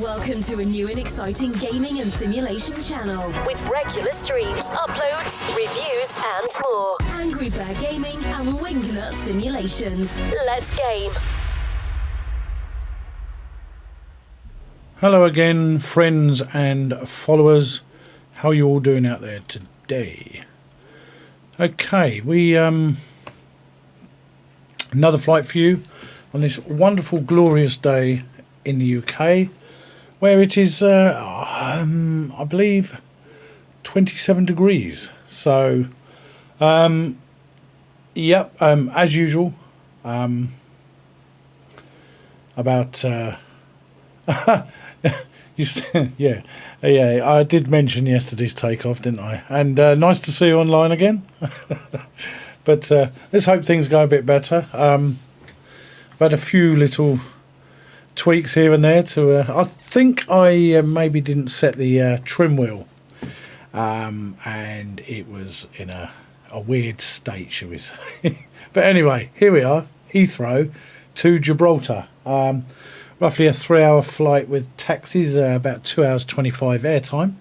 Welcome to a new and exciting gaming and simulation channel with regular streams, uploads, reviews and more. Angry Bear Gaming and Wingnut Simulations. Let's game. Hello again, friends and followers. How are you all doing out there today? Okay, we another flight for you on this wonderful, glorious day in the UK, where it is, I believe, 27 degrees. So, yep, as usual, about. Yeah, I did mention yesterday's takeoff, didn't I? And nice to see you online again. But let's hope things go a bit better. I've had a few little tweaks here and there to. I think I maybe didn't set the trim wheel, and it was in a weird state, shall we say? But anyway, here we are, Heathrow to Gibraltar. Roughly a 3-hour flight with taxis, about 2 hours 25 airtime.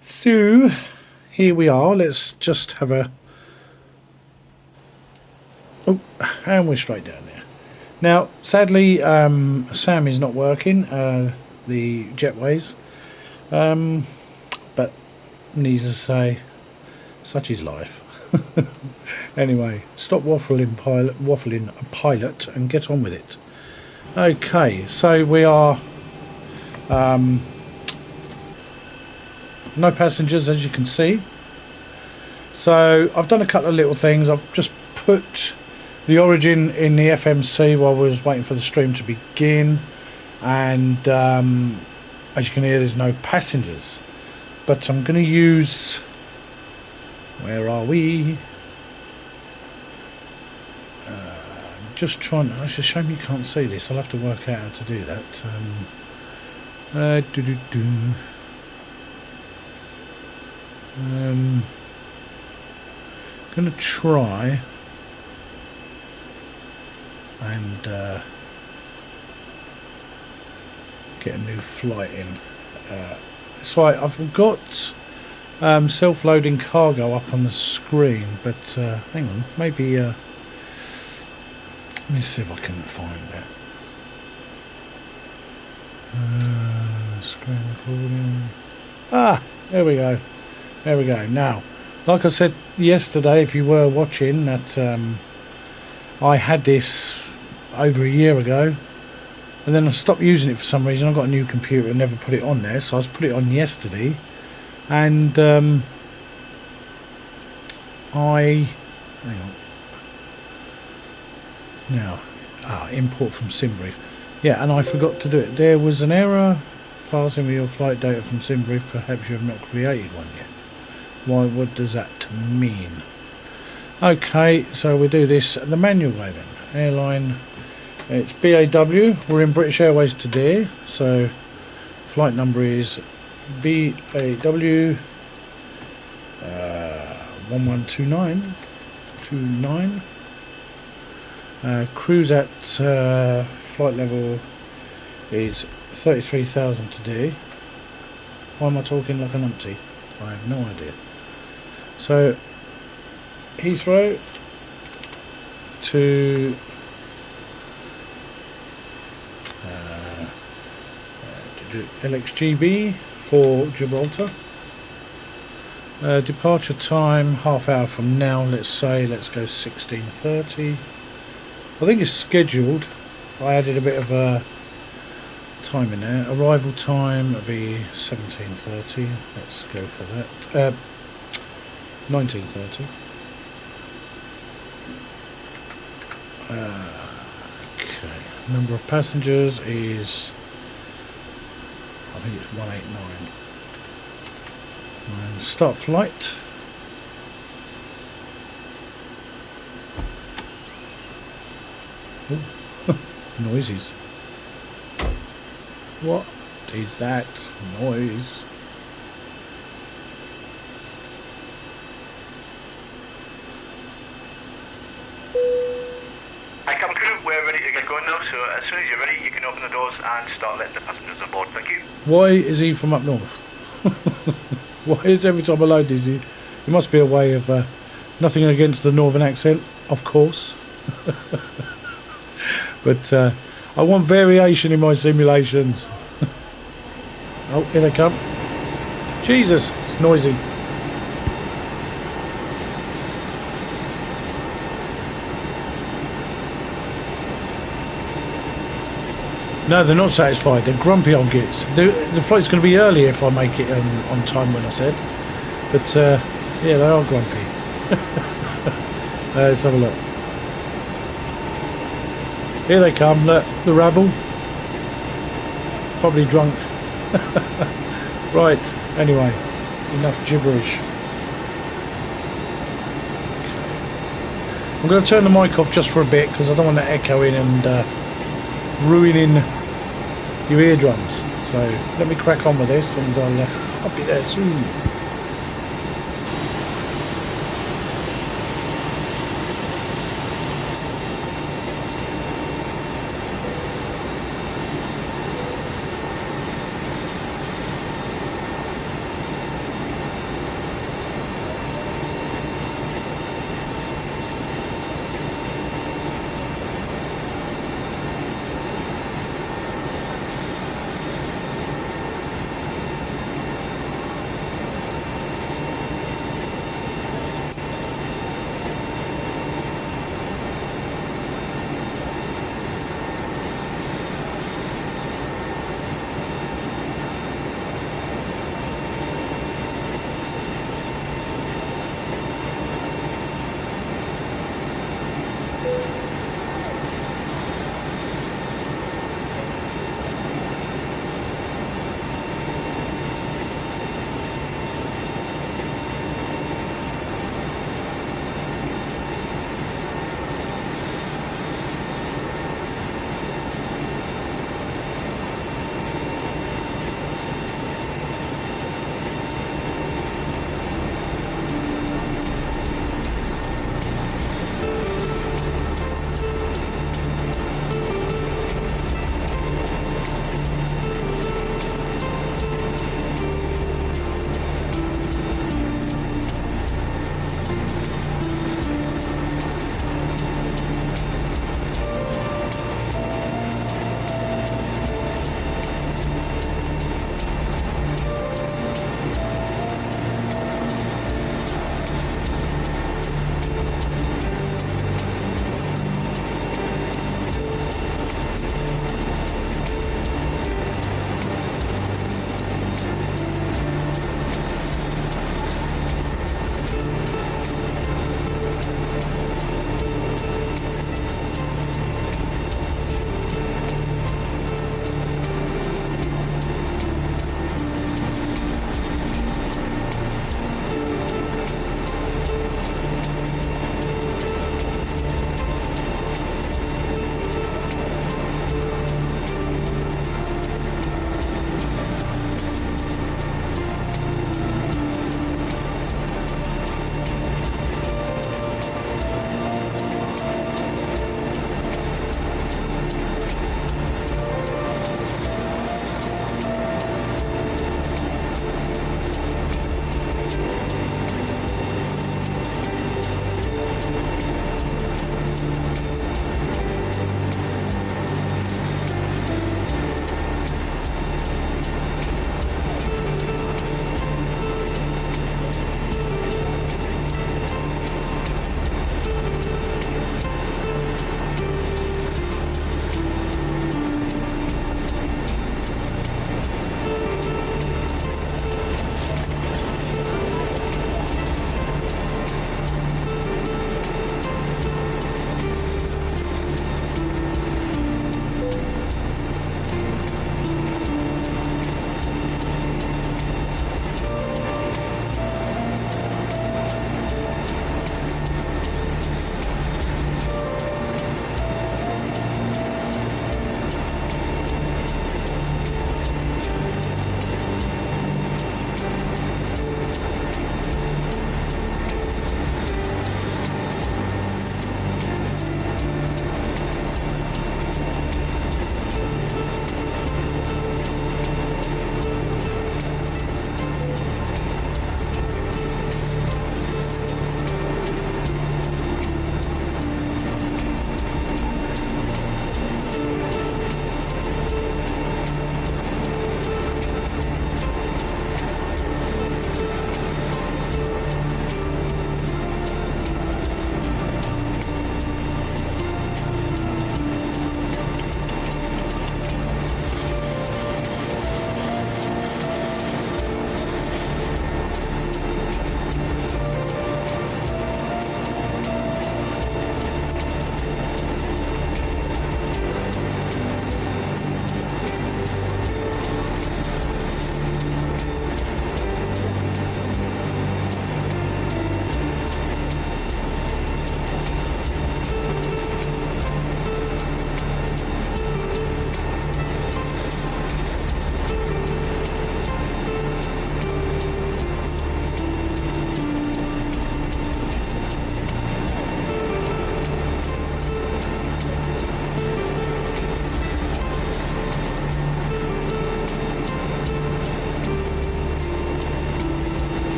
So here we are. Let's just have a. Oh, and we're straight down there. Now, sadly, Sam is not working. The jetways, but needless to say, such is life. Anyway, stop waffling, pilot, and get on with it. Okay, so we are no passengers, as you can see. So I've done a couple of little things. I've just put the origin in the FMC while we was waiting for the stream to begin, and as you can hear, there's no passengers. But I'm going to use. Where are we? Just trying. It's a shame you can't see this. I'll have to work out how to do that. Gonna try and get a new flight in. That's right. I've got self-loading cargo up on the screen, but hang on, maybe. Let me see if I can find that. Screen recording. Ah, there we go. There we go. Now, like I said yesterday, if you were watching, that I had this over a year ago, and then I stopped using it for some reason. I got a new computer and never put it on there, so I put it on yesterday, and hang on. Now, import from SimBrief. Yeah, and I forgot to do it. There was an error passing with your flight data from SimBrief. Perhaps you have not created one yet. What does that mean? Okay, so we do this the manual way then. Airline, it's BAW. We're in British Airways today, so flight number is BAW 1129. Cruise at flight level is 33,000 today. Why am I talking like an umpty? I have no idea. So Heathrow to LXGB for Gibraltar. Departure time half hour from now. Let's go 16:30. I think it's scheduled. I added a bit of a time in there. Arrival time will be 17:30. Let's go for that. 19:30. Okay. Number of passengers is, I think it's 189. And start flight. Oh, noises. What is that noise? Hi, Captain Crew, we're ready to get going now, so as soon as you're ready, you can open the door. doors and start letting the passengers on board. Thank you. Why is he from up north? Why is every time I load this, it must be a way of nothing against the northern accent, of course. But I want variation in my simulations. Oh, here they come. Jesus, it's noisy. No, they're not satisfied. They're grumpy old gits. The flight's going to be early if I make it on time when I said. But, yeah, they are grumpy. Let's have a look. Here they come, look, the rabble. Probably drunk. Right, anyway, enough gibberish. I'm going to turn the mic off just for a bit because I don't want to echo in and ruining your eardrums. So let me crack on with this and I'll be there soon.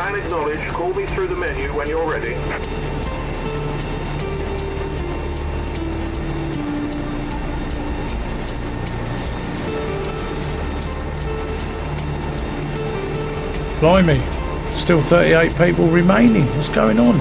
Plan acknowledged. Call me through the menu when you're ready. Blimey, still 38 people remaining. What's going on?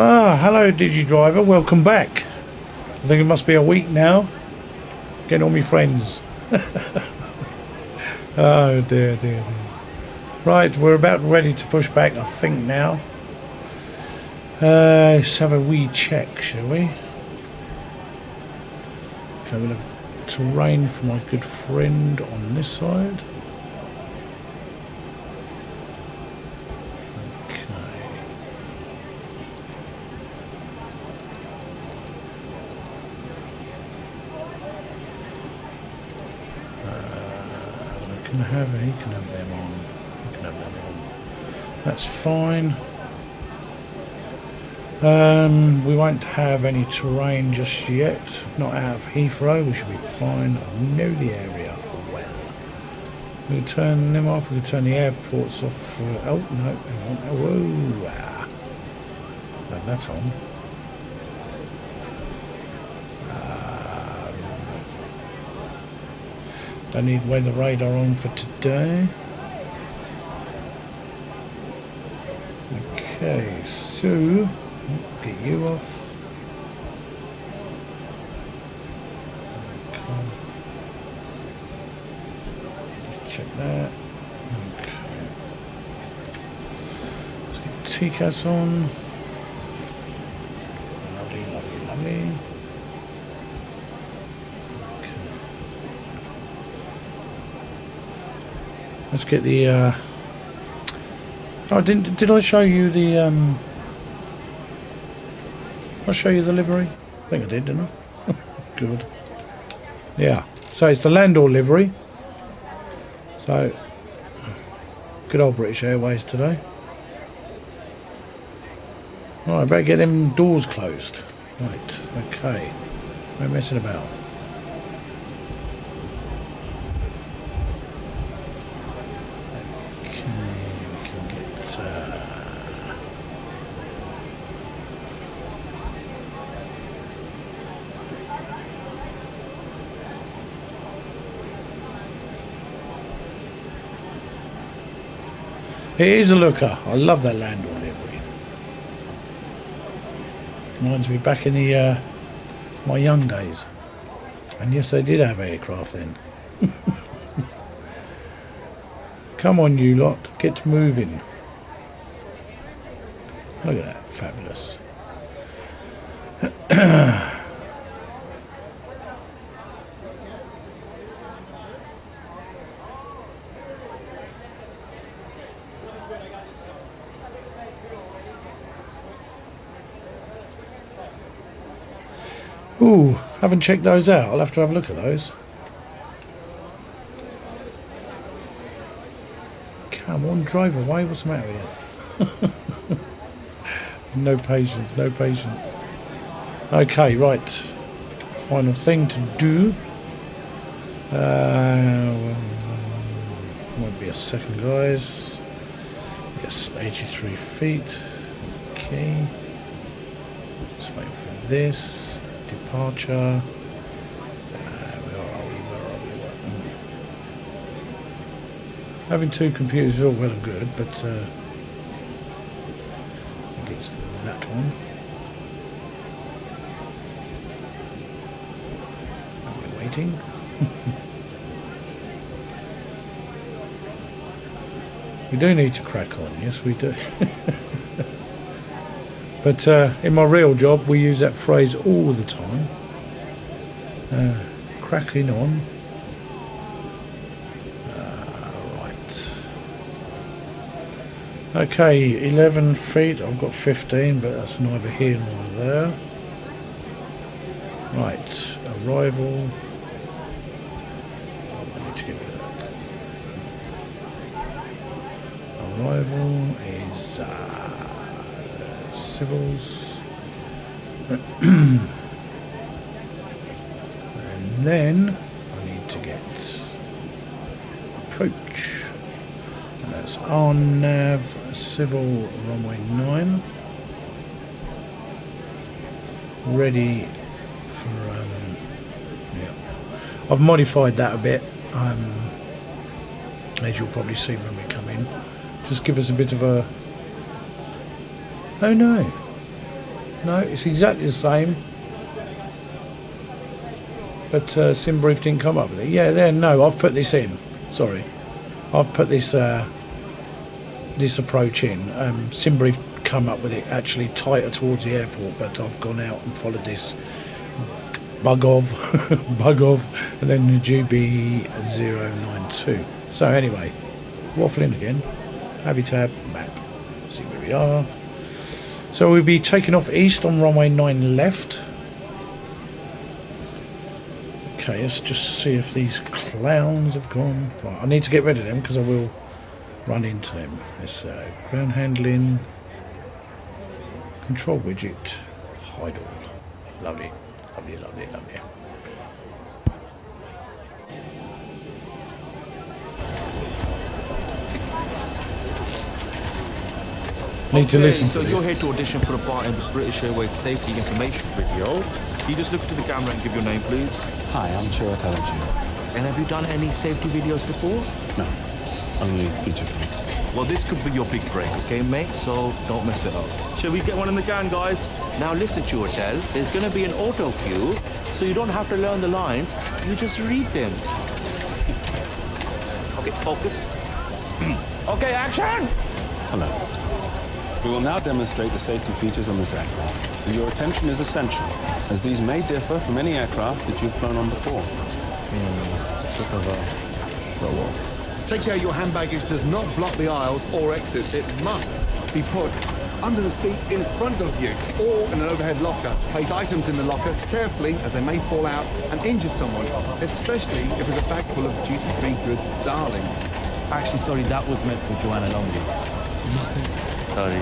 Ah, hello DigiDriver, welcome back. I think it must be a week now. Getting all my friends. Oh dear, dear, dear. Right, we're about ready to push back, I think now. Let's have a wee check, shall we? Okay, we'll have terrain for my good friend on this side. He can have them on. He can have them on. That's fine. We won't have any terrain just yet. Not out of Heathrow. We should be fine. I know the area well. We can turn them off. We can turn the airports off. Oh no, hang on. Whoa! Have that on. Don't need weather radar on for today. Okay, so get you off. Okay. Just check that. Okay. Let's get TCAS on. Lovely, lovely, lovely. Okay. Let's get the oh, did I show you the I'll show you the livery? I think I did, didn't I? Good. Yeah. So it's the Landor livery. So good old British Airways today. Right, I better get them doors closed. Right, okay. No messing about. It is a looker. I love that Landor livery. Reminds me back in the my young days. And yes, they did have aircraft then. Come on, you lot, get moving. Look at that, fabulous. Ooh, haven't checked those out. I'll have to have a look at those. Come on, drive away. What's the matter with you? No patience, no patience. Okay, right. Final thing to do. Won't be a second, guys. Yes, 83 feet. Okay. Just wait for this. Departure. Where are we? Having two computers is all well and good, but I think it's that one. Are we waiting? We do need to crack on, yes we do. But in my real job, we use that phrase all the time. Cracking on. Right. Okay, 11 feet. I've got 15, but that's neither here nor there. Right, arrival. Oh, I need to get rid of that. Arrival is... civils. And then I need to get approach, and that's RNAV civil runway 9 ready for yeah. I've modified that a bit, as you'll probably see when we come in. Just give us a bit of a... Oh no, no, it's exactly the same, but SimBrief didn't come up with it. Yeah, there, no, I've put this in, sorry. I've put this this approach in. SimBrief come up with it actually tighter towards the airport, but I've gone out and followed this bug of, and then the GB092. So anyway, waffling again, Happy Tab, map, see where we are. So we'll be taking off east on runway 9 left. Okay, let's just see if these clowns have gone. Right, I need to get rid of them because I will run into them. This ground handling, control widget, hide all. Lovely, lovely, lovely, lovely. Need to listen so to you're this. here to audition for a part in the British Airways safety information video. Can you just look into the camera and give your name, please? Hi, I'm Chiwetelji. And have you done any safety videos before? No, only feature films. Well, this could be your big break, okay, mate? So don't mess it up. Shall we get one in the can, guys? Now listen, Chiwetel, there's going to be an auto cue, so you don't have to learn the lines. You just read them. Okay, focus. Okay, action! Hello. We will now demonstrate the safety features on this aircraft, and your attention is essential, as these may differ from any aircraft that you've flown on before. Take care your hand baggage does not block the aisles or exit. It must be put under the seat in front of you or in an overhead locker. Place items in the locker carefully as they may fall out and injure someone, especially if it's a bag full of duty-free goods, darling. Actually, sorry, that was meant for Joanna Longley. Sorry.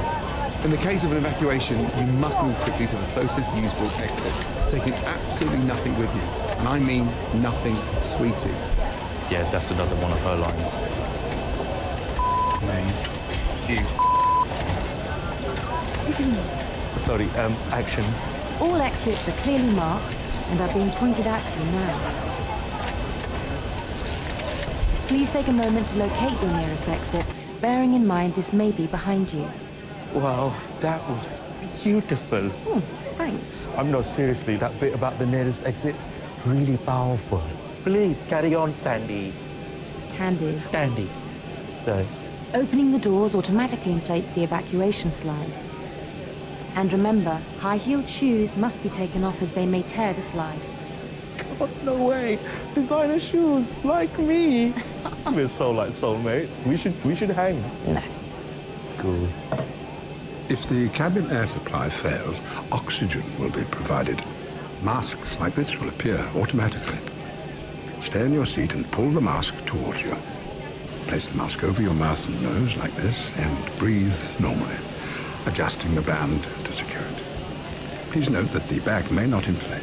In the case of an evacuation, you must move quickly to the closest usable exit, taking absolutely nothing with you. And I mean nothing, sweetie. Yeah, that's another one of her lines. Sorry, action. All exits are clearly marked and are being pointed out to you now. Please take a moment to locate your nearest exit, bearing in mind this may be behind you. Wow, that was beautiful. Thanks. I'm not seriously, that bit about the nearest exit's really powerful. Please carry on, Sandy. Tandy. Sandy. Sorry. Opening the doors automatically inflates the evacuation slides. And remember, high-heeled shoes must be taken off as they may tear the slide. God, no way. Designer shoes, like me. We're so like soulmates. We should hang. No. Cool. If the cabin air supply fails, oxygen will be provided. Masks like this will appear automatically. Stay in your seat and pull the mask towards you. Place the mask over your mouth and nose like this and breathe normally, adjusting the band to secure it. Please note that the bag may not inflate.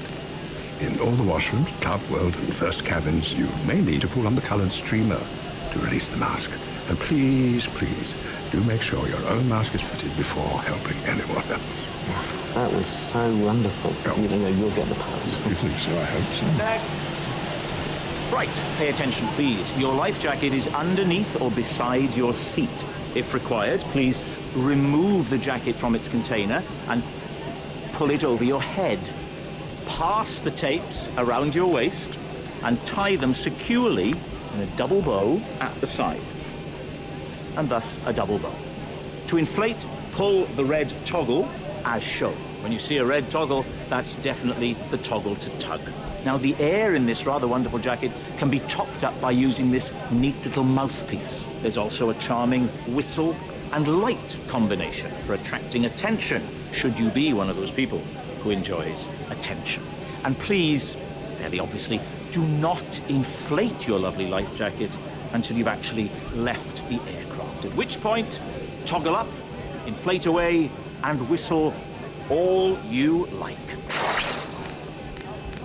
In all the washrooms, Club, World and First cabins, you may need to pull on the colored streamer to release the mask. And please, please, do make sure your own mask is fitted before helping anyone else. That was so wonderful. Oh. You'll get the pass. You think so? I hope so. Right, pay attention, please. Your life jacket is underneath or beside your seat. If required, please remove the jacket from its container and pull it over your head. Pass the tapes around your waist and tie them securely in a double bow at the side. And thus a double bow. To inflate, pull the red toggle as shown. When you see a red toggle, that's definitely the toggle to tug. Now, the air in this rather wonderful jacket can be topped up by using this neat little mouthpiece. There's also a charming whistle and light combination for attracting attention, should you be one of those people who enjoys attention. And please, fairly obviously, do not inflate your lovely life jacket until you've actually left the aircraft, at which point, toggle up, inflate away, and whistle all you like.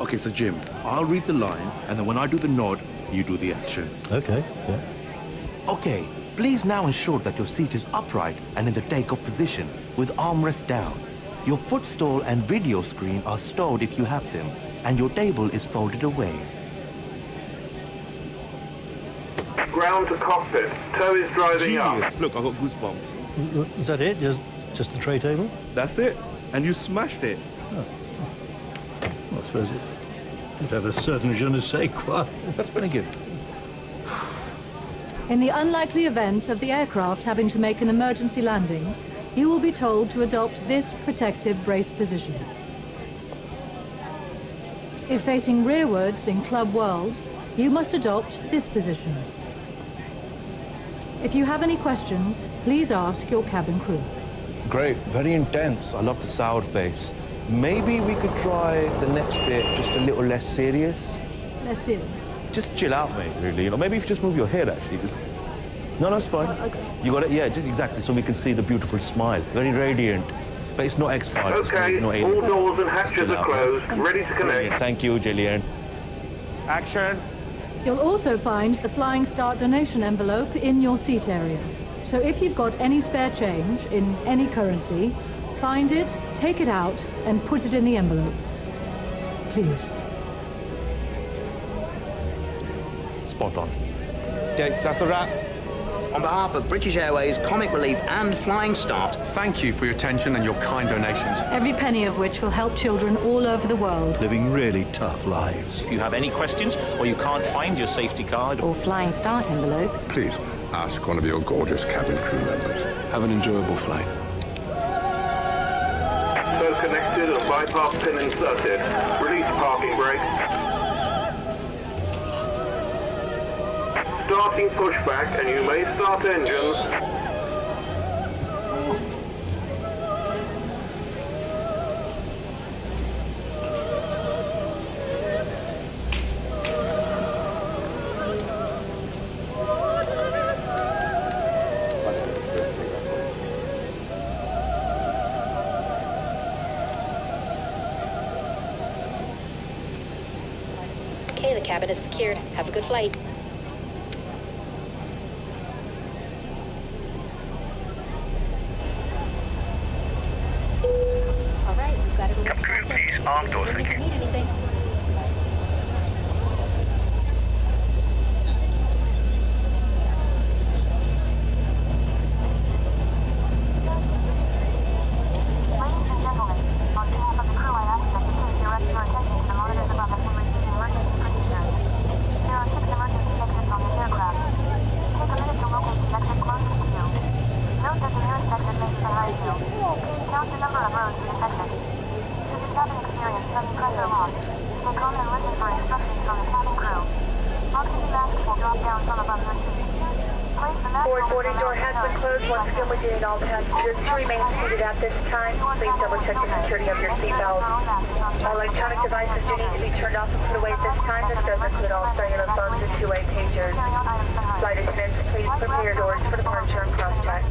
Okay, so Jim, I'll read the line, and then when I do the nod, you do the action. Okay, yeah. Okay, please now ensure that your seat is upright and in the takeoff position, with armrest down. Your footstool and video screen are stowed if you have them, and your table is folded away. Ground to cockpit. Tow is driving Genius. up. Look, I got goosebumps. Is that it? Just the tray table? That's it. And you smashed it. Well, I suppose it would have a certain je ne sais quoi. Thank you. In the unlikely event of the aircraft having to make an emergency landing, you will be told to adopt this protective brace position. If facing rearwards in Club World, you must adopt this position. If you have any questions, please ask your cabin crew. Great, very intense. I love the soured face. Maybe we could try the next bit just a little less serious. Less serious. Just chill out, mate, really. You know, maybe if you just move your head, actually. Just... No, it's fine. Okay. You got it? Yeah, exactly. So we can see the beautiful smile. Very radiant. But it's not X-Files. Okay, it's not all aliens. doors and Just hatches chill are out. closed. Ready to connect. Thank you, Gillian. Action. You'll also find the Flying Start donation envelope in your seat area. So if you've got any spare change in any currency, find it, take it out, and put it in the envelope. Please. Spot on. Okay, that's a wrap. On behalf of British Airways, Comic Relief and Flying Start, Thank you for your attention and your kind donations. Every penny of which will help children all over the world. Living really tough lives. If you have any questions or you can't find your safety card Or Flying Start envelope. Please ask one of your gorgeous cabin crew members. Have an enjoyable flight. So connected and bypass pin inserted. Release parking brake. Starting pushback, and you may start engines. Okay, the cabin is secured. Have a good flight. All right, we've got everyone. Crew, please, arm doors, thank you. Need anything? Forward boarding door has been closed. Once again, we're doing all passengers to remain seated at this time. Please double check the security of your seatbelt. All electronic devices do need to be turned off and put away at this time. This does include all cellular phones and two-way pagers. Flight attendants, please prepare your doors for departure and cross-check.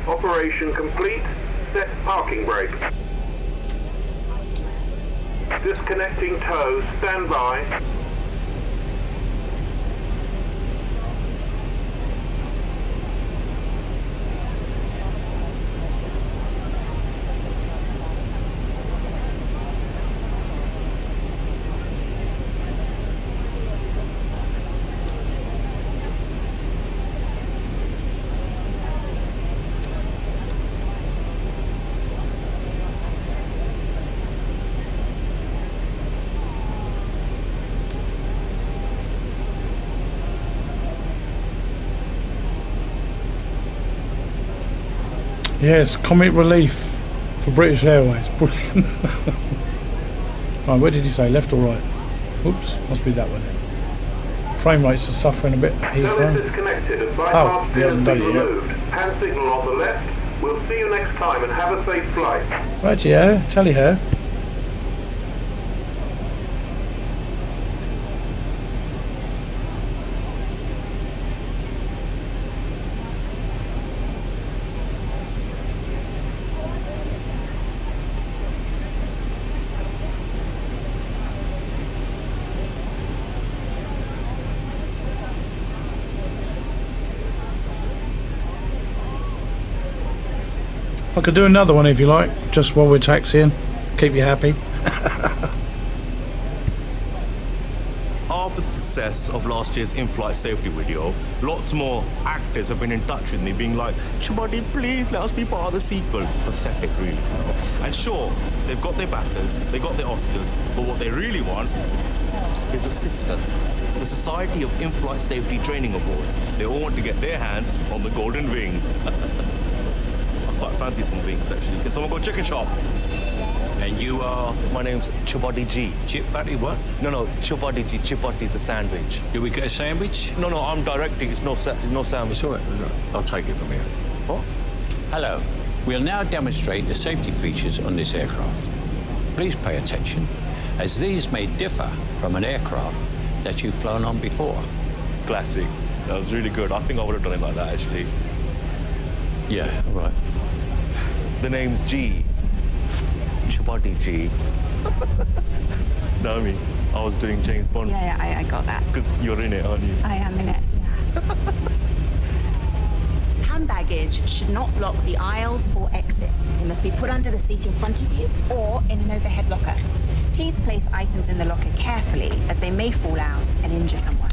Operation complete. Set parking brake. Disconnecting tows. Stand by. Yes, comic relief for British Airways. Brilliant. Right, where did he say? Left or right? Oops, must be that one then. Frame rates are suffering a bit at Heathrow. Oh, he hasn't done it yet. Hand signal on the left. We'll see you next time and have a safe flight. Right, yeah, tally her. I could do another one if you like, just while we're taxiing. Keep you happy. After the success of last year's in-flight safety video, lots more actors have been in touch with me being like, Chibadi, please let us be part of the sequel. Pathetic, really. And sure, they've got their BAFTAs, they got their Oscars, but what they really want is a sister. the Society of In-Flight Safety Training Awards. They all want to get their hands on the golden wings. I quite fancy some wings, actually. Can someone go chicken shop? And you are? My name's Chapati G. Chapati what? No, Chapati G. Chapati is a sandwich. Do we get a sandwich? No, I'm directing. It's no sandwich. It's all right. I'll take it from here. What? Hello. We'll now demonstrate the safety features on this aircraft. Please pay attention, as these may differ from an aircraft that you've flown on before. Classic. That was really good. I think I would have done it like that, actually. Yeah, right. The name's G. Chapati G. Know me? I was doing James Bond. Yeah, I got that. Because you're in it, aren't you? I am in it, yeah. Hand baggage should not block the aisles or exit. They must be put under the seat in front of you or in an overhead locker. Please place items in the locker carefully, as they may fall out and injure someone.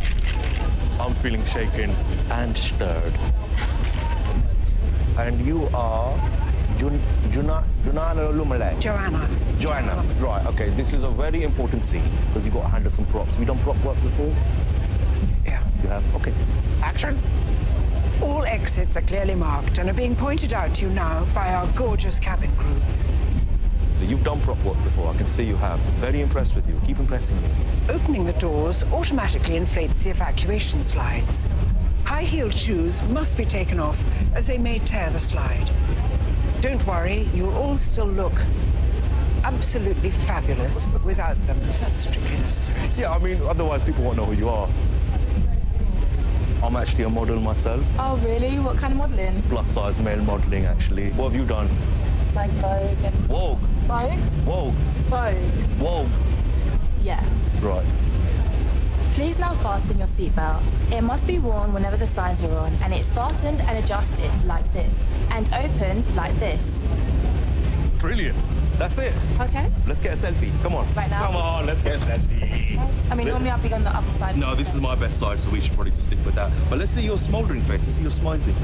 I'm feeling shaken and stirred. And you are Joanna. Joanna, right, okay. This is a very important scene because you've got to handle some props. Have you done prop work before? Yeah. You have? Okay. Action. All exits are clearly marked and are being pointed out to you now by our gorgeous cabin crew. You've done prop work before. I can see you have. Very impressed with you. Keep impressing me. Opening the doors automatically inflates the evacuation slides. High-heeled shoes must be taken off as they may tear the slide. Don't worry, you'll all still look absolutely fabulous without them. Is that strictly necessary? Yeah, I mean, otherwise people won't know who you are. I'm actually a model myself. Oh, really? What kind of modelling? Plus-size male modelling, actually. What have you done? Like Vogue and... Vogue? Vogue? Vogue? Vogue. Vogue? Yeah. Right. Please now fasten your seatbelt. It must be worn whenever the signs are on, and it's fastened and adjusted like this, and opened like this. Brilliant. That's it. Okay. Let's get a selfie. Come on. Right now? Come on, let's get a selfie. I mean, normally I'll be on the other side. No, this is my best side, so we should probably just stick with that. But let's see your smouldering face. Let's see your smizing.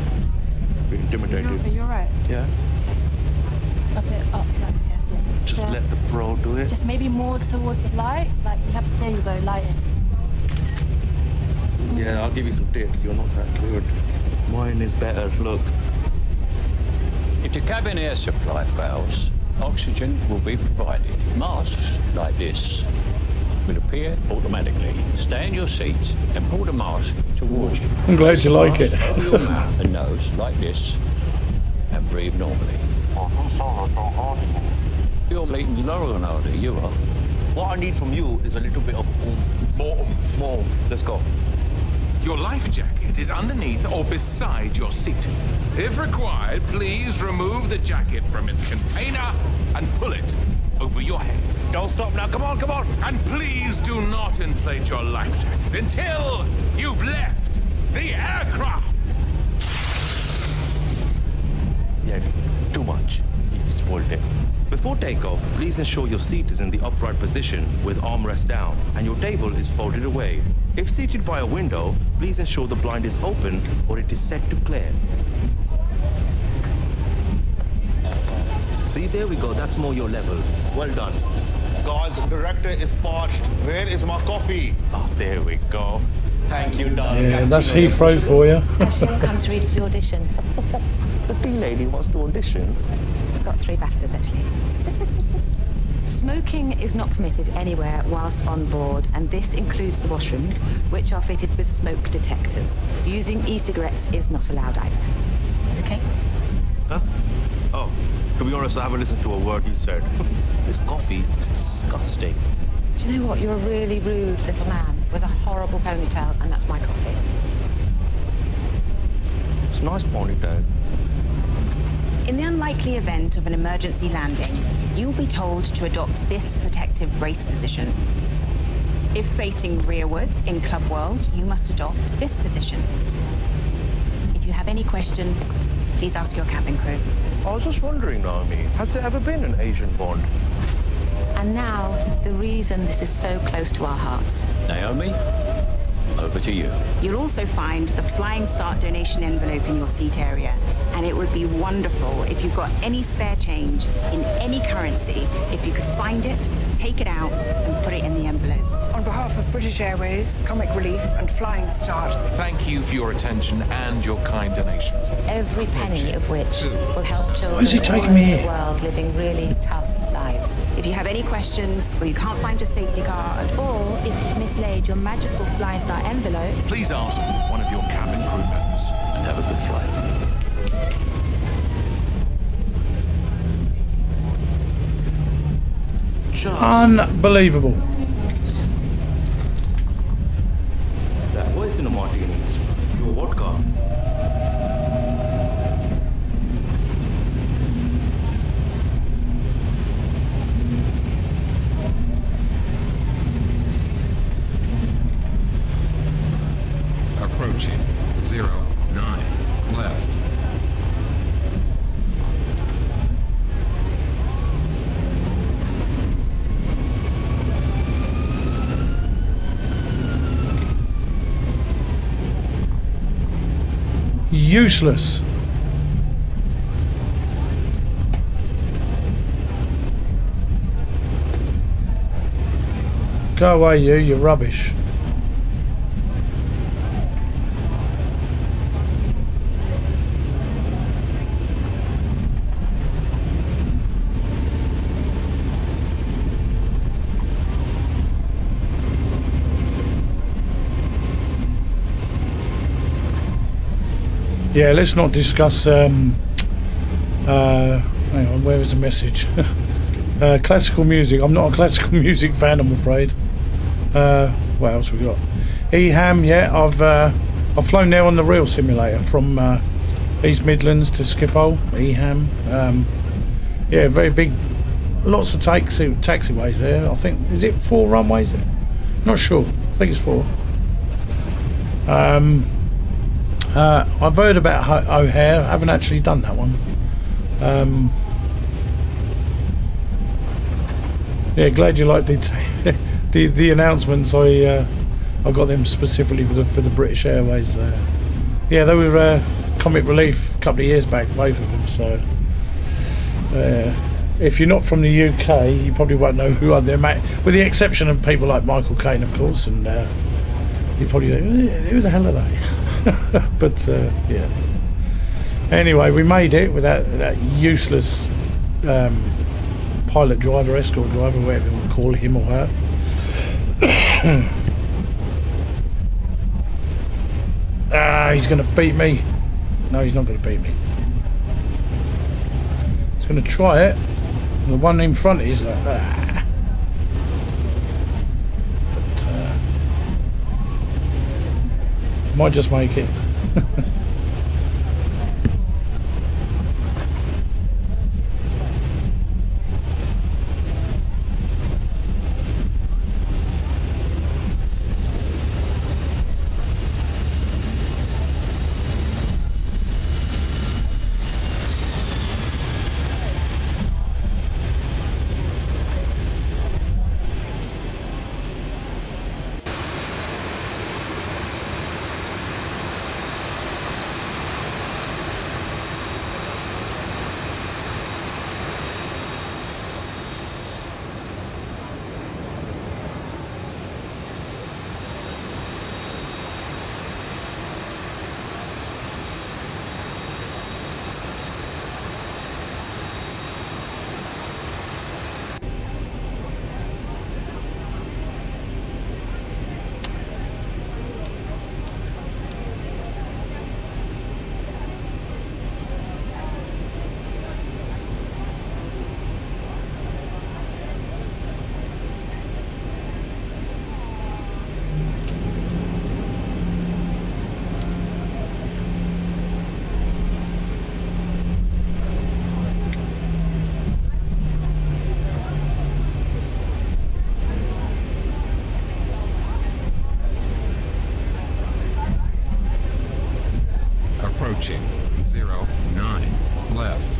We're intimidated. Are you all right? Yeah? A bit up, like, yeah. Just let the pro do it. Just maybe more towards the light. Like, you have to, there you go, lighting. Yeah, I'll give you some tips. You're not that good. Mine is better. Look. If the cabin air supply fails, oxygen will be provided. Masks like this will appear automatically. Stay in your seat and pull the mask towards you. I'm glad you like it. Cover your mouth and nose like this and breathe normally. You're bleeding lower than older, you are. What I need from you is a little bit of oomph. More oomph. More oomph. Let's go. Your life jacket is underneath or beside your seat. If required, please remove the jacket from its container and pull it over your head. Don't stop now. Come on, come on. And please do not inflate your life jacket until you've left the aircraft. Yeah, too much. You spoiled it. Before takeoff, please ensure your seat is in the upright position with armrest down and your table is folded away. If seated by a window, please ensure the blind is open or it is set to clear. See, there we go. That's more your level. Well done. Guys, the director is parched. Where is my coffee? Oh, there we go. Thank you, darling. Yeah, that's Heathrow for you. Actually, I've come to read for the audition. The tea lady wants to audition. I've got 3 BAFTAs, actually. Smoking is not permitted anywhere whilst on board, and this includes the washrooms, which are fitted with smoke detectors. Using e-cigarettes is not allowed either. Okay? Huh? Oh, to be honest, I haven't listened to a word you said. This coffee is disgusting. Do you know what? You're a really rude little man with a horrible ponytail, and that's my coffee. It's a nice ponytail. In the unlikely event of an emergency landing, you'll be told to adopt this protective brace position. If facing rearwards in Club World, you must adopt this position. If you have any questions, please ask your cabin crew. I was just wondering, Naomi, has there ever been an Asian Bond? And now, the reason this is so close to our hearts. Naomi, over to you. You'll also find the Flying Start donation envelope in your seat area, and it would be wonderful if you've got any spare change in any currency, if you could find it, take it out, and put it in the envelope. On behalf of British Airways, Comic Relief, and Flying Start, Thank you for your attention and your kind donations. Every penny of which will help children Why is he all taking over me the here? world living really tough lives. If you have any questions or you can't find your safety card, Or if you've mislaid your magical Flying Star envelope, Please ask one of your cabin crew members. And have a good flight. Unbelievable. What's that? What is in a martini? Your vodka. Approaching 09 left. Useless. Go away, you're rubbish. Yeah, let's not discuss hang on, where is the message? Classical music. I'm not a classical music fan, I'm afraid. What else we got? Eham, yeah, I've flown there on the real simulator from East Midlands to Schiphol, Eham. Yeah, very big, lots of taxiways there. I think, is it 4 runways there? Not sure, I think it's 4. I've heard about O'Hare. I haven't actually done that one. Yeah, glad you liked the announcements. I got them specifically for the British Airways there. Yeah, they were Comic Relief a couple of years back, both of them. So if you're not from the UK, you probably won't know who are them, with the exception of people like Michael Caine, of course, and you probably go, who the hell are they? But yeah. Anyway, we made it with that useless pilot driver, escort driver, whatever you want to call him or her. He's going to beat me. No, he's not going to beat me. He's going to try it. The one in front is like, But might just make it. Approaching 09 left.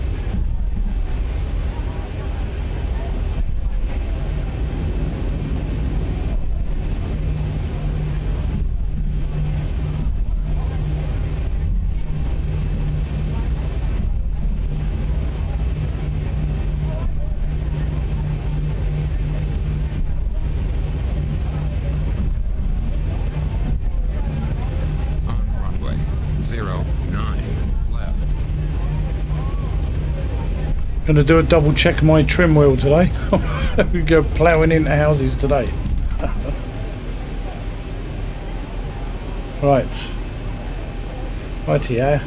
Going to do a double check of my trim wheel today. We go ploughing into houses today. Right. Righty, yeah.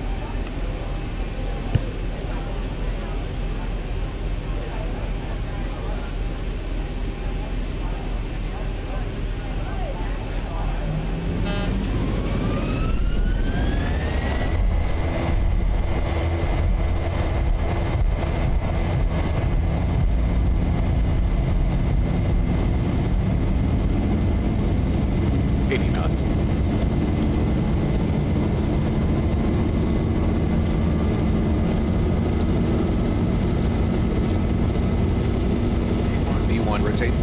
Rotate.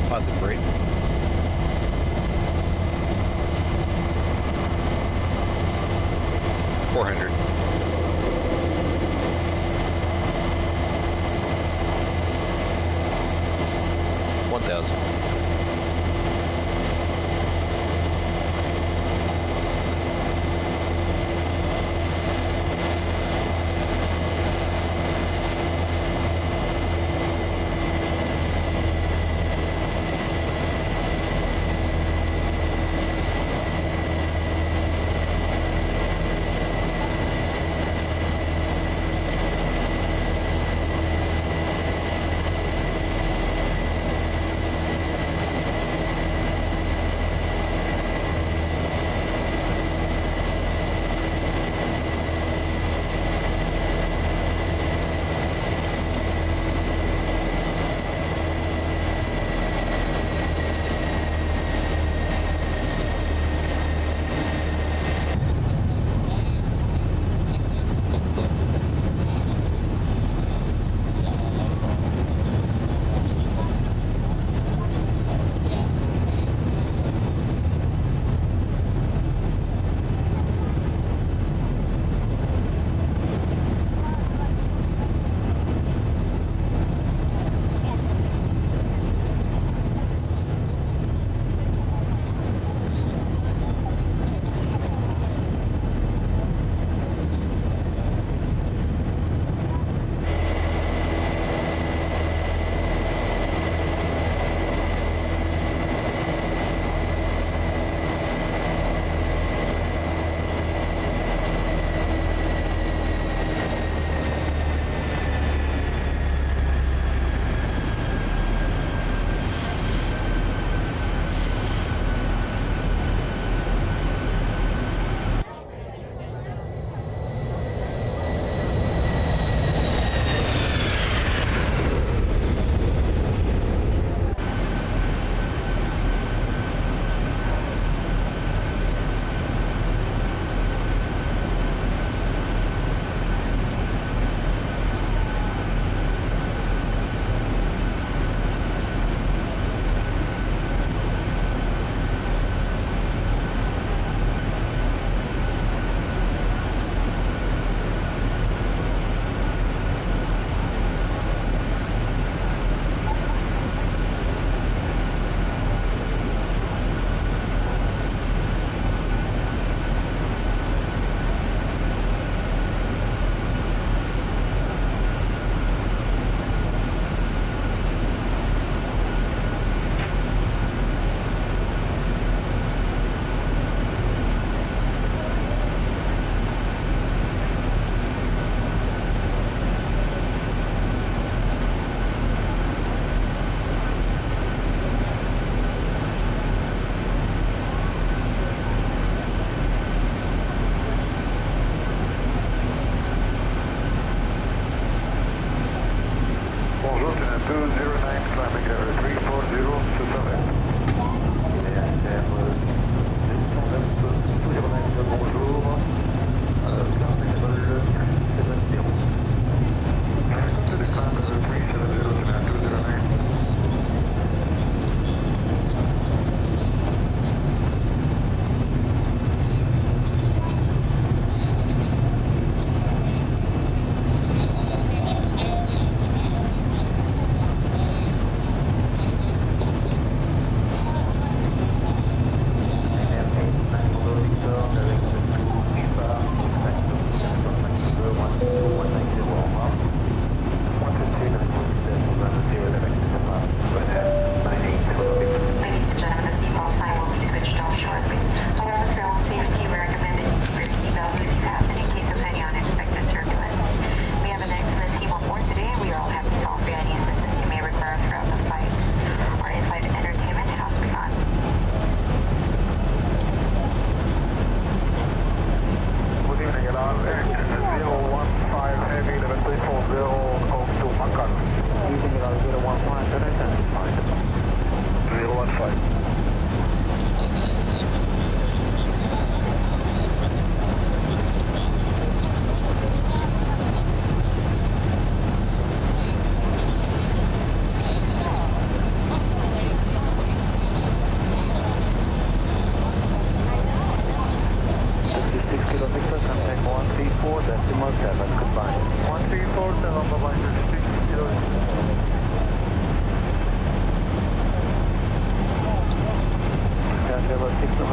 Positive rate. $400. $1,000.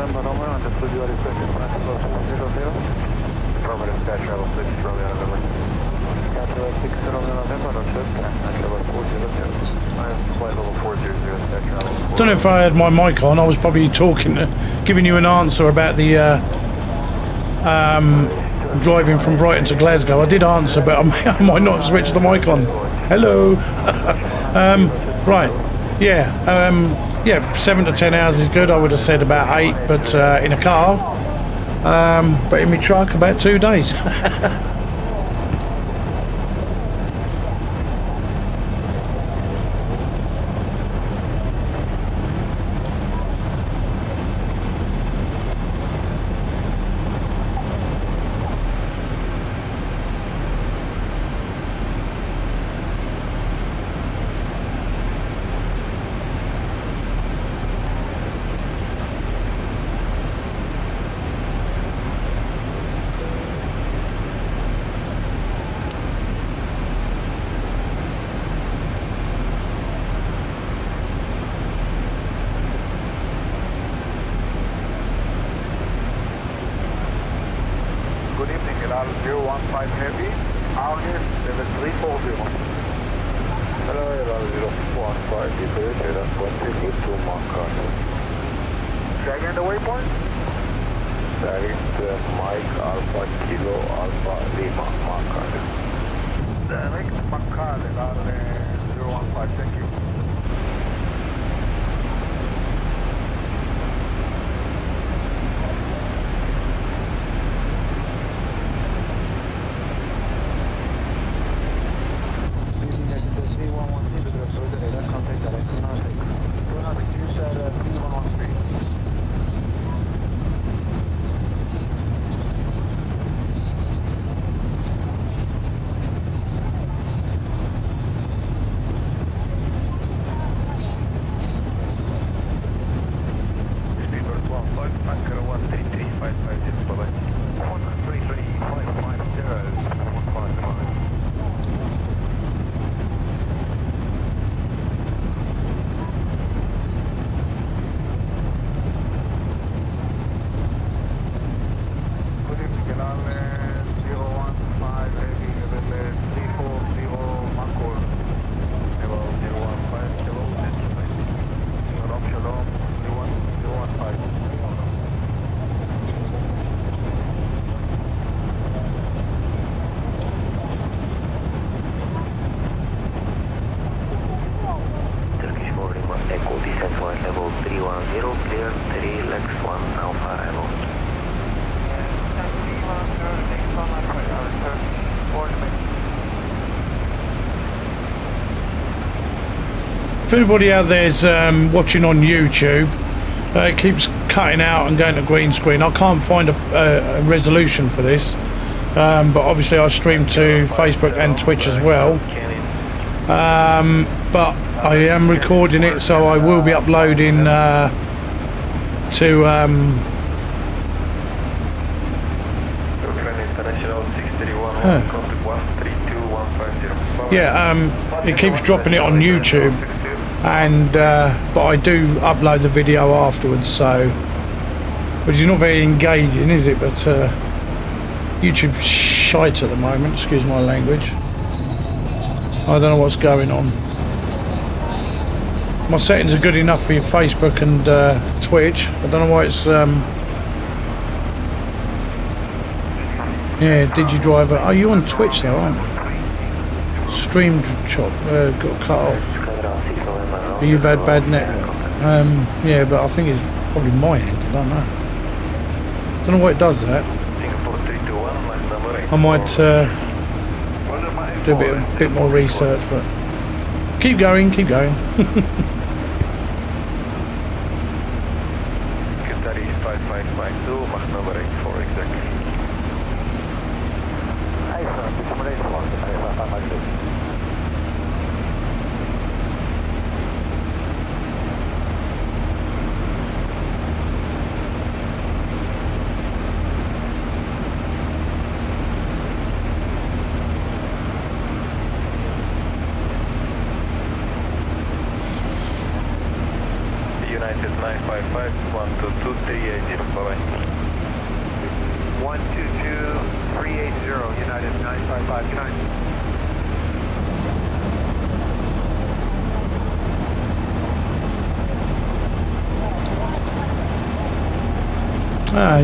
November, Romeo, understood you are requesting flight close 100. Romeo, Sky Travel 6, Romeo, November. Sky Travel 6, Romeo, November, understood, and level 400. I have flight level 400, Sky Travel. Don't know if I had my mic on. I was probably talking, giving you an answer about the driving from Brighton to Glasgow. I did answer, but I might not have switched the mic on. Hello. Right. Yeah. 7 to 10 hours is good. I would have said about 8, but in a car. But in my truck, about 2 days. Good evening, EGLL 015 Heavy, August 7340. Hello, EGLL 015 Detroit, that's 132 to Montclair. Say again the waypoint? That is Mike Alpha Kilo Alpha Lima Montclair. Direct Montclair, EGLL 015, thank you. If anybody out there's watching on YouTube, it keeps cutting out and going to green screen. I can't find a resolution for this, but obviously I stream to Facebook and Twitch as well. But I am recording it, so I will be uploading to it keeps dropping it on YouTube, and but I do upload the video afterwards, so which is not very engaging, is it? But YouTube's shite at the moment, excuse my language. I don't know what's going on. My settings are good enough for your Facebook and Twitch. I don't know why it's yeah, DigiDriver. Are you on Twitch though, aren't you? Stream chop got cut off. You've had bad network. Yeah, but I think it's probably my end. I don't know why it does that. I might do a bit more research, but keep going, keep going. United 955, 122-380, bye-bye. 122-380, United 955, good night.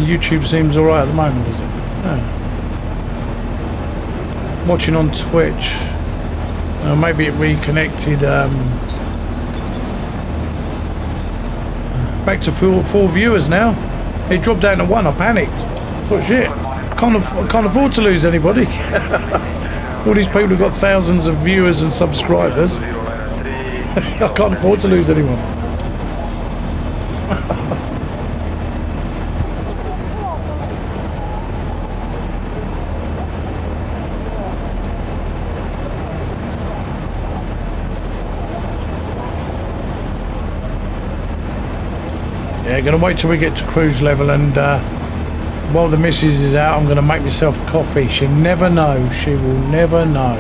YouTube seems alright at the moment, does it? Watching on Twitch. Maybe it reconnected back to four viewers now. It dropped down to 1. I panicked. I thought, shit, I can't afford to lose anybody. All these people have got thousands of viewers and subscribers. I can't afford to lose anyone. Yeah, gonna wait till we get to cruise level, and while the missus is out, I'm gonna make myself a coffee. She'll never know. She will never know.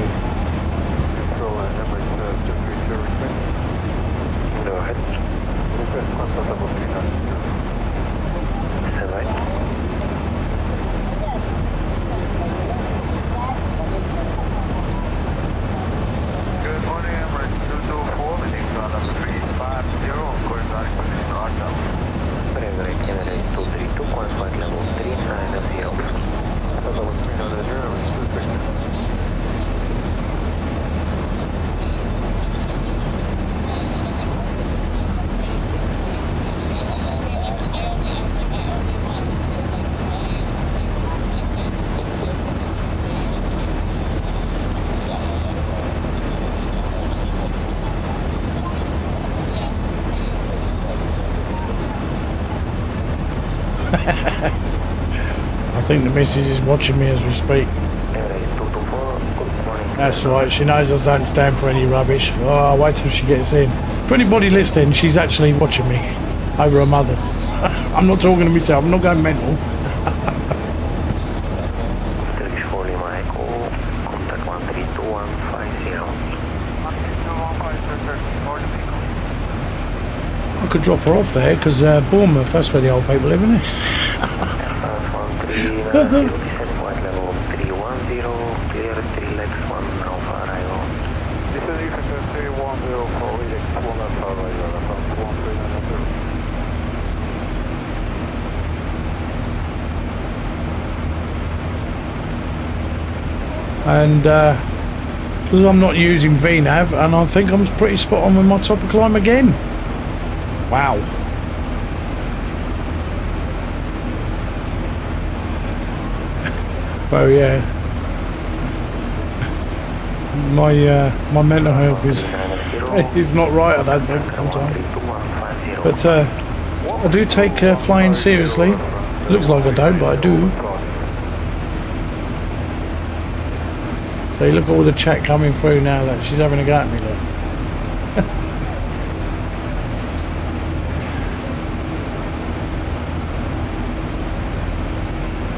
Good morning, Emirates 224, meeting on number 350, corresponding position Artel. I think the missus is watching me as we speak. That's right, she knows I don't stand for any rubbish. Oh, I'll wait till she gets in. For anybody listening, she's actually watching me over her mother. I'm not talking to myself, I'm not going mental. I could drop her off there, because Bournemouth, that's where the old people live, isn't it? And because I'm not using VNav, and I think I'm pretty spot on with my top of climb again. Wow. Well, yeah. My mental health is not right, I don't think, sometimes. But I do take flying seriously. Looks like I don't, but I do. So you look at all the chat coming through now. Look, she's having a go at me, look.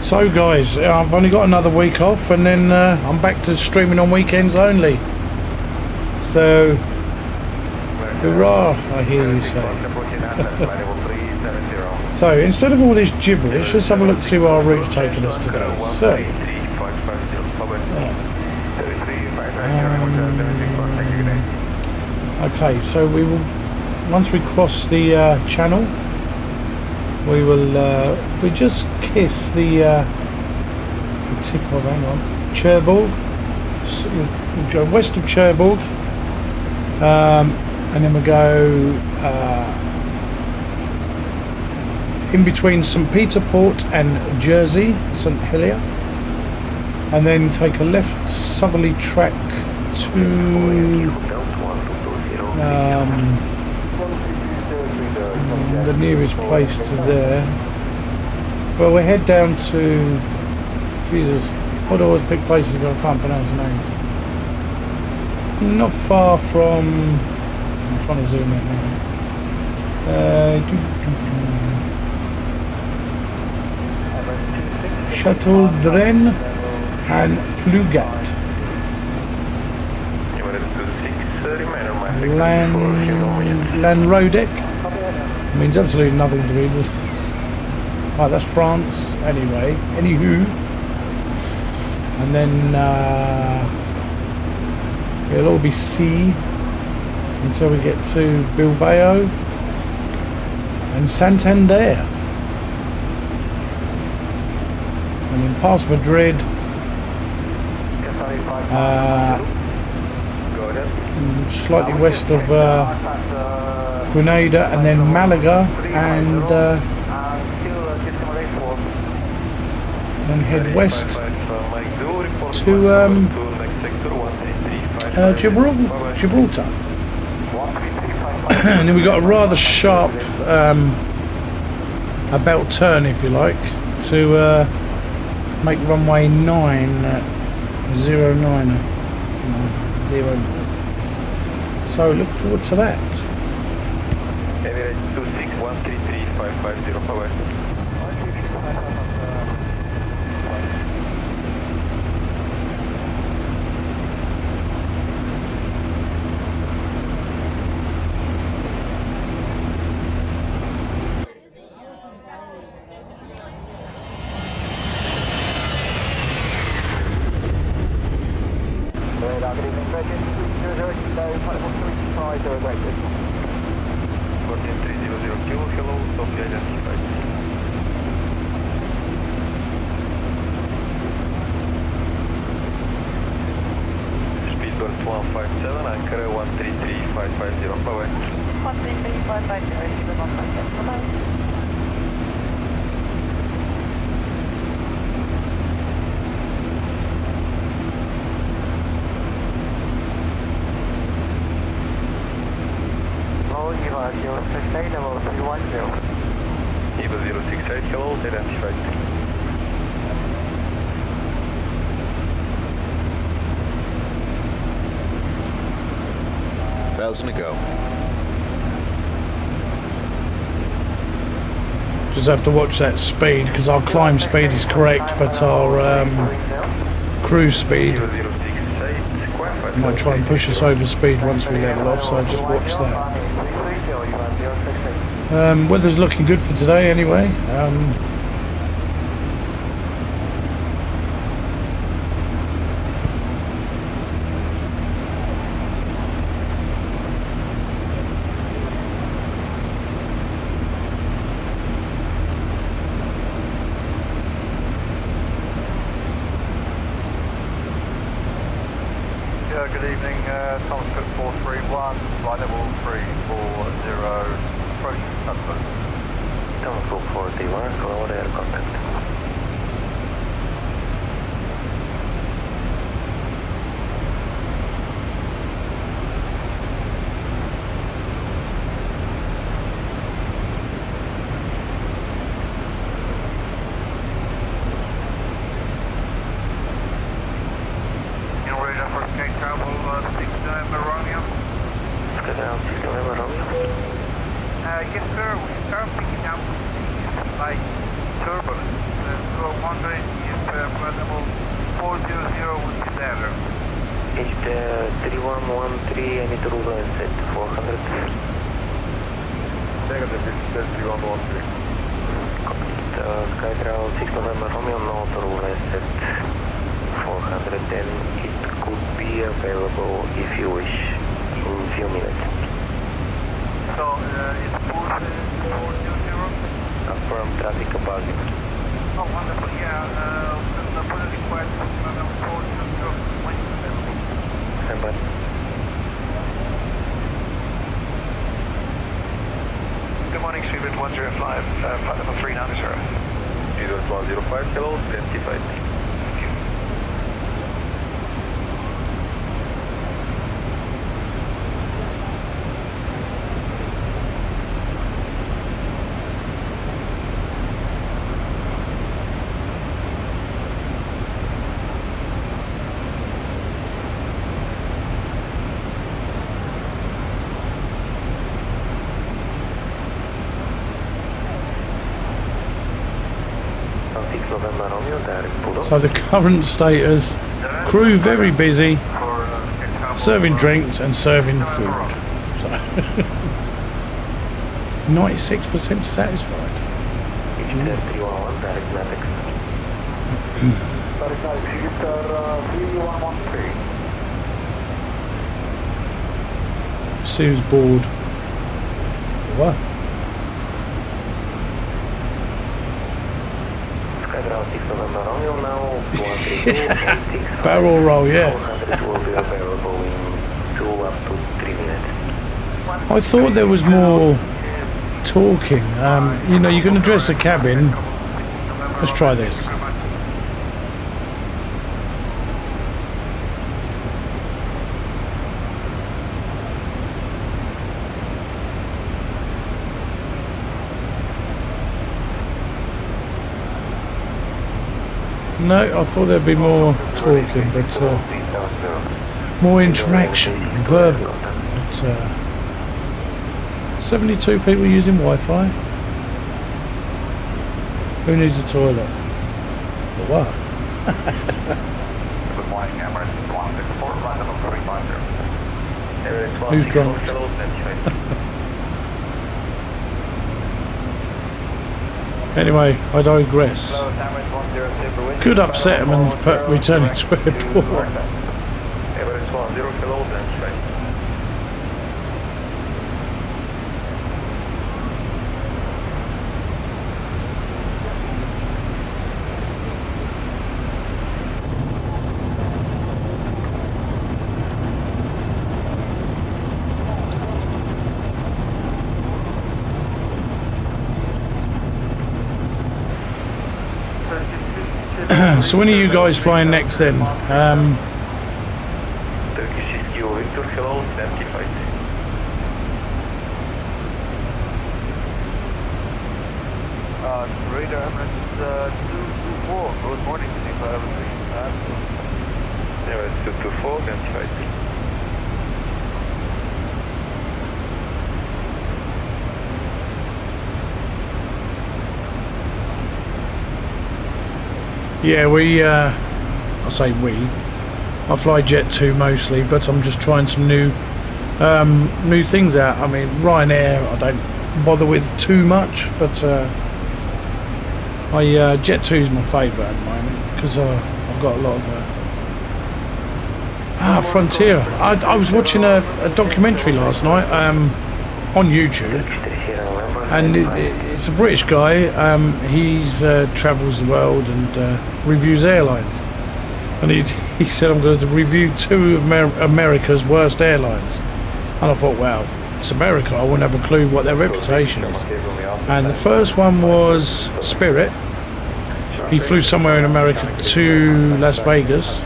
So guys, I've only got another week off, and then I'm back to streaming on weekends only. So, hurrah, I hear you say. So, instead of all this gibberish, let's have a look, see where our route's taking us today. So, okay, so we will, once we cross the channel, we will we just kiss the tip of, hang on, Cherbourg. So we'll go west of Cherbourg, and then we'll go in between St Peter Port and Jersey, St Helier, and then take a left southerly track to the nearest place to there. Well, we head down to, Jesus, I would always pick places but I can't pronounce the names. Not far from, I'm trying to zoom in now. Chateau-Dren and Plugat. Lanrodec. Means absolutely nothing to me. Right, that's France. Anyway, anywho, and then it'll all be C until we get to Bilbao and Santander, and then past Madrid. Slightly west of Grenada, and then Malaga, and then head west to Gibraltar. And then we got a rather sharp about turn, if you like, to make runway 909. So look forward to that. Emirates 26133 bye-bye. Speedbird 157, anchor 133550, bye-bye. 133550, Speedbird 157, bye-bye. Eva 068, hello, identified. Thousand to go. Just have to watch that speed, because our climb speed is correct, but our cruise speed might try and push us over speed once we level off, so just watch that. Weather's looking good for today anyway. Good evening, Thomas Cook 431, flight level 340, approaching Sutton. Thomas Cook 431, cloud air contact. Yes, sir. We start picking up like turbulence. So I'm wondering if flight level 400 would be better. It's 3113, I need to rule and set 400. Negative, it's 3113. Skytrail 6 November Romeo, no to rule and set 400, then it could be available if you wish in a few minutes. So it's 400? Confirm traffic above you. Oh, wonderful. Yeah, the put a request for 400 when it's available. Stand by. Good morning, Speedbird 105, flight level 390. Speedbird 105, hello, identified. So the current status, crew very busy, serving drinks and serving food. So 96% satisfied. Sue's bored. What? Barrel roll, yeah. I thought there was more talking. You know, you're going to dress the cabin. Let's try this. No, I thought there'd be more talking, but more interaction, verbal. But 72 people using Wi-Fi. Who needs a toilet? But what? Good morning, Emirates 164, rendezvous 350. Who's drunk? Anyway, I digress. Could upset him and put returning to airport. Emirates 10 kilo, then straight. So when are you guys flying next then? Turkish Kilo Victor, hello, 75. Radar Emirates 224, good morning, Nico, Emirates 224, 25. Yeah, I say we. I fly Jet 2 mostly, but I'm just trying some new things out. I mean, Ryanair I don't bother with too much, but Jet 2 is my favourite at the moment because I've got a lot of Frontier. I was watching a documentary last night on YouTube, and it's a British guy. He's travels the world and reviews airlines, and he said, I'm going to review 2 of America's worst airlines. And I thought, wow, it's America, I wouldn't have a clue what their reputation is. And the first one was Spirit. He flew somewhere in America to Las Vegas,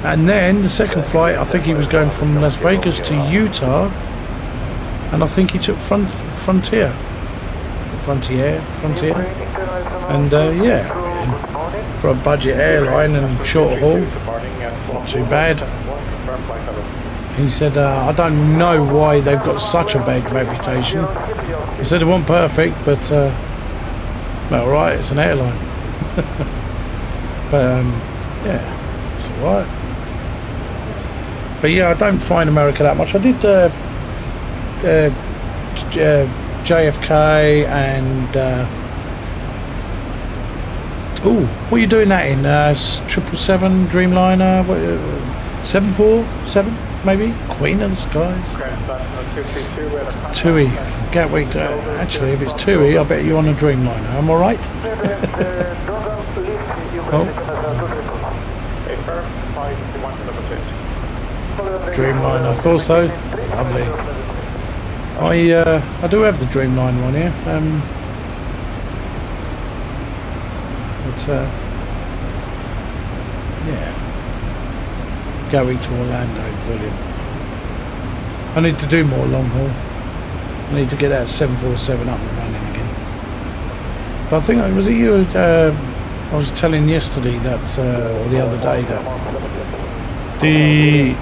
and then the second flight, I think he was going from Las Vegas to Utah, and I think he took Frontier, and yeah, for a budget airline and short haul, not too bad. He said, I don't know why they've got such a bad reputation. He said it wasn't perfect, but alright, it's an airline. But yeah, it's alright. But yeah, I don't fly in America that much. I did JFK and what are you doing that in? 777 Dreamliner, 747 maybe? Queen of the Skies. TUI, Gatwick. Actually, if it's TUI, I bet you're on a Dreamliner. Am I right? Oh. Dreamliner, I thought so. Lovely. I do have the Dreamliner one here. Yeah. Going to Orlando, brilliant. I need to do more long haul. I need to get that 747 up and running again. But I think it was you. I was telling yesterday that, or the other day, that the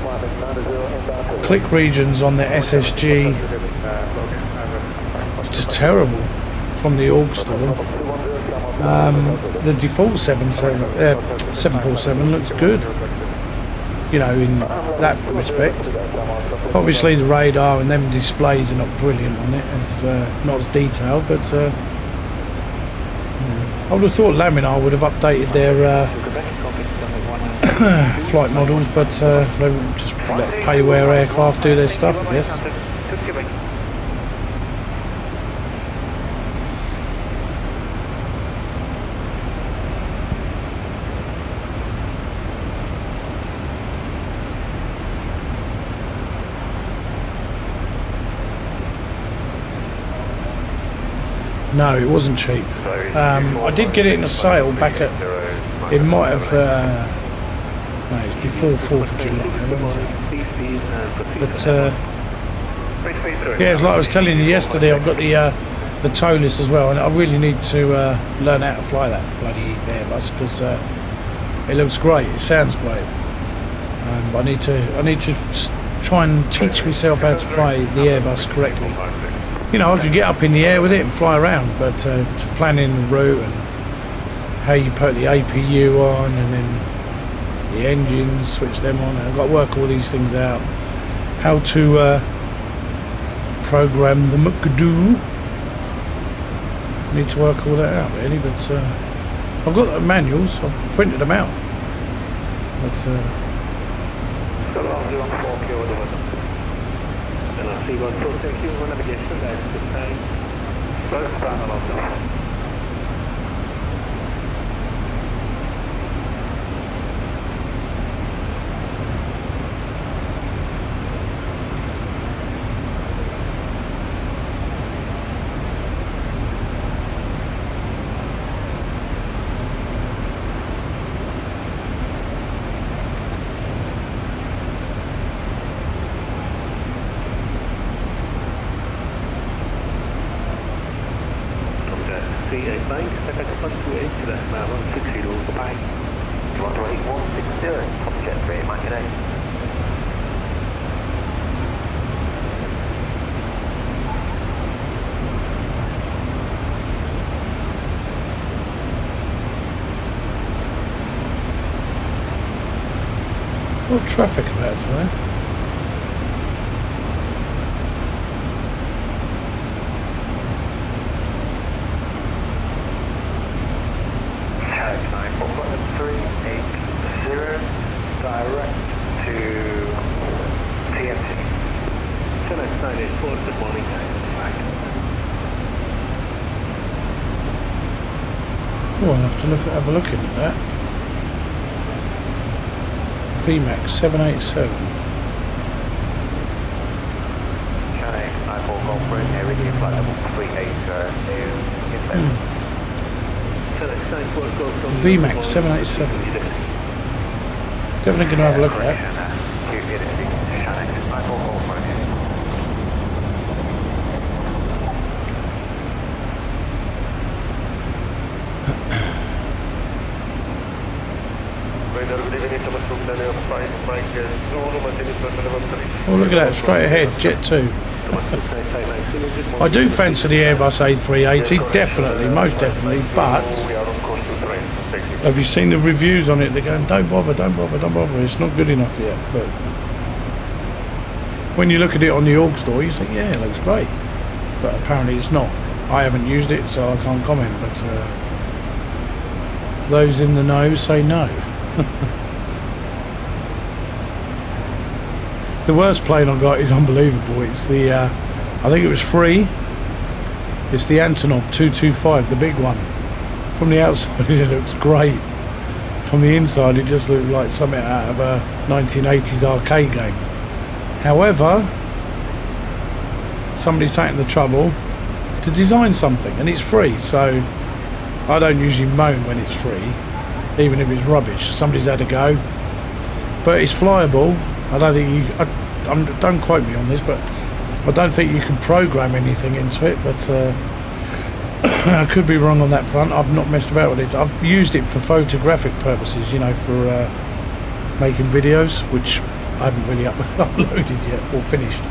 click regions on the SSG is just terrible from the org store. The default 747 looks good. you know, in that respect. Obviously the radar and them displays are not brilliant on it, it's not as detailed, but I would have thought Laminar would have updated their flight models, but they would just let payware aircraft do their stuff, I guess. No, it wasn't cheap. I did get it in a sale back at, it might have, no, it's before 4th of July, wasn't it? But, yeah, it's like I was telling you yesterday, I've got the toeless as well, and I really need to learn how to fly that bloody Airbus, because it looks great, it sounds great. But I need to try and teach myself how to fly the Airbus correctly. You know, I could get up in the air with it and fly around, but to planning the route and how you put the APU on and then the engines, switch them on, and I've got to work all these things out. How to program the McDoo. Need to work all that out really, but I've got the manuals, I've printed them out. But Seagull protecting for navigation, that's the time. First panel of the what traffic about today? direct to TNT. 10x984, good morning, Oh, I'll have to have a look into that. VMAX 787. Channel 94 Golf Room, Iridium flight level 38 VMAX 787. Definitely going to have a look at that. Oh, look at that, straight ahead, Jet 2. I do fancy the Airbus A380, definitely, most definitely, but have you seen the reviews on it? They're going, don't bother, it's not good enough yet. But when you look at it on the org store, you think, yeah, it looks great. But apparently it's not. I haven't used it, so I can't comment, but those in the know say no. The worst plane I got is unbelievable. It's the, I think it was free. It's the Antonov 225, the big one. From the outside it looks great. From the inside it just looks like something out of a 1980s arcade game. However, somebody's taken the trouble to design something and it's free, so I don't usually moan when it's free, even if it's rubbish. Somebody's had a go, but it's flyable. I don't think you, don't quote me on this, but I don't think you can program anything into it, but I could be wrong on that front. I've not messed about with it. I've used it for photographic purposes, you know, for making videos, which I haven't really uploaded yet or finished.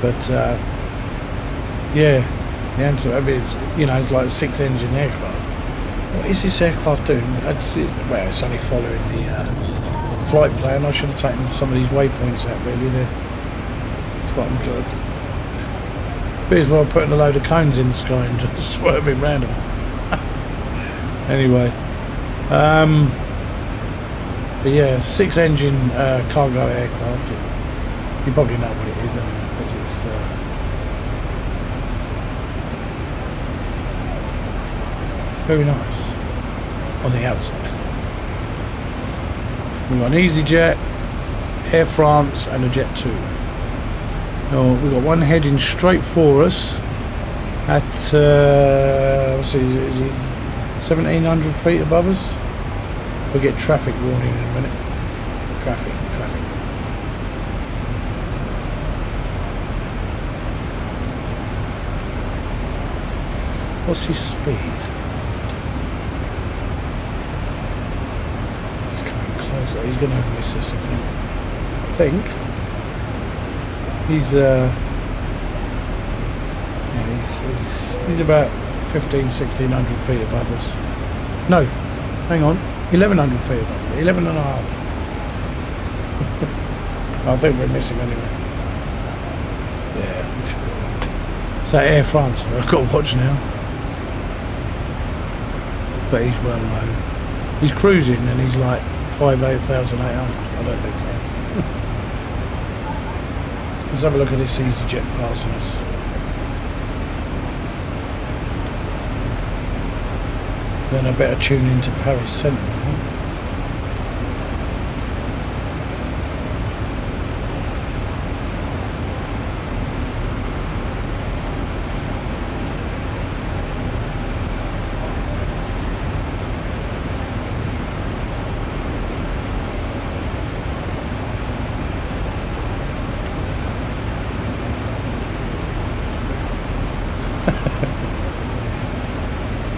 But yeah, the answer, I mean, you know, it's like a 6-engine aircraft. What is this aircraft doing? Well, it's only following the flight plan, I should have taken some of these waypoints out really there. It's like I'm trying to... Be as well putting a load of cones in the sky and just swerving around them. Anyway. But yeah, 6-engine cargo aircraft. You probably know what it is anyway, but it's... very nice on the outside. We've got an EasyJet, Air France and a Jet 2. Now, we've got one heading straight for us at what's it, is it 1700 feet above us. We'll get traffic warning in a minute. Traffic. What's his speed? He's going to miss us, I think. He's he's about 1600 feet above us. No, hang on, 1100 feet above us, 11 and a half. I think we're missing anyway. Yeah, we should be alright. It's that Air France I've got to watch now. But he's well low. He's cruising and he's like 58,800. I don't think so. Let's have a look at this EasyJet passing us. Then I better tune into Paris Centre, I think.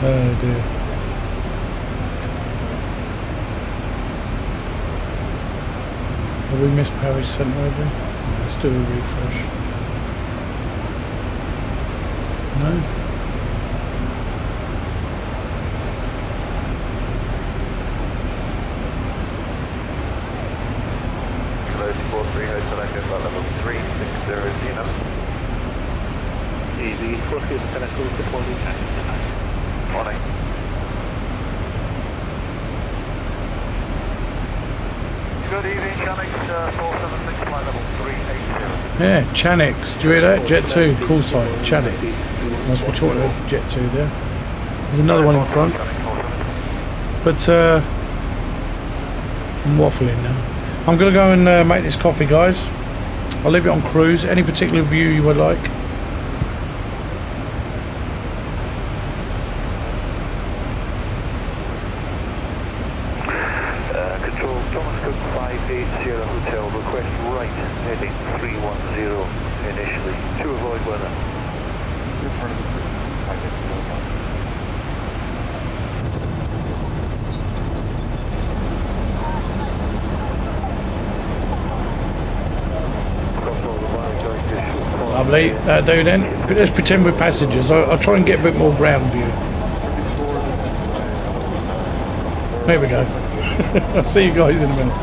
Oh dear. Have we missed Paris Centre over? Let's do a refresh. No? Close 43 Hotel Echo flight level 360 Zeno. Easy, 43 Hotel Echo deploying taxi. Morning. Good evening, Chanix 476 flight level 380. Yeah, Chanix. Do you hear that? Jet 2, call sign, Chanix. Nice, we're talking about Jet 2 there. There's another one in front. But I'm waffling now. I'm going to go and make this coffee, guys. I'll leave it on cruise. Any particular view you would like? Hotel, request right, heading 310 initially, to avoid weather. Lovely, do then. Let's pretend we're passengers. I'll try and get a bit more ground view. There we go. I'll see you guys in a minute.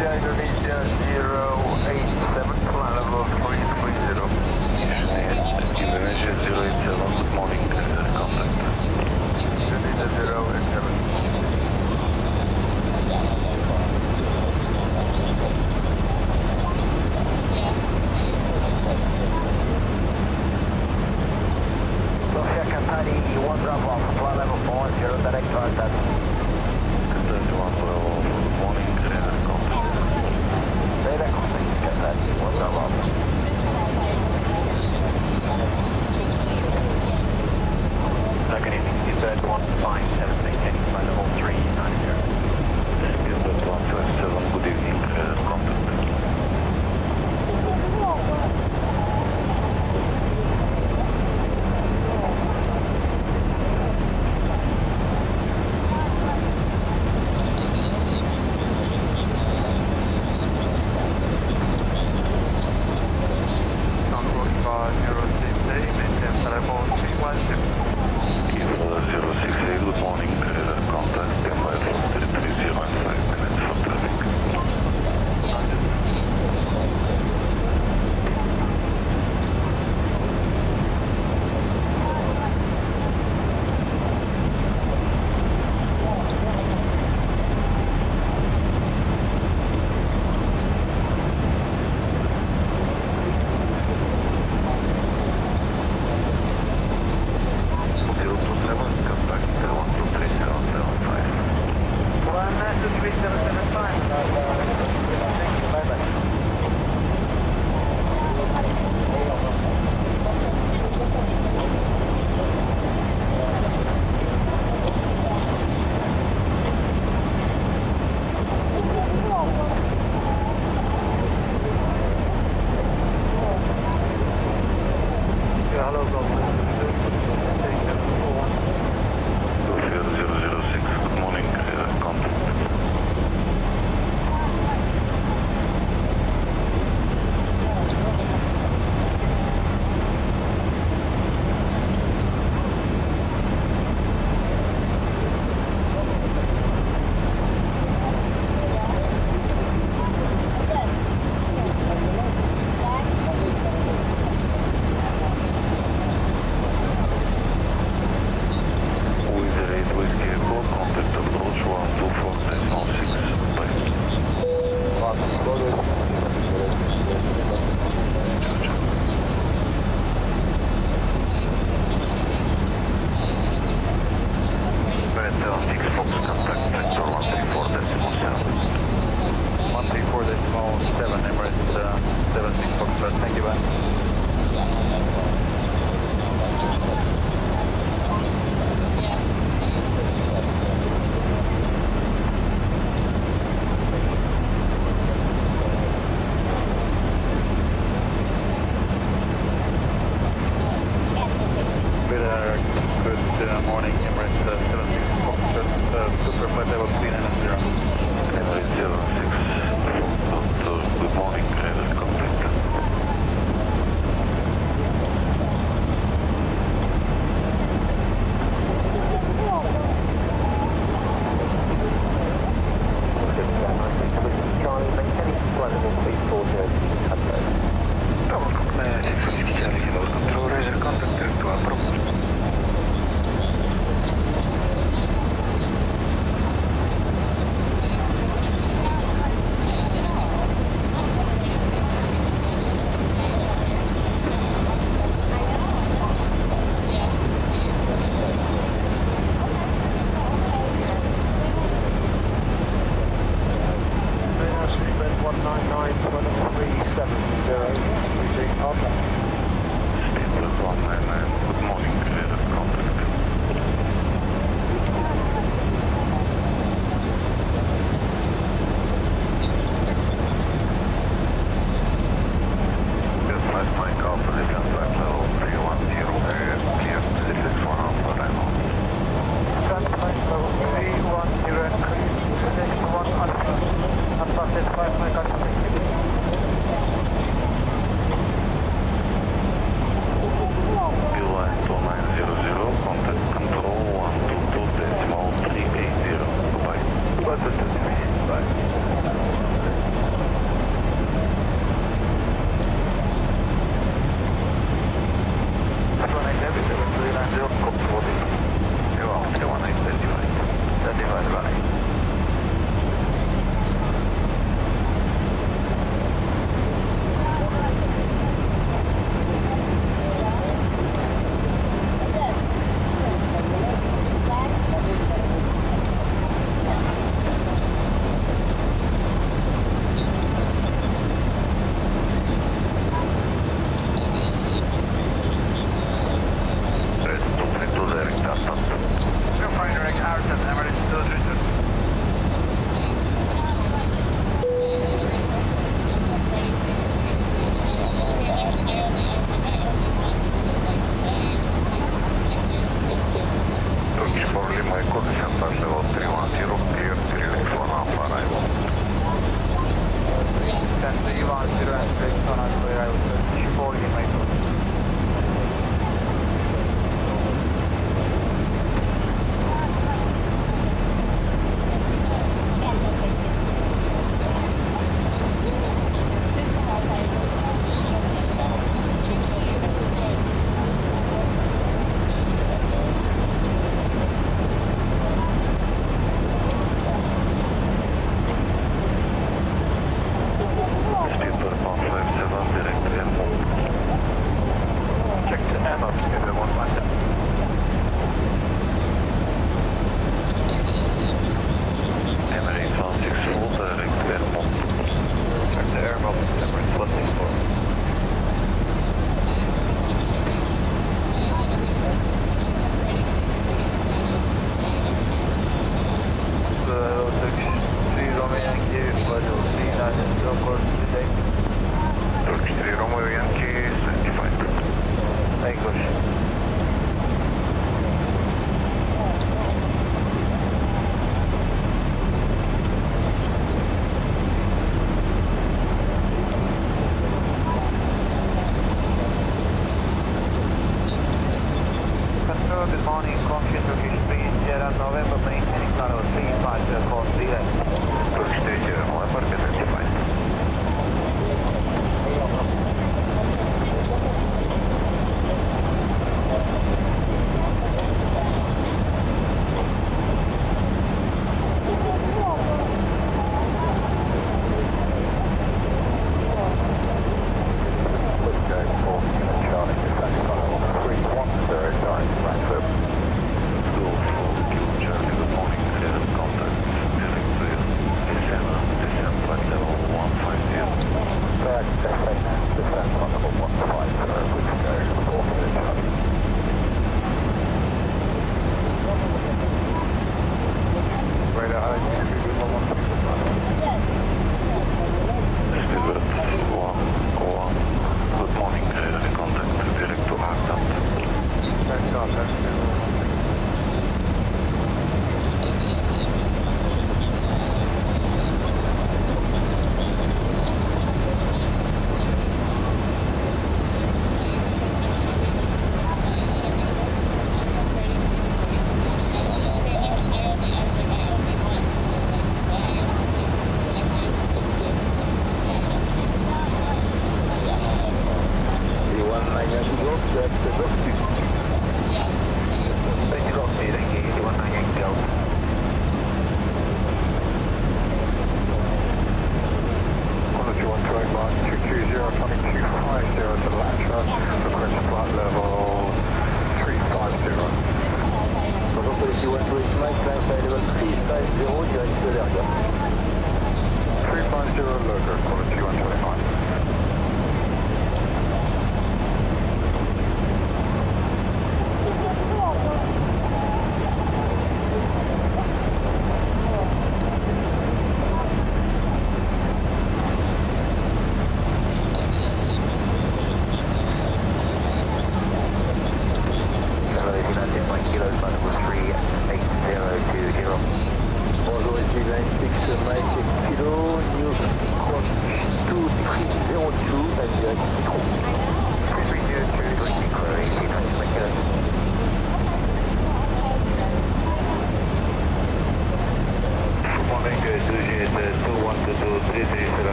Indonesia 087, flight level 330. Indonesia 087, good morning, contact. Indonesia 087. Sofia Kapadi, 1 drop off, flight level 40, direct contact. Contact 1 level, good morning, contact. Direct contact, Kapadi, 1 drop off. Second evening, Seabird 157, maintaining flight level 390. Seabird 157, good evening, contact. Good morning, contact, standby for 330 and 5 minutes for traffic.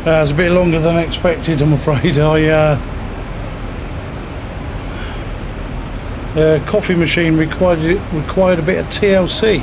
It was a bit longer than expected, I'm afraid. The coffee machine required a bit of TLC.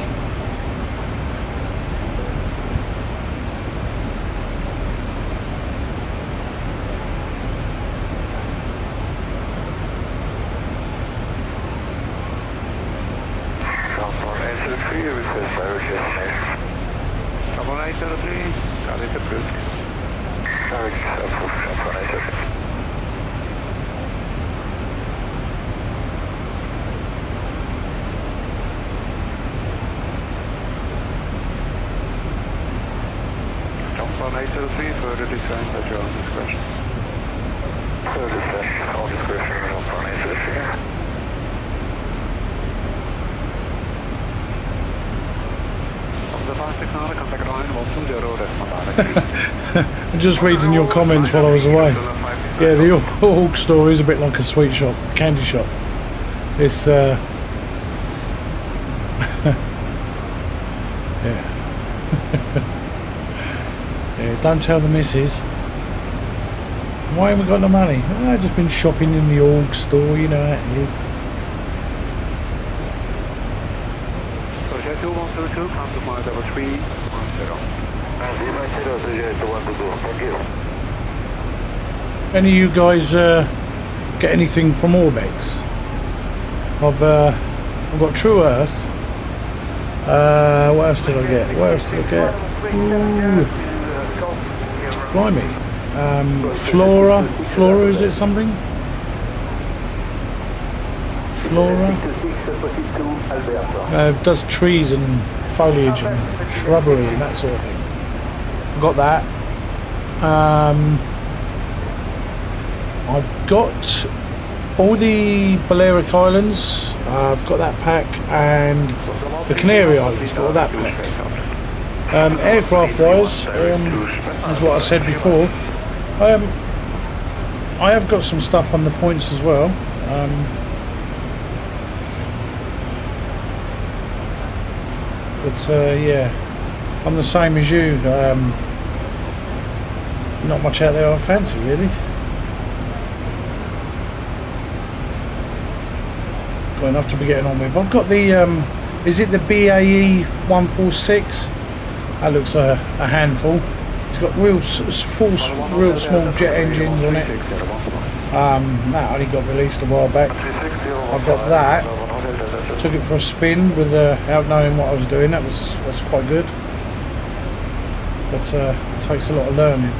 I'm just reading your comments while I was away. Yeah, the Hawk store is a bit like a sweet shop, candy shop. It's yeah. Yeah, don't tell the missus. Why haven't we got no money? Oh, I've just been shopping in the Hawk store, you know how it is. Any of you guys get anything from Orbex? I've got True Earth. What else did I get? Ooh. Blimey. Flora, is it something? Flora? Does trees and foliage and shrubbery and that sort of thing. Got that. I've got all the Balearic Islands. I've got that pack, and the Canary Islands. Got that pack. Aircraft wise, as what I said before, I have got some stuff on the points as well. But yeah, I'm the same as you. Not much out there I fancy, really. Got enough to be getting on with. I've got the is it the BAE 146? That looks a handful. It's got real small jet engines on it. That only got released a while back. I got that. Took it for a spin without knowing what I was doing. That's quite good. But it takes a lot of learning.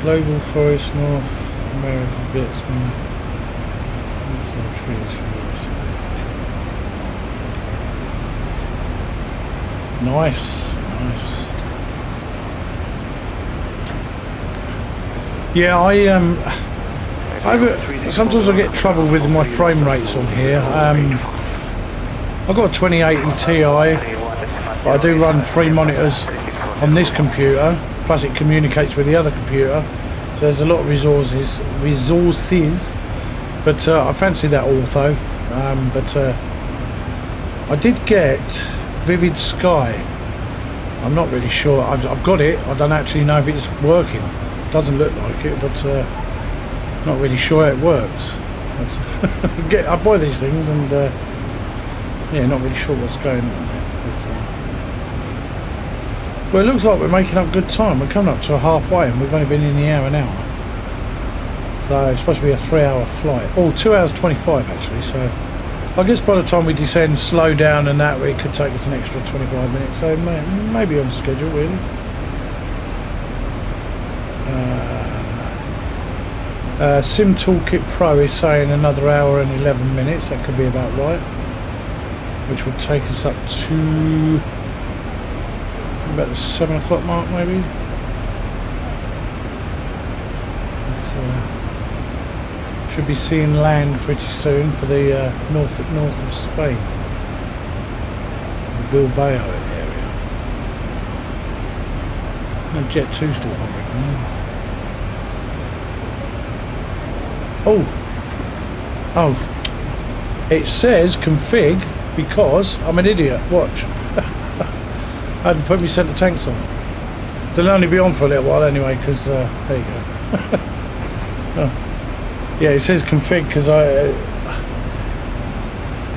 Global Forest North American bits. Nice. Yeah, sometimes I get trouble with my frame rates on here. I've got a 2080 Ti, but I do run 3 monitors on this computer, plus it communicates with the other computer, so there's a lot of resources. But I fancy that ortho. But I did get Vivid Sky. I'm not really sure. I've got it. I don't actually know if it's working. It doesn't look like it, but not really sure how it works. But I buy these things and yeah, not really sure what's going on there. But, well, it looks like we're making up good time. We're coming up to halfway and we've only been in the hour an hour. So it's supposed to be a 3-hour flight. Oh, 2 hours 25 actually. So I guess by the time we descend, slow down and that, it could take us an extra 25 minutes. So maybe on schedule, really. Sim Toolkit Pro is saying another hour and 11 minutes. That could be about right. Which would take us up to about the 7 o'clock mark, maybe. But, should be seeing land pretty soon for the north of Spain, the Bilbao area. No, Jet 2 still hovering. Oh, it says config because I'm an idiot. Watch. I hadn't put my centre tanks on. They'll only be on for a little while anyway, because there you go. Oh. Yeah, it says config because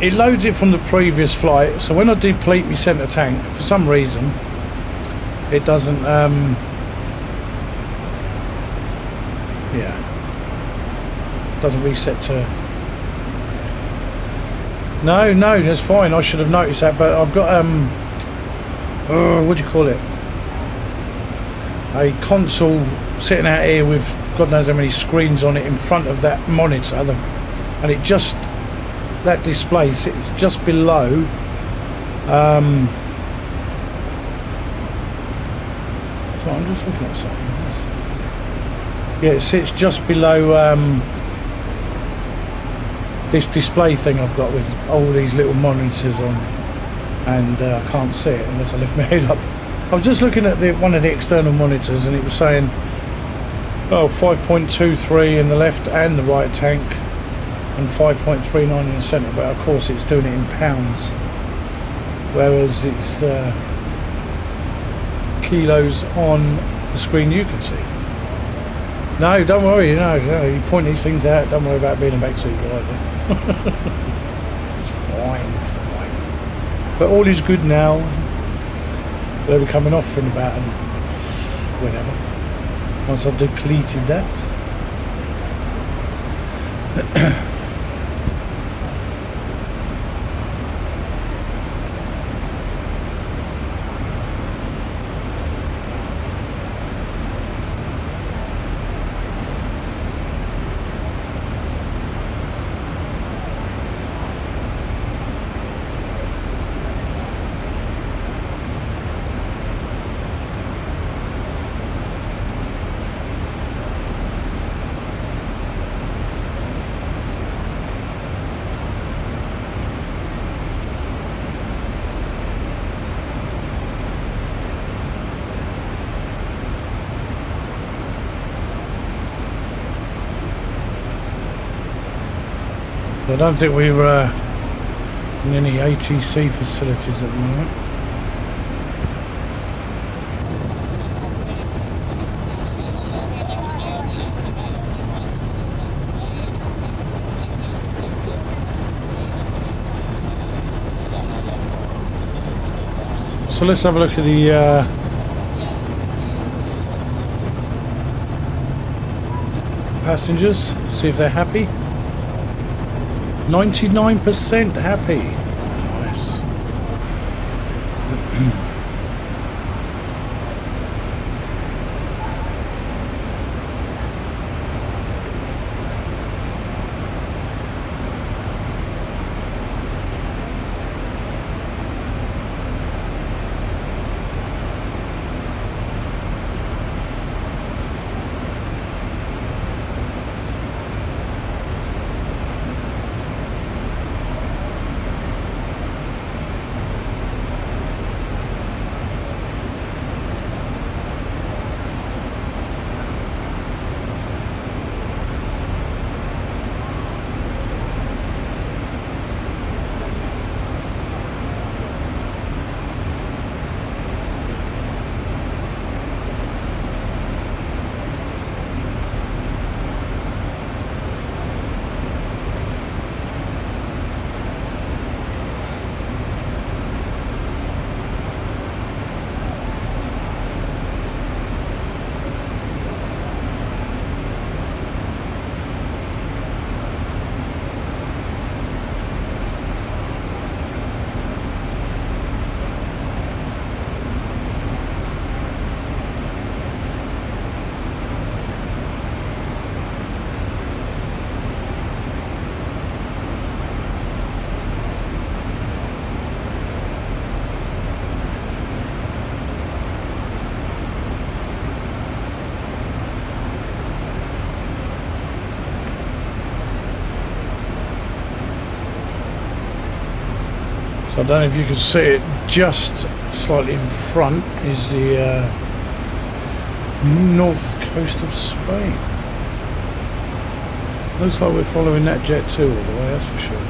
it loads it from the previous flight. So when I deplete my centre tank, for some reason, it doesn't. Doesn't reset to. No, that's fine. I should have noticed that, but I've got what do you call it? A console sitting out here with God knows how many screens on it in front of that monitor, and it just, that display sits just below so I'm just looking at something. Yeah, it sits just below this display thing I've got with all these little monitors on, and I can't see it unless I lift my head up. I was just looking at one of the external monitors and it was saying 5.23 in the left and the right tank and 5.39 in the centre, but of course it's doing it in pounds, whereas it's kilos on the screen you can see. No, don't worry, you point these things out, don't worry about being a backseat driver. It's fine. But all is good now. They'll be coming off in about whenever. Once I've depleted that. So I don't think we're in any ATC facilities at the moment. So let's have a look at the passengers, see if they're happy. 99% happy. Nice. So I don't know if you can see it, just slightly in front is the north coast of Spain. Looks like we're following that jet too all the way, that's for sure.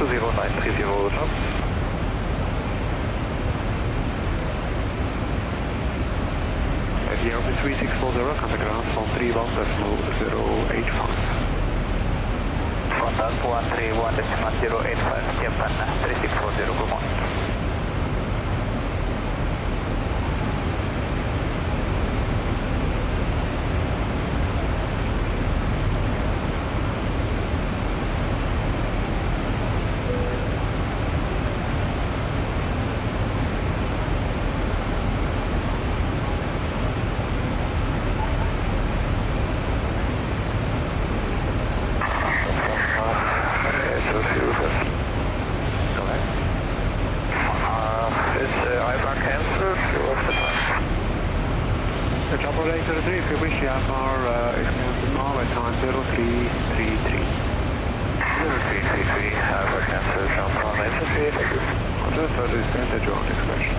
20930 Roger. FDR 3640, contact ground from 31.085. Contact 131.085, Japan 3640, good morning. If you wish, you have our expensive Norway time 0333. 0333, have a cancel from SFA. Roger, service center, joint expression.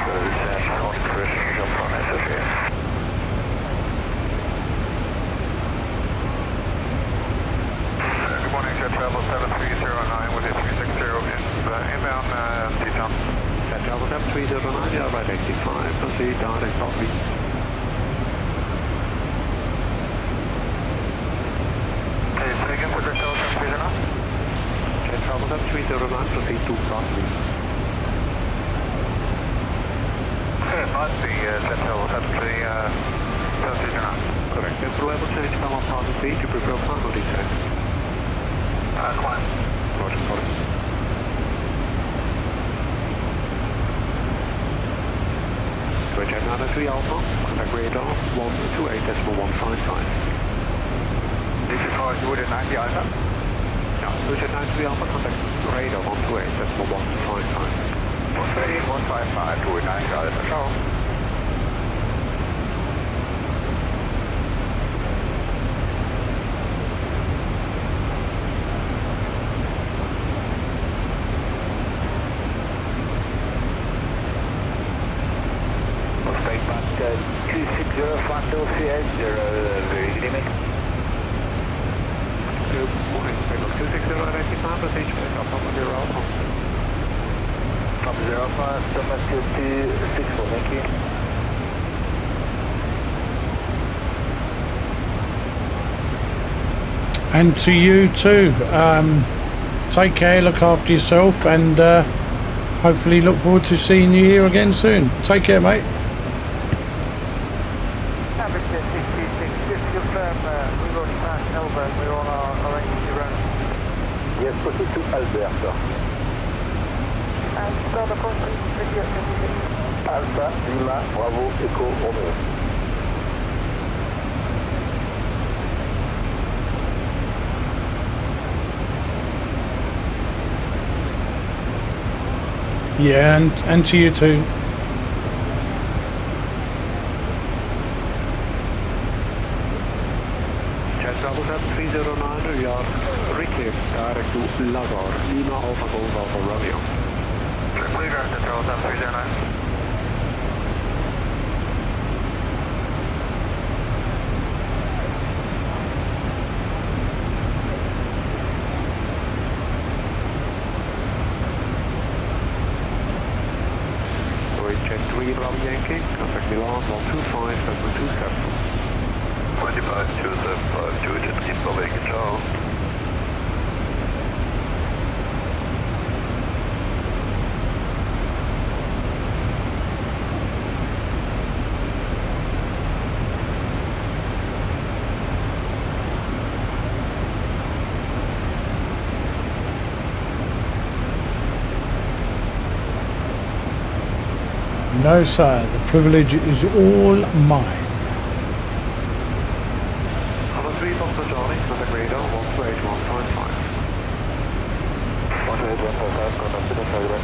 Service and joint expression, jump from SFA. Good morning, Jet Travel 7309 with a 360 inbound T-Town. Jet Travel 7309, yeah, right 85, proceed direct copy. Hey, second for Jet Travel 7309. Jet Travel 7309, proceed to copy. Must be Jet Travel 7309. Correct. Jet level change from 1000 feet, you prefer climb or descent? Climb. Roger, correct. Jet 93 Alpha, contact radar 128.155. This is for Jordan 90 Alpha? Yeah, Jet 93 Alpha, contact radar 128.155. 128.155, Jordan 90 Alpha, ciao. Good morning, Payload 26085, proceed to Alpha 0 Alpha. From 0 Alpha, Thomas 264, thank you. And to you too. Take care, look after yourself, and hopefully look forward to seeing you here again soon. Take care, mate. Yes, proceed to Alberta. Alpha, Lima, Bravo, Echo, Romeo. Yeah, and to you too. Jet Travel 7309, you are recleared direct to Lagor, Lima Alpha Golf Alpha Romeo. Clear Jet Travel 7309. Jet 3 Bravo Yankee, contact Milan 125.27. 25275, Georgia 3 Bravo Yankee, ciao. No, sir, the privilege is all mine. Number 3 Boston Johnny, contact radar 128.155. 128.155, contact radar.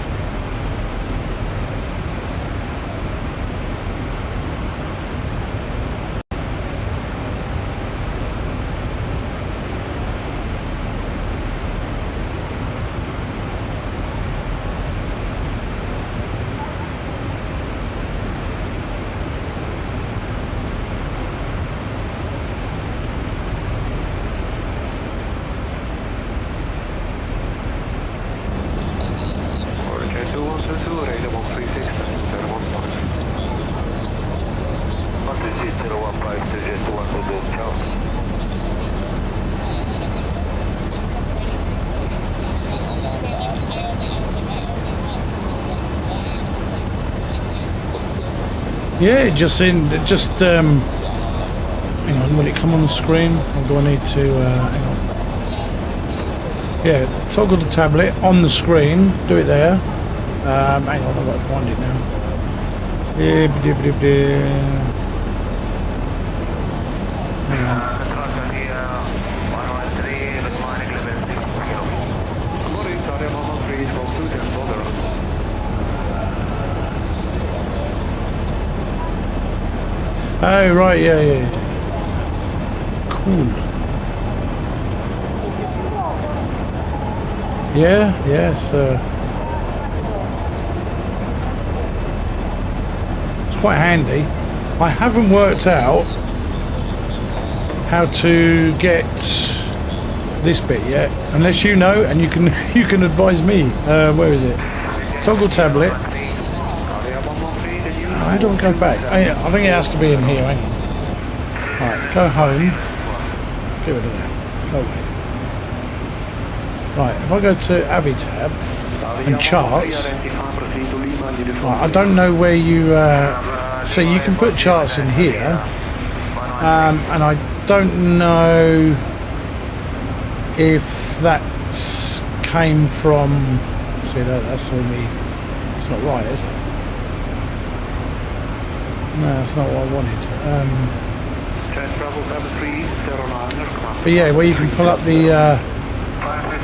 Yeah, just hang on, will it come on the screen? Or do I need to, hang on. Yeah, toggle the tablet on the screen, do it there. Hang on, I've got to find it now. Hang on. Oh, right, yeah. Cool. Yes. It's quite handy. I haven't worked out how to get this bit yet, unless you know, and you can advise me. Where is it? Toggle tablet. How do I go back? I think it has to be in here. Hang on. Right, go home. Get rid of that. Go away. Right, if I go to Avitab and charts, right, I don't know where you. So you can put charts in here, and I don't know if that came from. See that's all me. It's not right, is it? No, that's not what I wanted. But yeah, where you can pull up the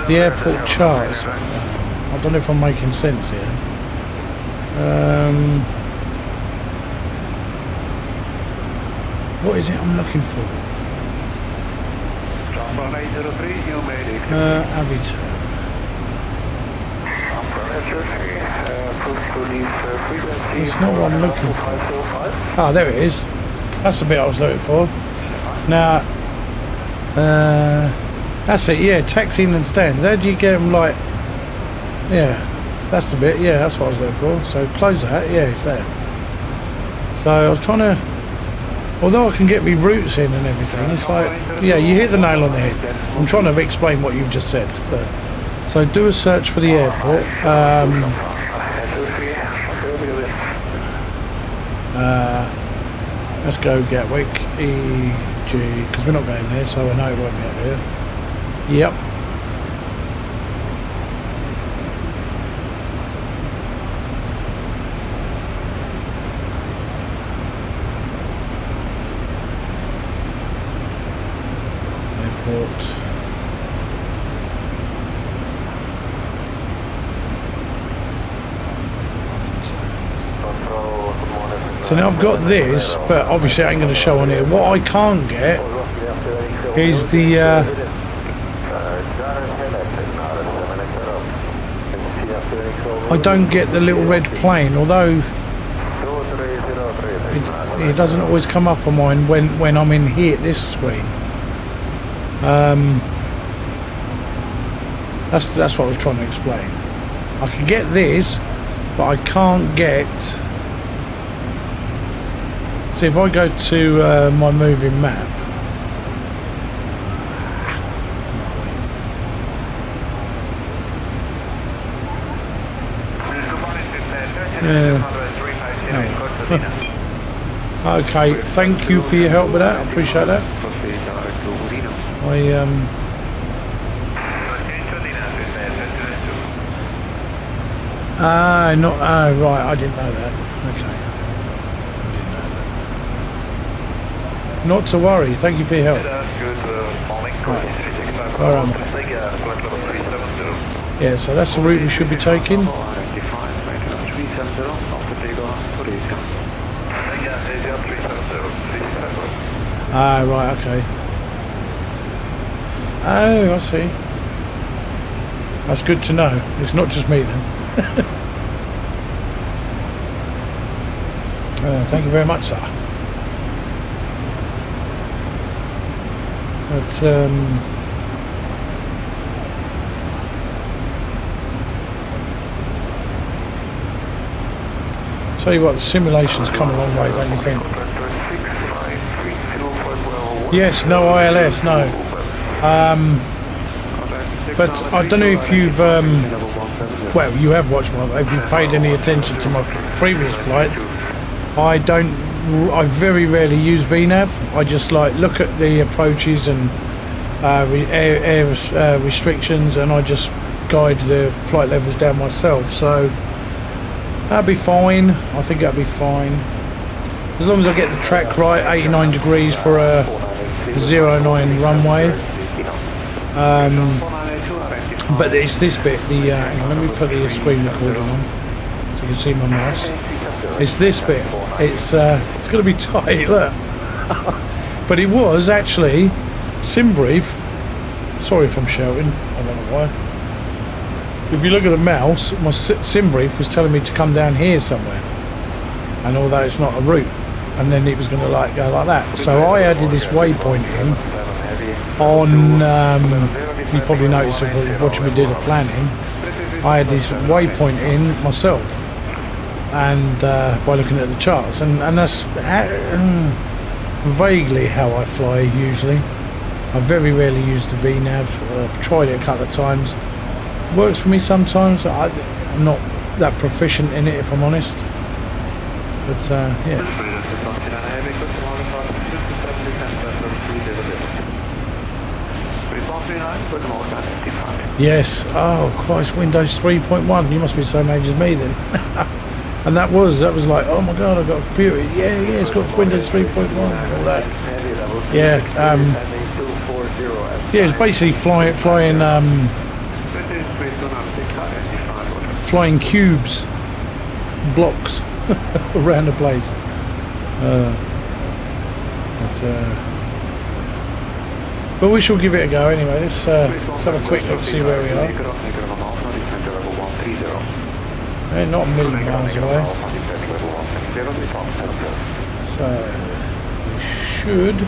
airport charts. I don't know if I'm making sense here. What is it I'm looking for? Avitab. It's not what I'm looking for. Ah, there it is. That's the bit I was looking for. Now, that's it. Yeah, taxiing and stands. How do you get them like? Yeah, that's the bit. Yeah, that's what I was looking for. So close that. Yeah, it's there. So I was trying to. Although I can get me routes in and everything, it's like, yeah, you hit the nail on the head. I'm trying to explain what you've just said. So do a search for the airport. Let's go Gatwick, EG, because we're not going there, so I know it won't be up here. Yep. Airport. So now I've got this, but obviously I ain't going to show on here. What I can't get is the I don't get the little red plane, although it doesn't always come up on mine when I'm in here at this screen. That's what I was trying to explain. I can get this, but I can't get. See, if I go to my moving map, okay, thank you for your help with that. I appreciate that. Right, I didn't know that. Okay. Not to worry, thank you for your help. Right. Where am I? Yeah, so that's the route we should be taking. Ah, right, okay. Oh, I see. That's good to know. It's not just me then. Thank you very much, sir. But tell you what, the simulation's come a long way, don't you think? Yes, no ILS, no. But I don't know if you've well, you have watched my, if you've paid any attention to my previous flights. I very rarely use VNAV. I just like look at the approaches and air restrictions, and I just guide the flight levels down myself. So that'll be fine. I think that'll be fine as long as I get the track right. 89 degrees for a 09 runway. But it's this bit. Hang on, let me put the screen recording on so you can see my mouse. It's this bit. It's going to be tight. Look. But it was actually SimBrief. Sorry if I'm shouting. I don't know why. If you look at the mouse, my SimBrief was telling me to come down here somewhere, and although it's not a route, and then it was going to like go like that. So I added this waypoint in on. You probably noticed if you're watching me do the planning. I had this waypoint in myself, and by looking at the charts, and that's vaguely how I fly usually. I very rarely use the VNAV. I've tried it a couple of times. Works for me sometimes. I'm not that proficient in it, if I'm honest. But yeah. Yes. Oh Christ, Windows 3.1. You must be the same age as me then. And that was like, oh my god, I've got a computer. Yeah, it's got Windows 3.1 and all that. Yeah. Yeah, it's basically flying cubes, blocks around the place. But we shall give it a go anyway. Let's have a quick look, see where we are. Not a million miles away. So we should.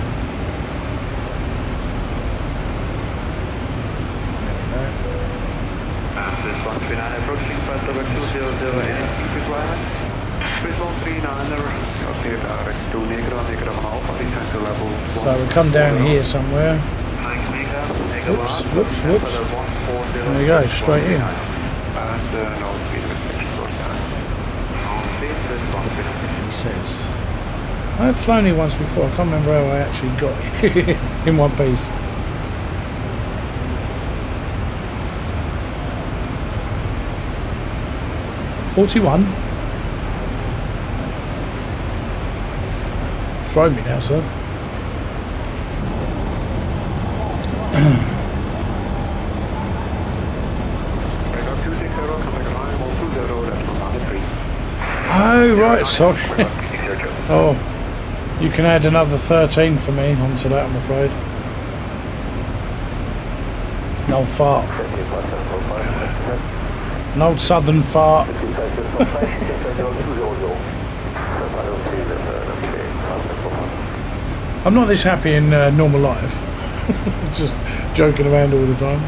So we'll come down here somewhere. Whoops. There you go, straight in. He says, I've flown it once before. I can't remember how I actually got it in one piece. $41. Throw me now, sir. Oh, right, sorry. Oh, you can add another 13 for me onto that, I'm afraid. An old fart. An old southern fart. I'm not this happy in normal life. Just joking around all the time.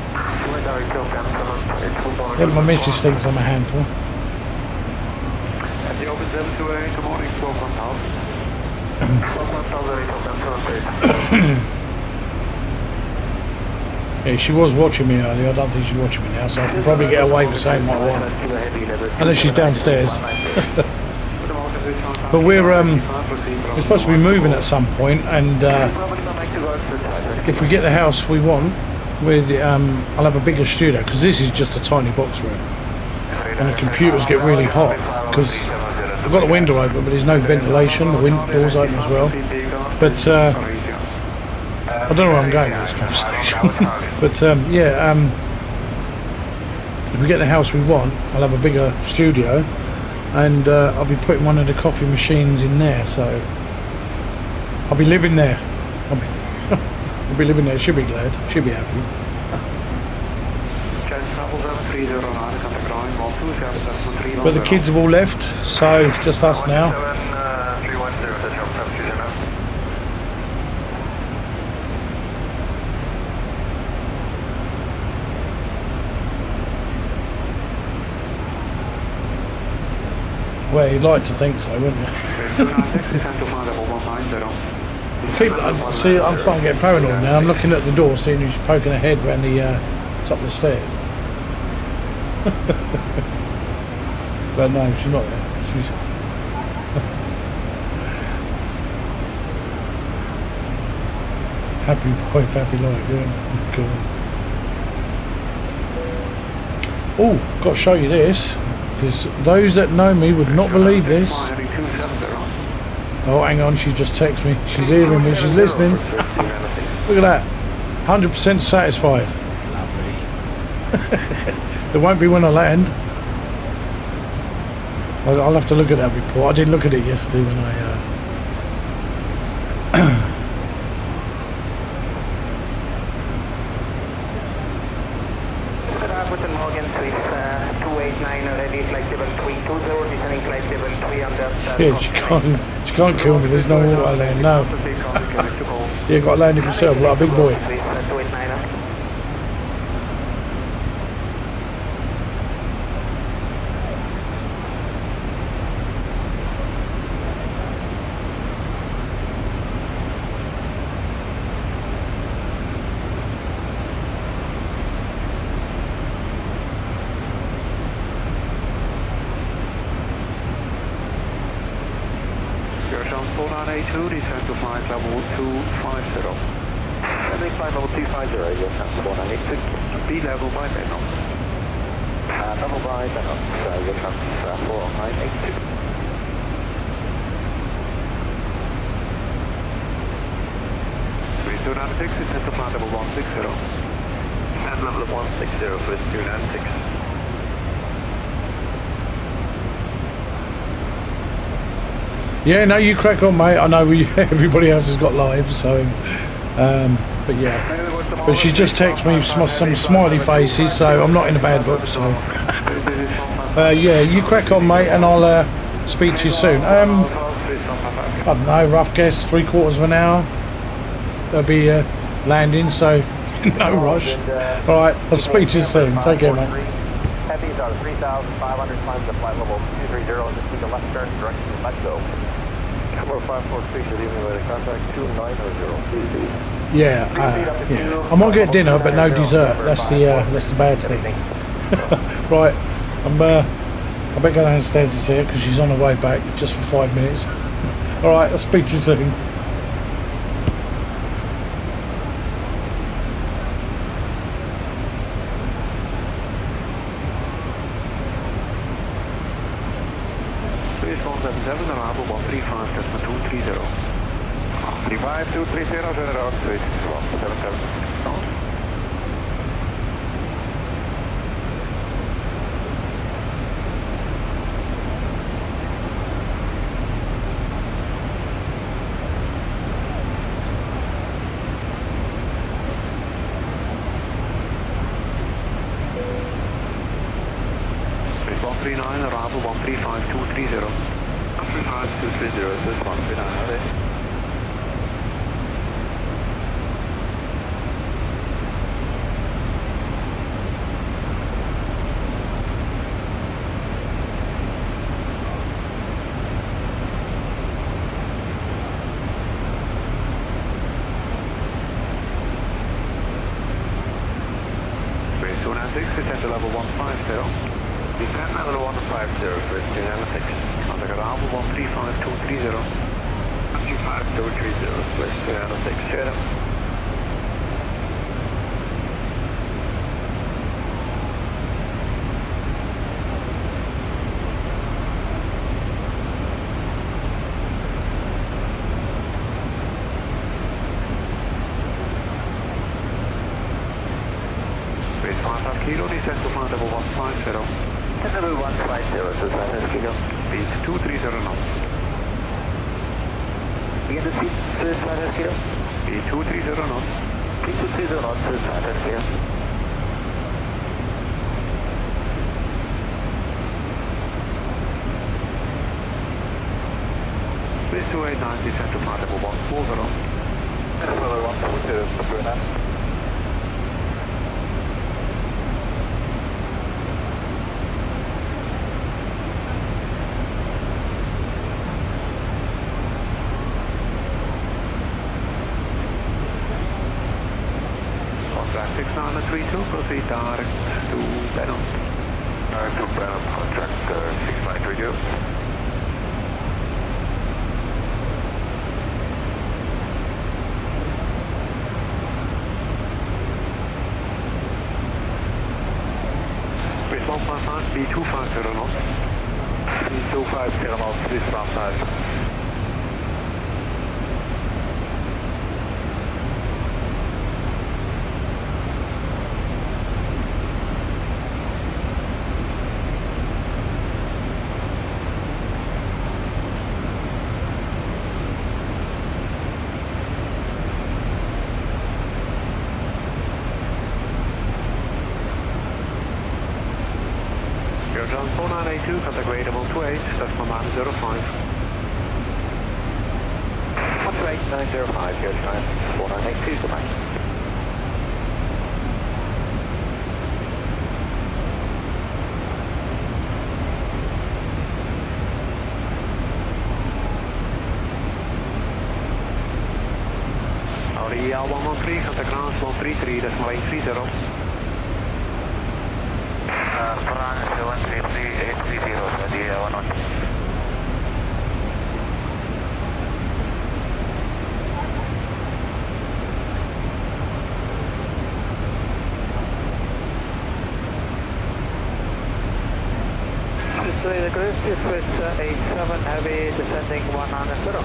Yeah, my missus thinks I'm a handful. Yeah, she was watching me earlier. I don't think she's watching me now, so I can probably get away with saying what I want. Unless she's downstairs. But we're supposed to be moving at some point, and if we get the house we want, I'll have a bigger studio, because this is just a tiny box room, and the computers get really hot because I've got the window open, but there's no ventilation. The door's open as well. But I don't know where I'm going with this conversation. But if we get the house we want, I'll have a bigger studio, and I'll be putting one of the coffee machines in there, so I'll be living there. I'll be living there. She'll be glad. She'll be happy. But the kids have all left, so it's just us now. Well, you'd like to think so, wouldn't you? See, I'm starting to get paranoid now. I'm looking at the door, seeing who's poking her head around the top of the stairs. But no, she's not there. Happy wife, happy life, yeah. Cool. Oh, got to show you this, because those that know me would not believe this. Oh, hang on, she just texted me. She's hearing me, she's listening. Look at that. 100% satisfied. Lovely. There won't be when I land. I'll have to look at that report. I didn't look at it yesterday when I... Yeah, she can't kill me. There's no water land. No. Yeah, got to land it myself like a big boy. Descend to flight level 250. Landing flight level 250, your chance 4986. Be level by Venom. Level by Venom, your chance 4982. Swiss 296, descend to flight level 160. And level 160, Swiss 296. Yeah, no, you crack on, mate. I know everybody else has got lives, so... but yeah. But she just texted me some smiley faces, so I'm not in a bad book, so... yeah, you crack on, mate, and I'll speak to you soon. I don't know, rough guess, 3/4 of an hour. They'll be landing, so no rush. Alright, I'll speak to you soon. Take care, mate. Heavies are 3,500 times the flight level 230 and just take a left turn direction to Mexico. Camera 54 speakers, even with a contact 2900. Yeah, yeah. I'm gonna get dinner, but no dessert. That's the bad thing. Right, I better go downstairs to see her because she's on her way back just for 5 minutes. All right, I'll speak to you soon. Swiss 177, arrival 135, Cessna 230. 35, 230, turn around, Swiss 177. Swiss 139, arrival 135, 230. 135, 230, Swiss 139, ready. Swiss 296, descend to level 150. Descend level 150, Swiss 296. Contact arrival 135, 230. 135, 230, Swiss 296, share them. Swiss 55 kilo, descend to flight level 150. Level 150, Swiss 55 kilo. Speed 230 knots. Begin to speed, Swiss 55 kilo. Speed 230 knots. Speed 230 knots, Swiss 55 kilo. Swiss 289, descend to flight level 140. Level 140, Sabrina. Contract 6932, proceed direct to Benham. Direct to Benham, contract 6932. 155, B250 knots. B250 knots, please stand by. You're John 4982, contact radar 128, that's my man 05. 128, 905, here time, 4982, goodbye. Audi EGLL 113, contact ground 133, that's my 130. France 133, 830, Saudi 113. Display the cruise, Swiss 87 heavy, descending 100.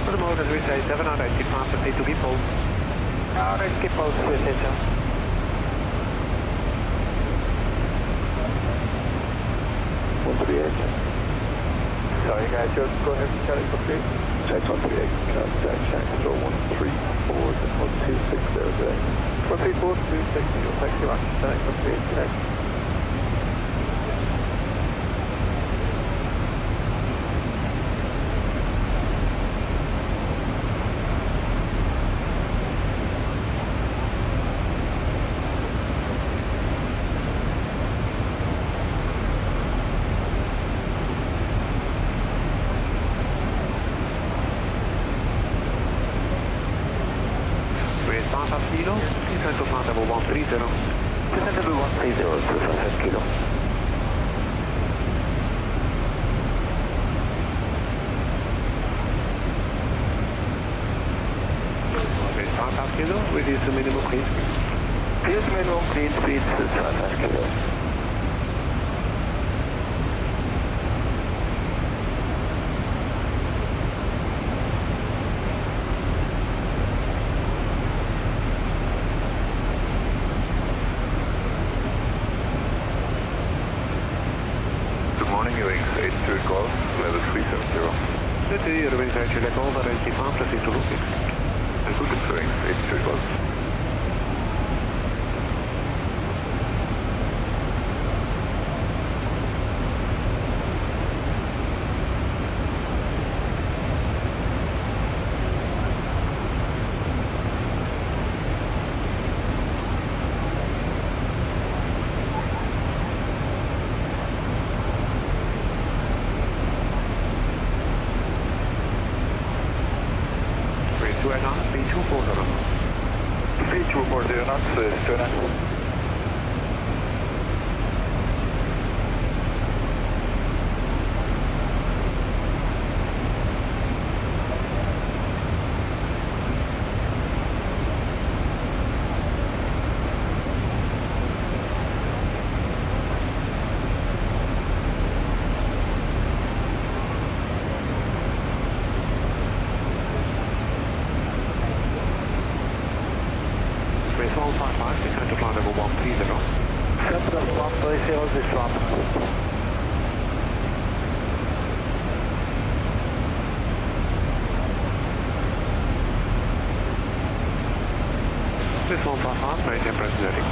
For the moment, we say 700, keep on proceed to Gibraltar. Gibraltar, Swiss 87. Sorry guys, just go ahead and carry for free. Check 138, contact check 0134, 12600. 134, 260, thank you much. Check for free, check. Kilo, descent to flight level 130. Descent level 130 to 5 kilo. Okay, 5 kilo, reduce the minimum clean speed. Reduce minimum clean speed to 5 kilo. Golf, level 370. Good day, the wings actually Golf, RNT5, proceed to looping. And good wings, 82 Golf. B240 knots, Stona. Space 155, descent to flight level 130. Descent level 130, this one. Space 155, maintain present heading.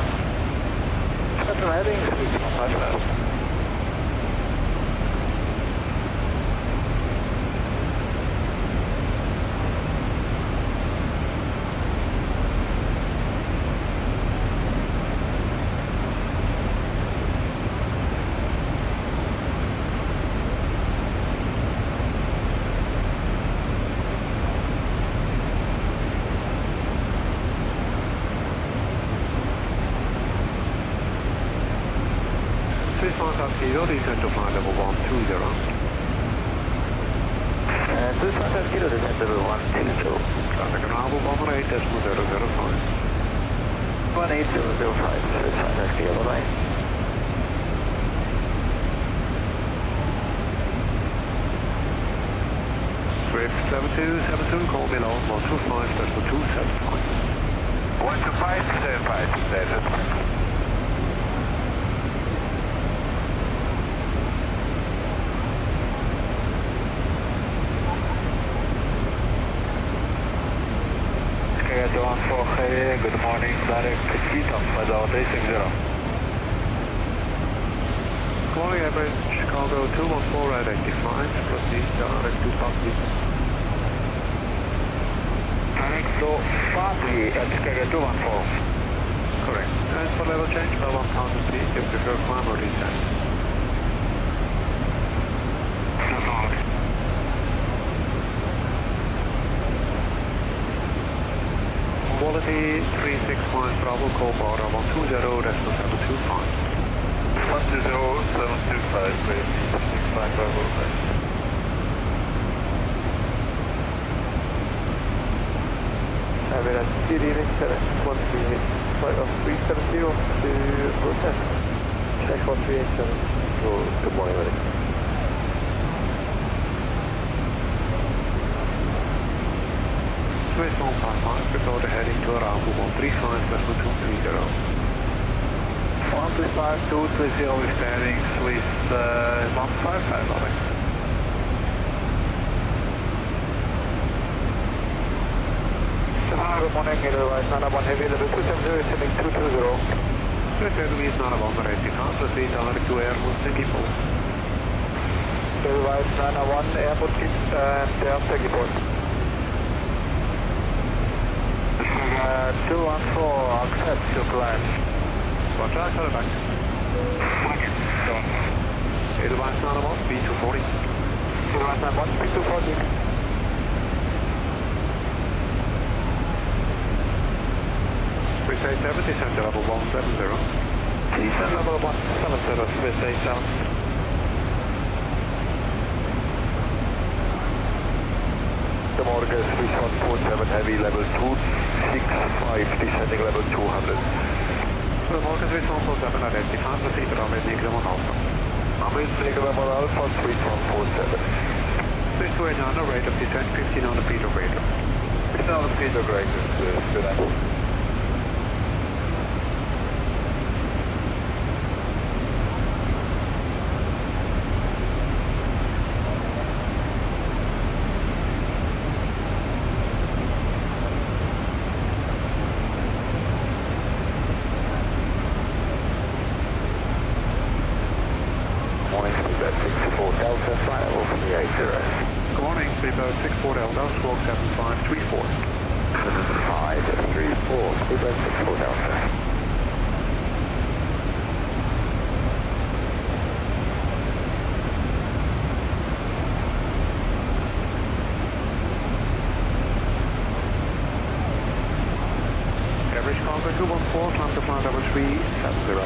Present heading, Space 155. Swiss 150, descent to flight level 120. Swiss 150, descent level 120. Contact ground 118.005. 18005, Swiss 150, bye-bye. 1272, call below 125.275. 125.75, status. Good morning, direct to Keaton, Flight 360. Good morning, average Chicago 214 identified, proceed direct to Putney. Direct to Putney at Chicago 214. Correct. Transport level change by 1000 feet, you prefer climb or descent? Quality 361 Bravo, call border 120, decimal 725. 120.725, please. 365 Bravo, please. Average CD 713, flight of 370 to Rotterdam. Check 1387. Good morning, ready. Swiss 155, record heading to around 135.230. 135.230 standing, Swiss 155, Alex. Good morning, Edelweiss 901 heavy level 270, sending 220. Swiss Edelweiss 901 rectified, proceed direct to Airbus, Singapore. Edelweiss 901 Airbus and Singapore. 214, accept your climb. Roger, call it back. Edelweiss 901, B240. Edelweiss 901, B240. Swiss 87, descent to level 170. Descent level 170, Swiss 87. The Morgan Swiss 147 heavy level 265, descending level 200. The Morgan Swiss 147 identified, proceed to runway EGLL Alpha. Runway EGLL Alpha, Swiss 147. Swiss 289, rate of descent 1500 feet of radar. 1500 feet of radar, good. Good morning, Speedboat 64 Delta, squawk 7534. 7534, Speedboat 64 Delta. Average cargo 214, climb to flight level 370.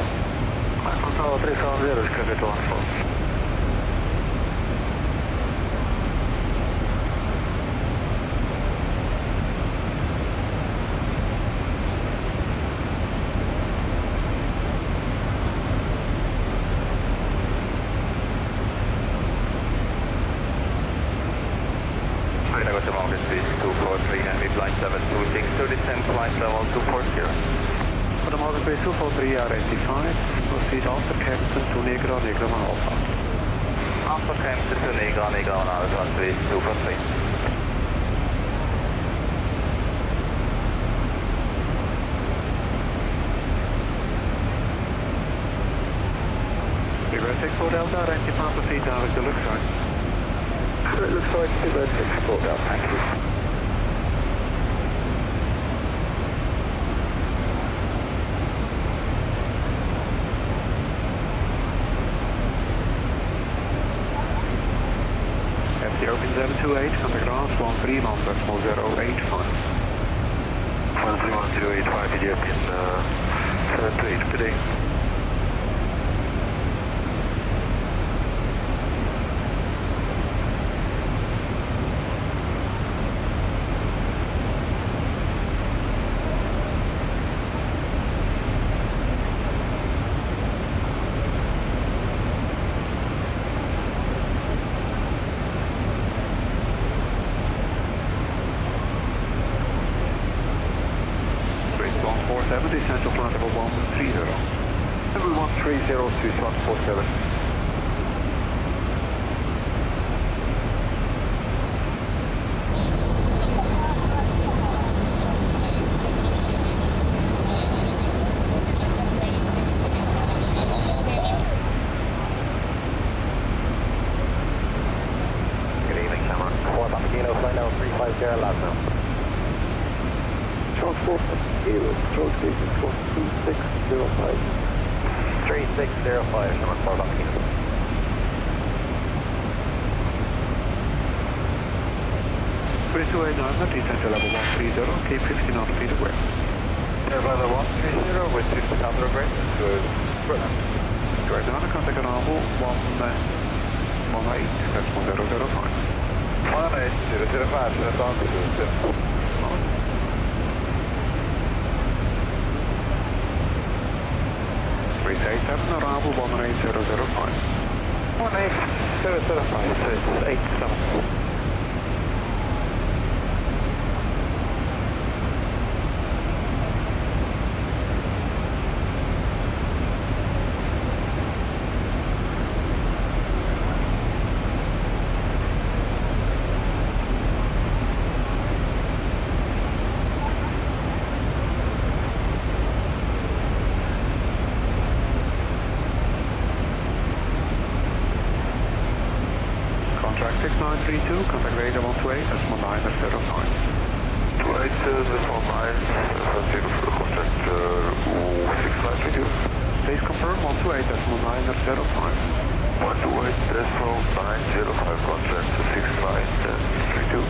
Climb control 370, Chicago 214. For the Morgan Base 243 identified, proceed after Kempton to Negra, Negra Alpha. After Kempton to Negra, Negra Alpha, Swiss 243. Speedboat 64 Delta, identified, proceed direct to Luxor. It looks like Speedboat 64 Delta, thank you. Open 728, on the ground, 131.085. 131.085, Ethiopian 728, good day. Swiss 147. Good evening, Cameron. 4 Papa Kilo, flight level 350, loud now. Transport Kilo, control station for 3605. 3605, Cameron, 4 Papa Kilo. British 289, descent to level 130, keep 50 knot feet away. Level 130 with 50 counter grade. Good. Correct, another contact arrival 18, that's 1005. 18005, that's on to 387, arrival 18005. 18005, so it's 87. Contract 6932, contact radar 128, that's 1905. 280, this 19, for the contract 6932. Please confirm 128, that's 1905. 128, that's 905, contract 6932.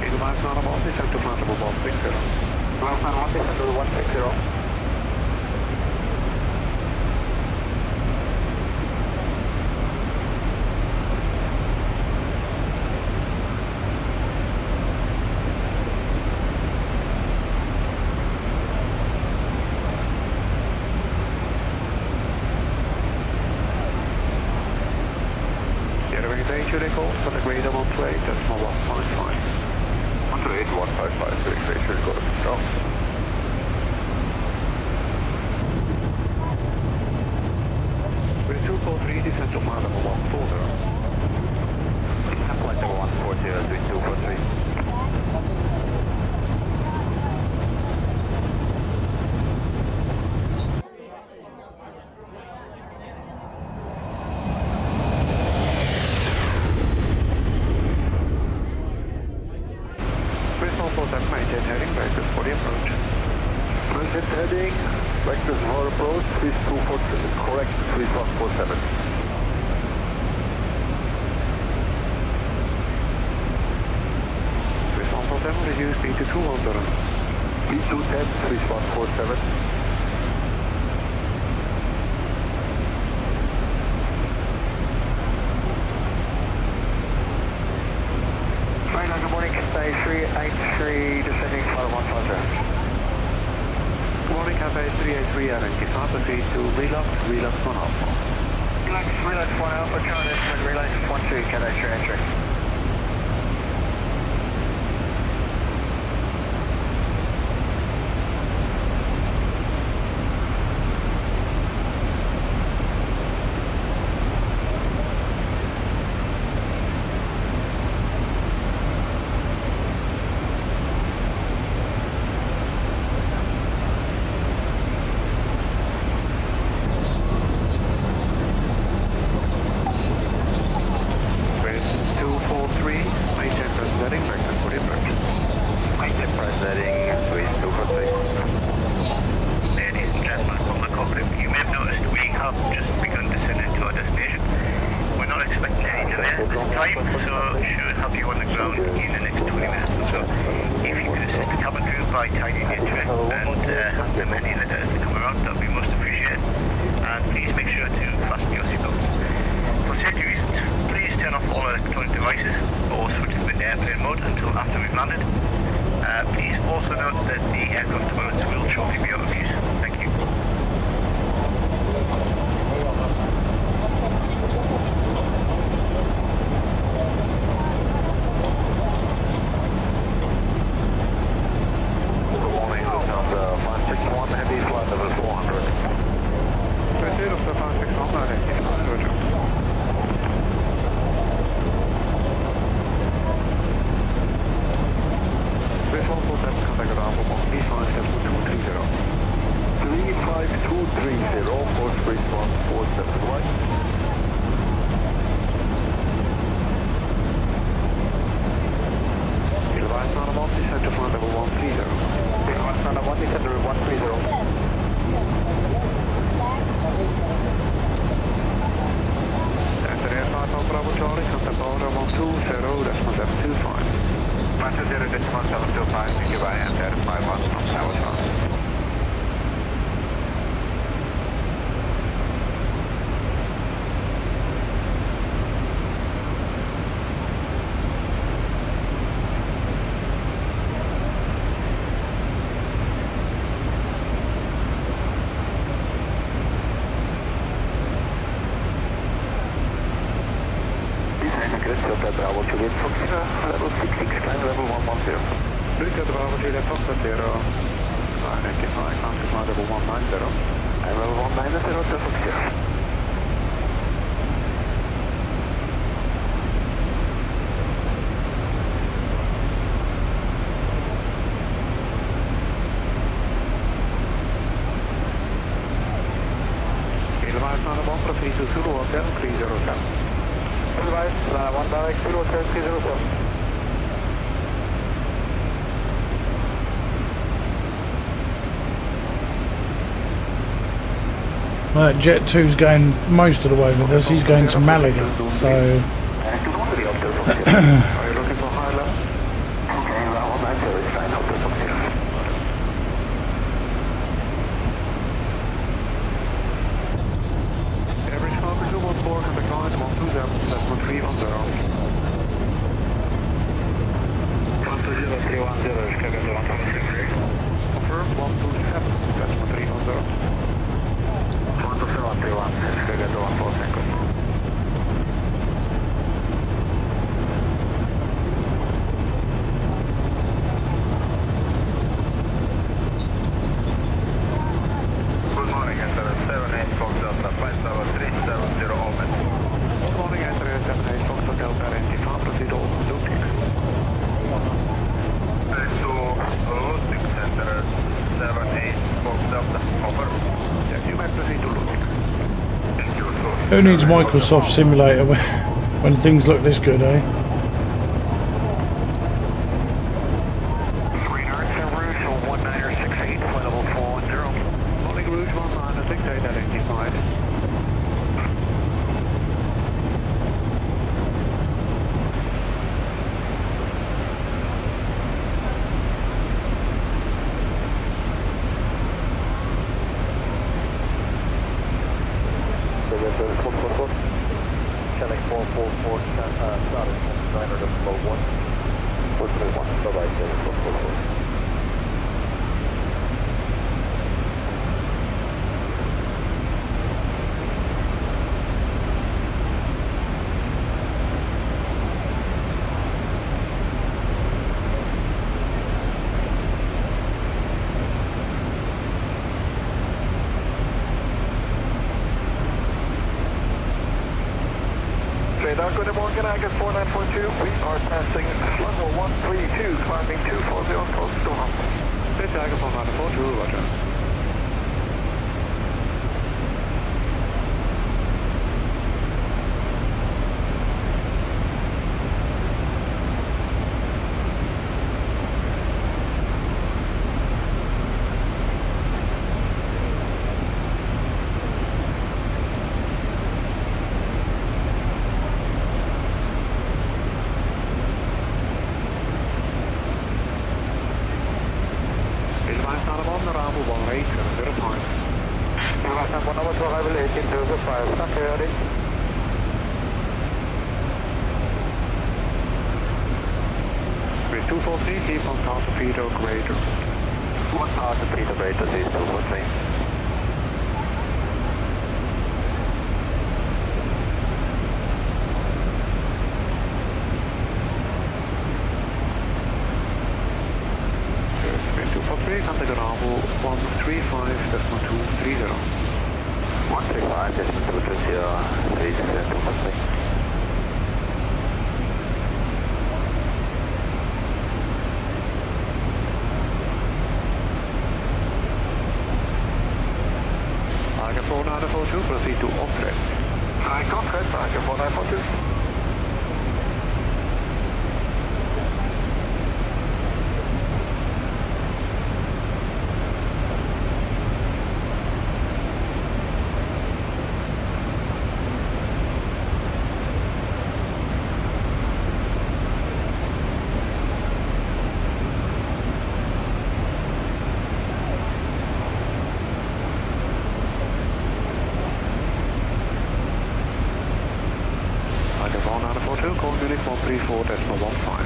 Eagle 5 not about, descent to flight level 160. Well, I'm on descent to 160. They call, contact radar 128, that's 155. 128, 155, so it's should go to stop. With 243, descent to flight level 140. Flight level 140, doing 243. Maintain heading, vectors for the approach. Maintain heading, vectors for approach, Swiss 247, correct, Swiss 147. Swiss 147, reduce speed to 200. B210, Swiss 147. Right, good morning, Cafe 383, descending flight 150. Good morning, Cafe 383, identify the feed to relux 1 alpha. Relux 1 alpha, current estimate, relux 12, Cafe 383. 5 knots from southbound. Delta Bravo Juliet Fox, level 66, climb level 110. Delta Bravo Juliet Fox, 0. Identify, contact level 190. And level 190, Delta Fox, 0. Advise on the 1 proceed to Zulu Hotel 307. Advise, 1 direct Zulu Hotel 307. Jet 2's going most of the way with us. He's going to Malaga, so Are you looking for high level? Okay, level 90 is fine, Hotel Fox, 0. Average number 214 and the climb 127, left 310. 120, 310, Chicago 123. Confirm 127, left 310. 12731, Chicago 143. Good morning, enter 78 Fox Delta, flight level 370 open. Good morning, enter 78 Fox Delta, identify, proceed all looting. To looting center 78 Fox Delta, over. Yes, you may proceed to looting. Thank you, sir. who needs Microsoft Simulator when things look this good, eh? Green Arts and Rouge 1968, flight level 410. Morning Rouge 1968, identified. Channel 444, started 900 below 1. 431, bye-bye, 444. Good morning, Agas 4942. We are passing level 132, climbing 240 close to hump. This Agas 4942, roger. With 243, keep on counter feet or greater. 1,000 feet or greater, is 243. With 243, contact Bravo 135.230. 135.230, 360. Tiger 4942, proceed to Utrecht. High contact, Tiger 4942. 34.15.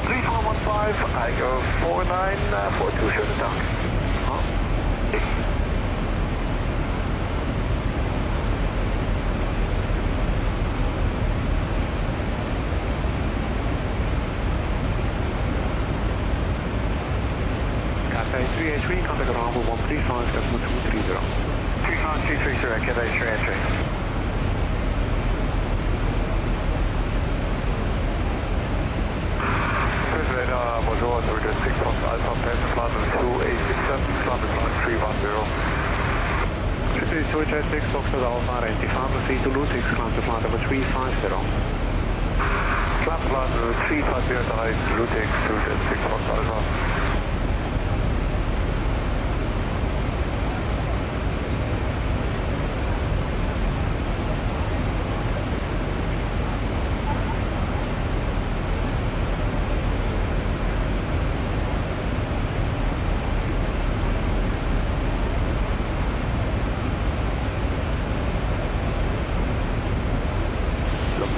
3415, I go 4942, shut it down. Cathay 383, contact runway 135.230. 35230, Cathay 383. Bonjour, so we got 6 Fox Alpha, Pence, climb 2867, climb 310. 6 Fox Alpha, 85, C to Lutix, climb to flight number 350. Climb flight number 350, direct Lutix to 6 Fox Alpha.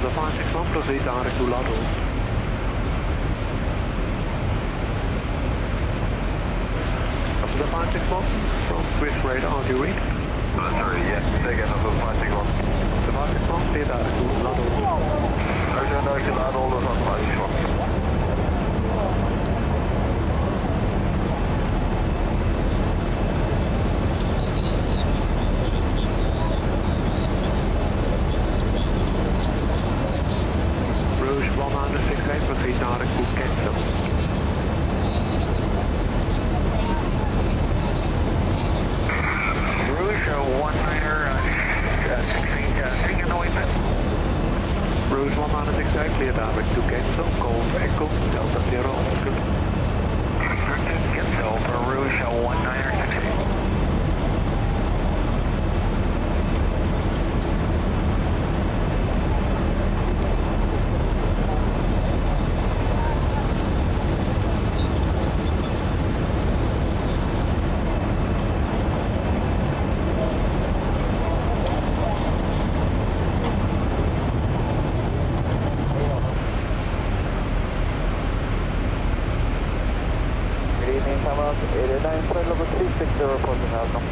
The 561 proceed direct to Lotto. The 561 from Swiss radar, do you read? Sorry, yes, say again, number 561. The 561, clear direct to Lotto. No, you can add all those on 561. Rouge 168, proceed direct to Kensington. Rouge 16, appointment. Rouge 168, clear direct to Kensington, Golf Echo, Delta Zero, good. Cancel for Rouge 1968. Reporting outcome.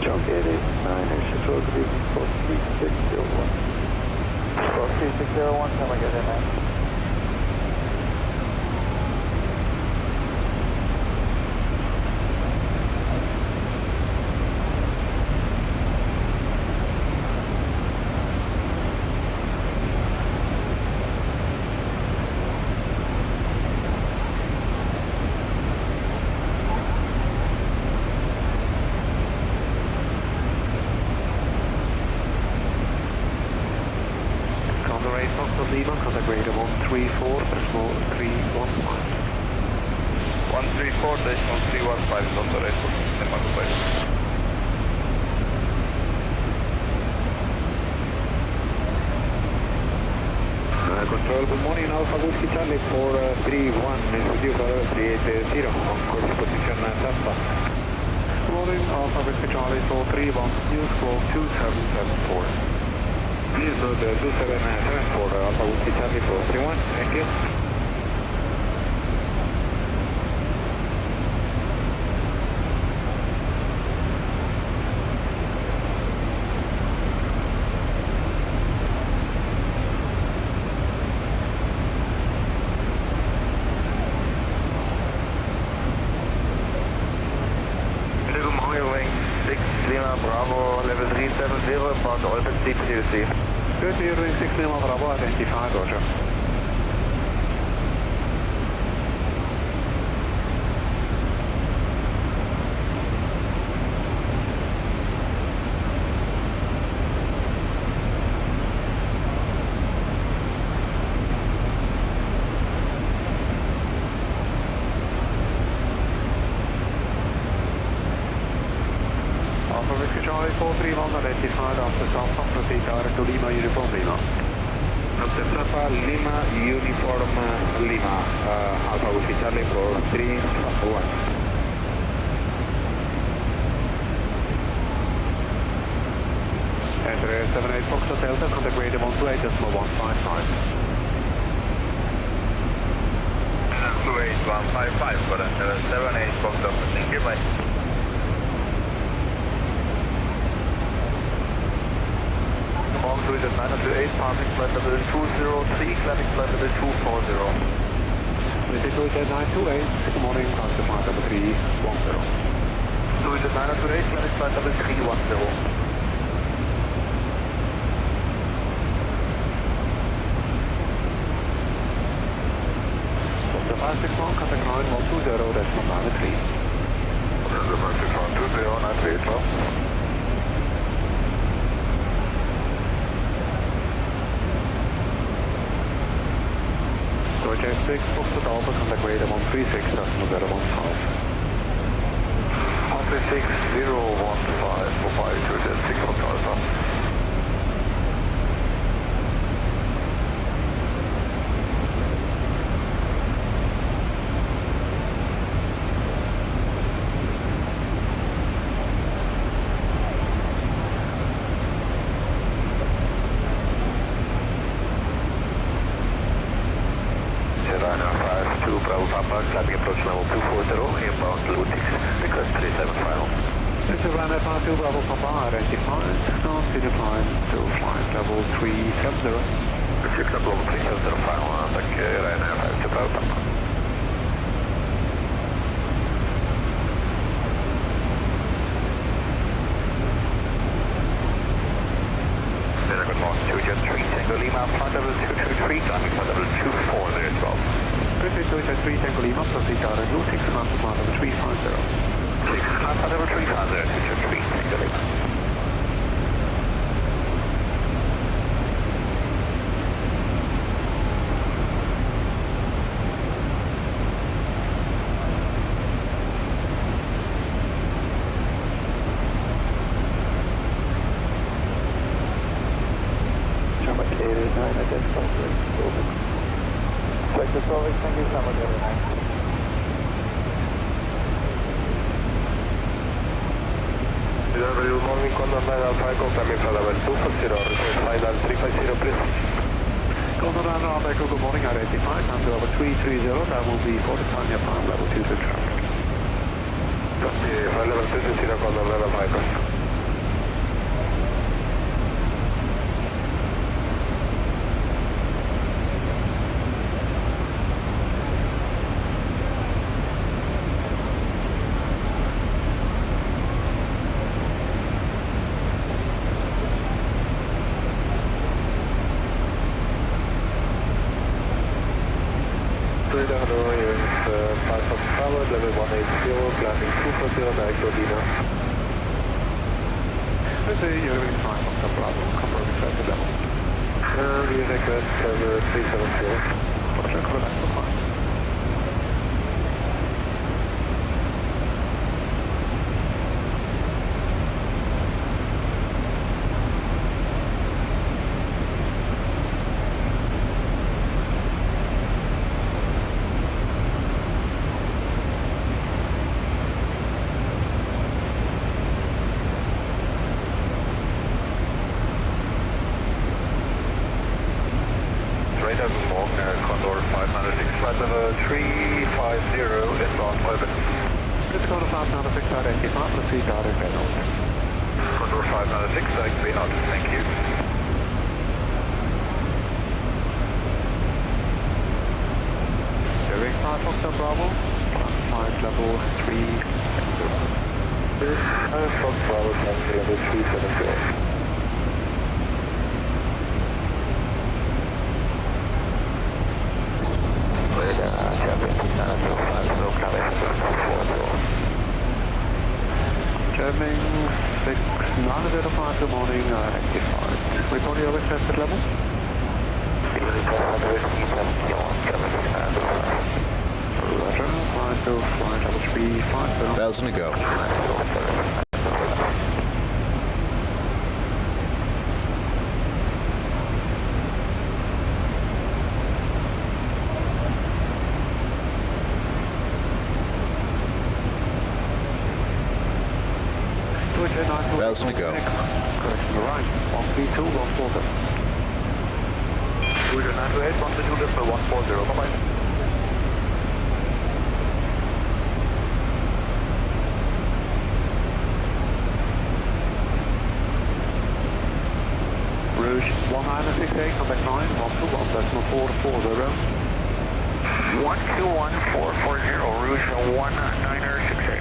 Jump 889, Airship Road, good evening, 43601. 43601, come again, 9. Lima, contact radar 134.315. 134.315, Delta Red Fox, Emago Base. Control, good morning, Alpha Whiskey Charlie 431, is with you for 380, on course position Tampa. Good morning, Alpha Whiskey Charlie 431, use squawk 2774. Please go to 2774, Alpha Whiskey Charlie 431, thank you. Bravo, level 370, about the orbit CPUC. Good, you're doing 6 Lima Bravo, identify, Roger. Charlie 431 identified after South proceed direct to Lima Uniform Lima. After Papa Lima Uniform Lima, Alpha Whiskey Charlie 431. Enter 78 Fox Delta, contact radar 128.155. 928 155 for the 78 Foxtrot. Thank you, bye. Good morning, Louis at 928, passing flight level 203, climbing flight level 240. This is Louis at 928, good morning, passing flight level 310. Louis at 928, climbing flight level 310. The 561, contact 9120, decimal 93. The 561, 20, 93, Deutsche F6, Foxtrot Alpha, contact radar 136, decimal 015. 136, 015, for 5 to 6 Foxtrot Alpha. Climbing approach level 240, inbound Lutix, request 37 final. This is Ryanair 52 Bravo Papa, identified, continue climb to flight level 370. Flight level 370 final, tack Ryanair 52 Bravo Papa. Good morning, 2 Jet 3 Tango Lima, flight level 223, climbing flight level 240 as well. British Deutsche 3 Tango Lima, proceed direct route 6, climb to flight level 350. 6, climb flight level 350, 2 3 Tango Lima. Thank you so much, Good morning, Condor 905, confirming flight level 250, request final 350, please. Condor 905, good morning, identified, time level 330, that will be for the time your time level 2 to traffic. Copy, flight level 250, Condor 905. Level 180, landing 240, direct to Lima. This is European 5 Foxtrot Bravo, confirming flight level. We request level 370. Roger, contact for 5. Condor 506, flight level 350, inbound open. Let's go to 506, identified, proceed direct out. Condor 506, direct way out, thank you. Direct 5 Foxtrot Bravo, flight level 370. This is Fox Bravo, level 370. German 6905, good morning, rectified. Report your requested level. Roger, flight to flight level 350. 1,000 to go. Thousand to go. Correction, right. 132, 140. Roger 928, 132, 140, bye-bye. Rouge 1968, contact 9, 121.440. 121440, Rouge 1968.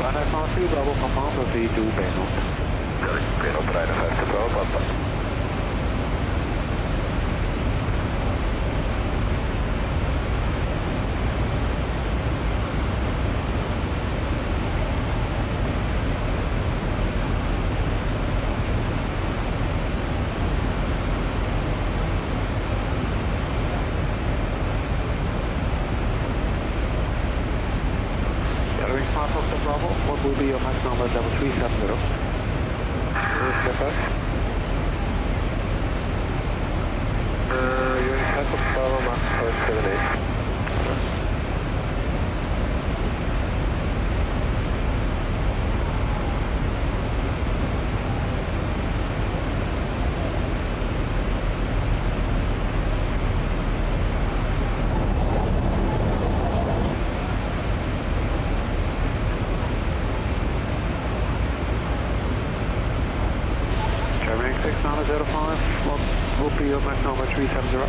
Bijna 2, Bravo command of V2 Benot. Benot rijden 50 Bravo, Papa. Bravo, what will be your max number 370? Step up. You're in Echo Bravo, Max 578. Traveling 6905, what will be your max number 370?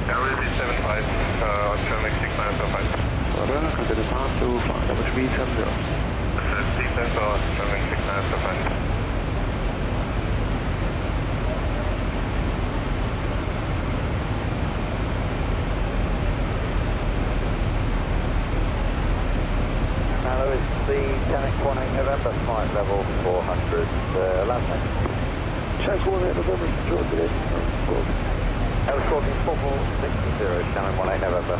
LXGB 75, Australian 6905. Order, consider pass to flight number 370. Descent for Australian 6905. Hello, it's the Tannic 18 November, flight level 400, land next. Chance 18 November, George, it is. L14 4460, Shannon 18 November.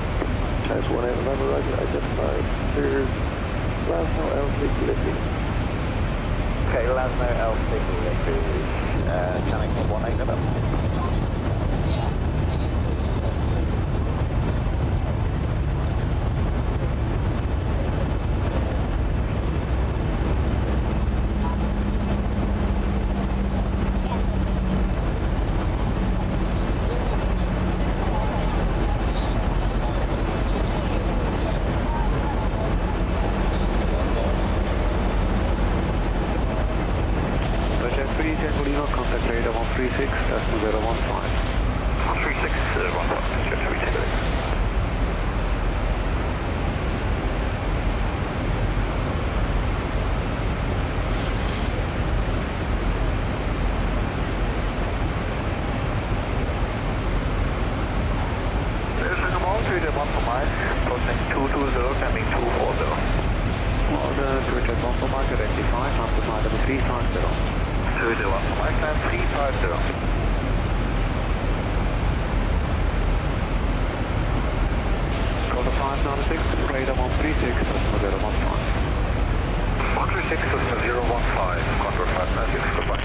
Chance 18 November, Roger, identified. Here's Lasno L6 Lippy. Okay, Lasno L6 Lippy, Tannic 18 November. Contact radar 136, that's 015. 136, 15, jet 328. Posting 220, landing 240. Order, Twitter 1 for Mike, identify, after flight number 350. 201 for Mike, land 350. Call the 596, radar 136, decimal 015. 136, decimal 015, Contour 596, goodbye.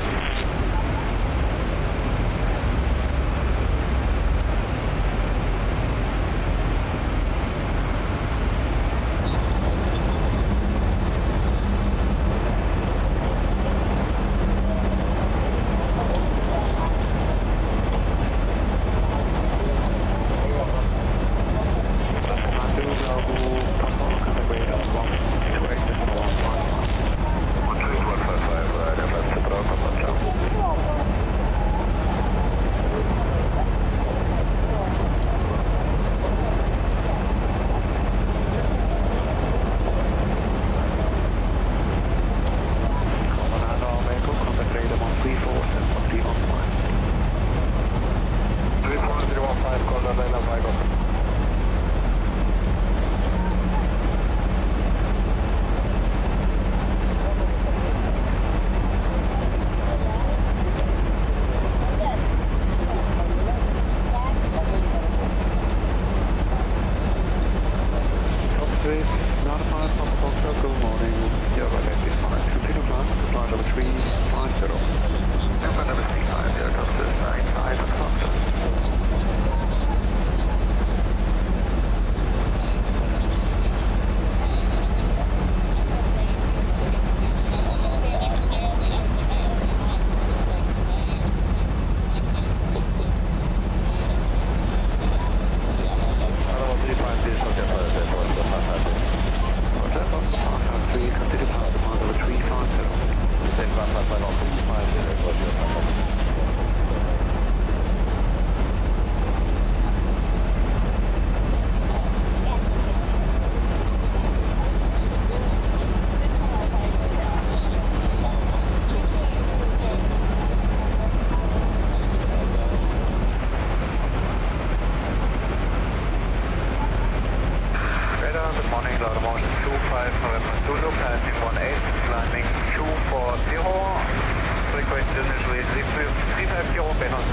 requested initially 350 Benon.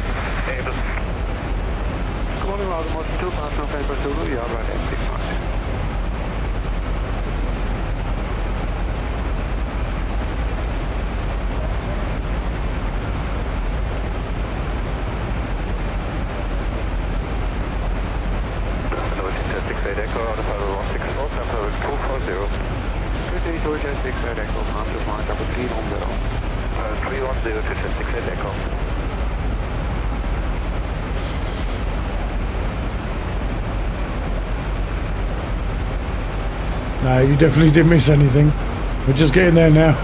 Able. Good morning, Aldermore 2, pass November Zulu, you are right at 65. No, you definitely didn't miss anything. We're just getting there now.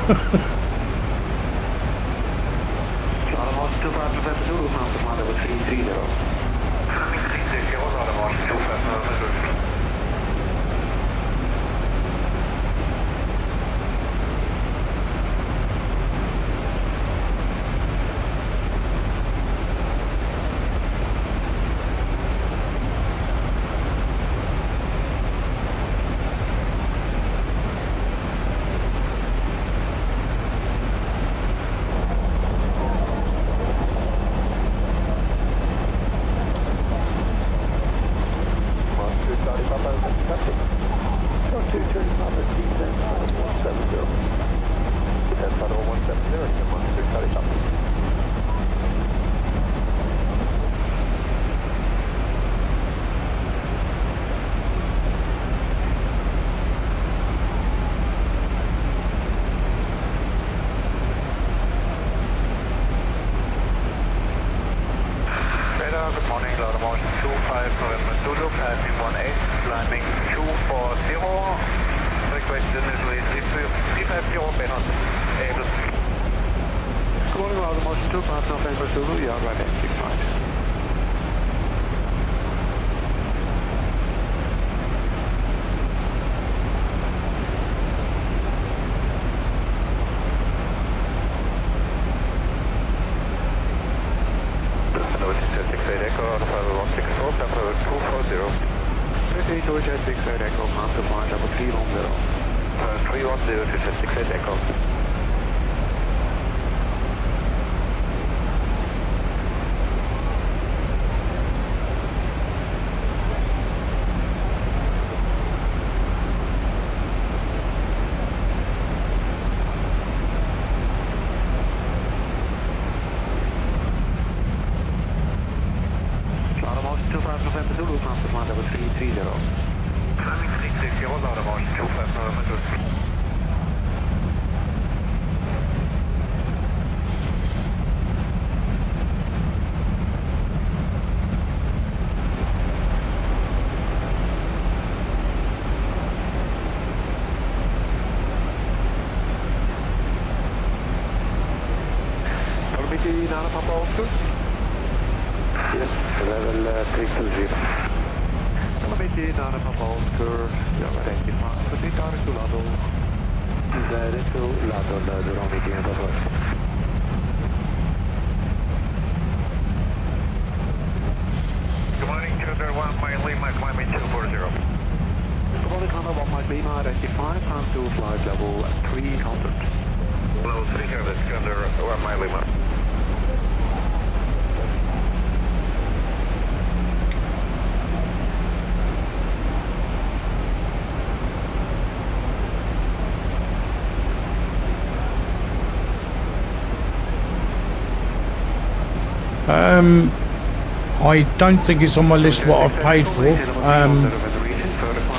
I don't think it's on my list what I've paid for.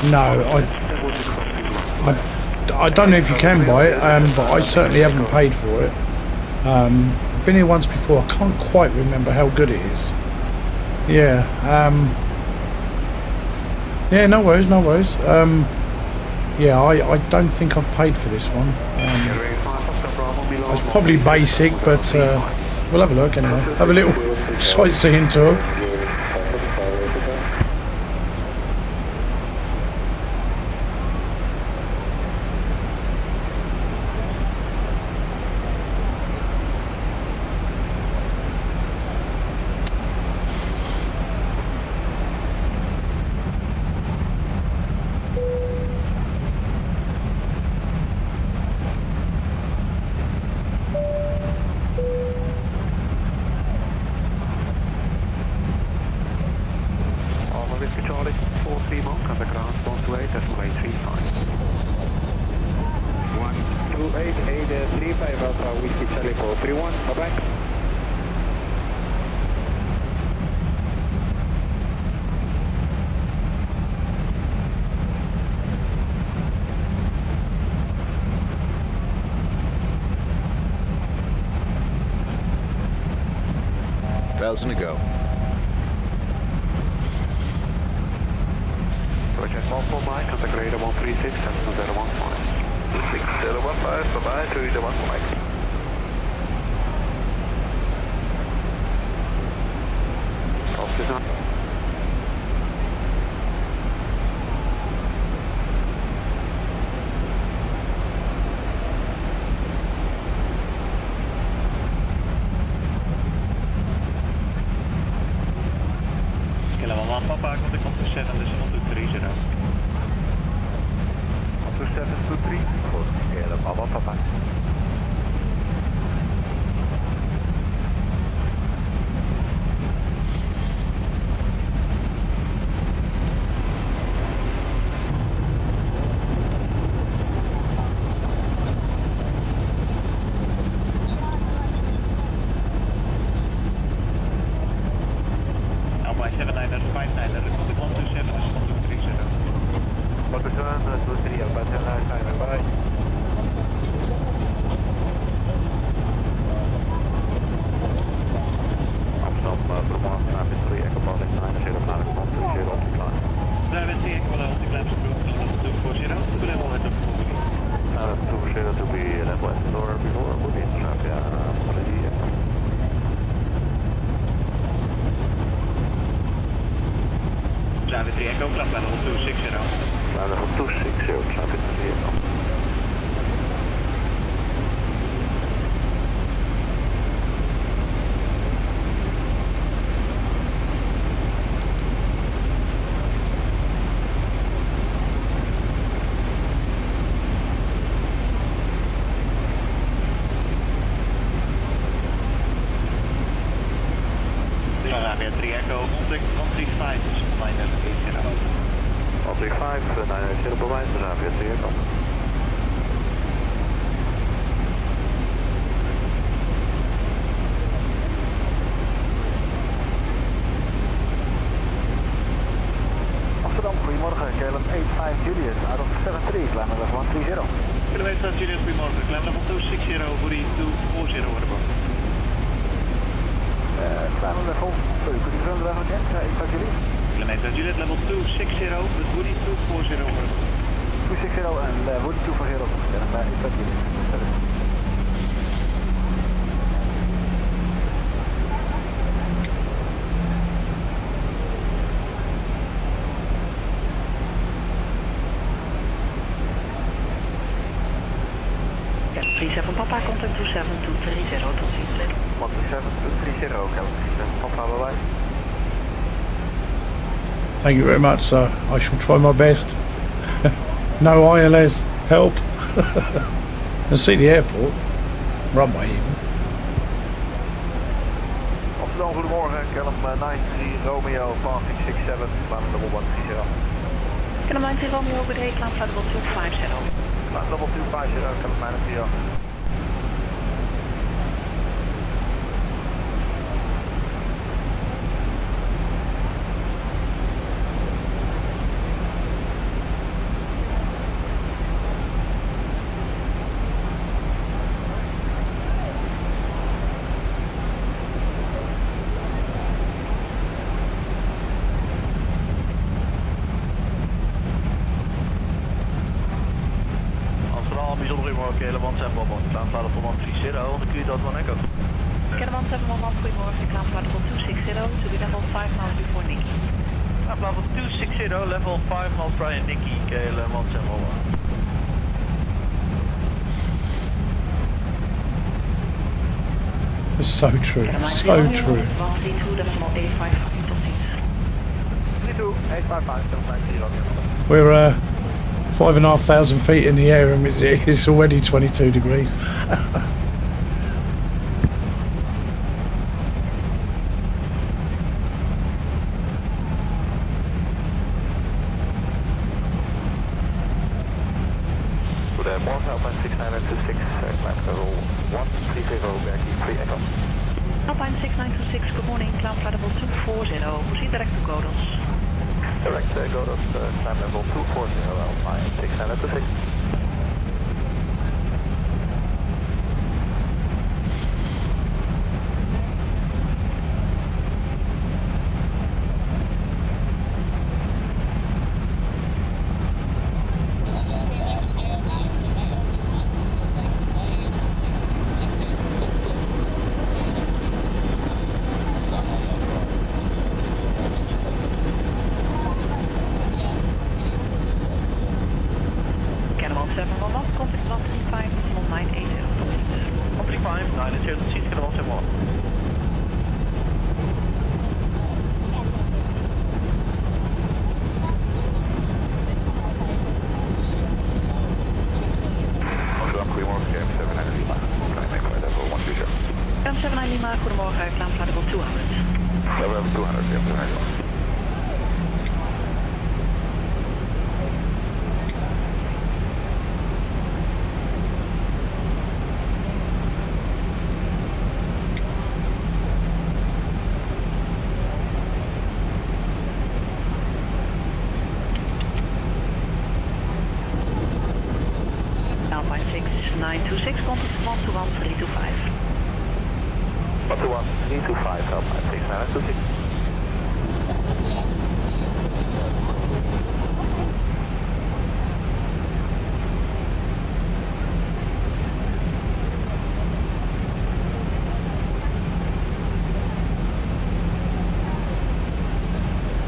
No, I don't know if you can buy it, but I certainly haven't paid for it. I've been here once before. I can't quite remember how good it is. Yeah. Yeah, no worries, no worries. Yeah, I don't think I've paid for this one. It's probably basic, but we'll have a look anyway. Have a little sightseeing tour. Bye-bye. Thousand to go. Roger, 14 Mike, contact radar 136 and 015. 6015, bye-bye, 3015 Mike. Office on. Level 1 Papa, contact 127, this is 1230. 12723, good. Level 1 Papa. Driver 3 Echo, club level 260. Level 260, traffic to vehicle. Arabia 3 Echo, contact 135 is 980. 135, 980, bewijs, Arabia 3 Echo. Amsterdam, goedemorgen, KLM 85 Julius, out of 73, climb level 130. Kilometer Julius, goedemorgen, climb level 260, Woody 240 order. Climb level, sorry, could you confirm the level again? 85 Julius. Kilometer Juliet level 260 with Woody 240 over. 260 and Woody 240, KLM 85 Julius. Papa, contact 27230, tot ziens. 127 230, Papa, bye-bye. Thank you very much, sir. I shall try my best. No ILS, help. And see the airport, runway even. Amsterdam, goedemorgen, KLM 93 Romeo, passing 67, climb level 130. KLM 93 Romeo, good day, climb level 250. Climb level 250, KLM 93. KLM 171, climb flight level 130, on the Q.1 Echo. KLM 171, goedemorgen, climb flight level 260 to be level 5 miles before Nikki. Climb level 260, level 5 miles prior Nikki, KLM 171. It's so true, so true. 32, We're 5,500 feet in the air and it's already 22 degrees. Goedemorgen, Alpine 6926, climb level 130, Berkeley 3 Alpine 6926, good morning, climb flight level 240, proceed direct to Godos. Direct Godos, climb level 240, Alpine 6926. Cannibal 711, contact 135, 1980. 135, 902, Cannibal 71. Cam 79 Lima, goedemorgen, climb flight level 200. Level 200, yeah, 200. Alpine 6926, contact 121-325. 121-325, Alpine 6926.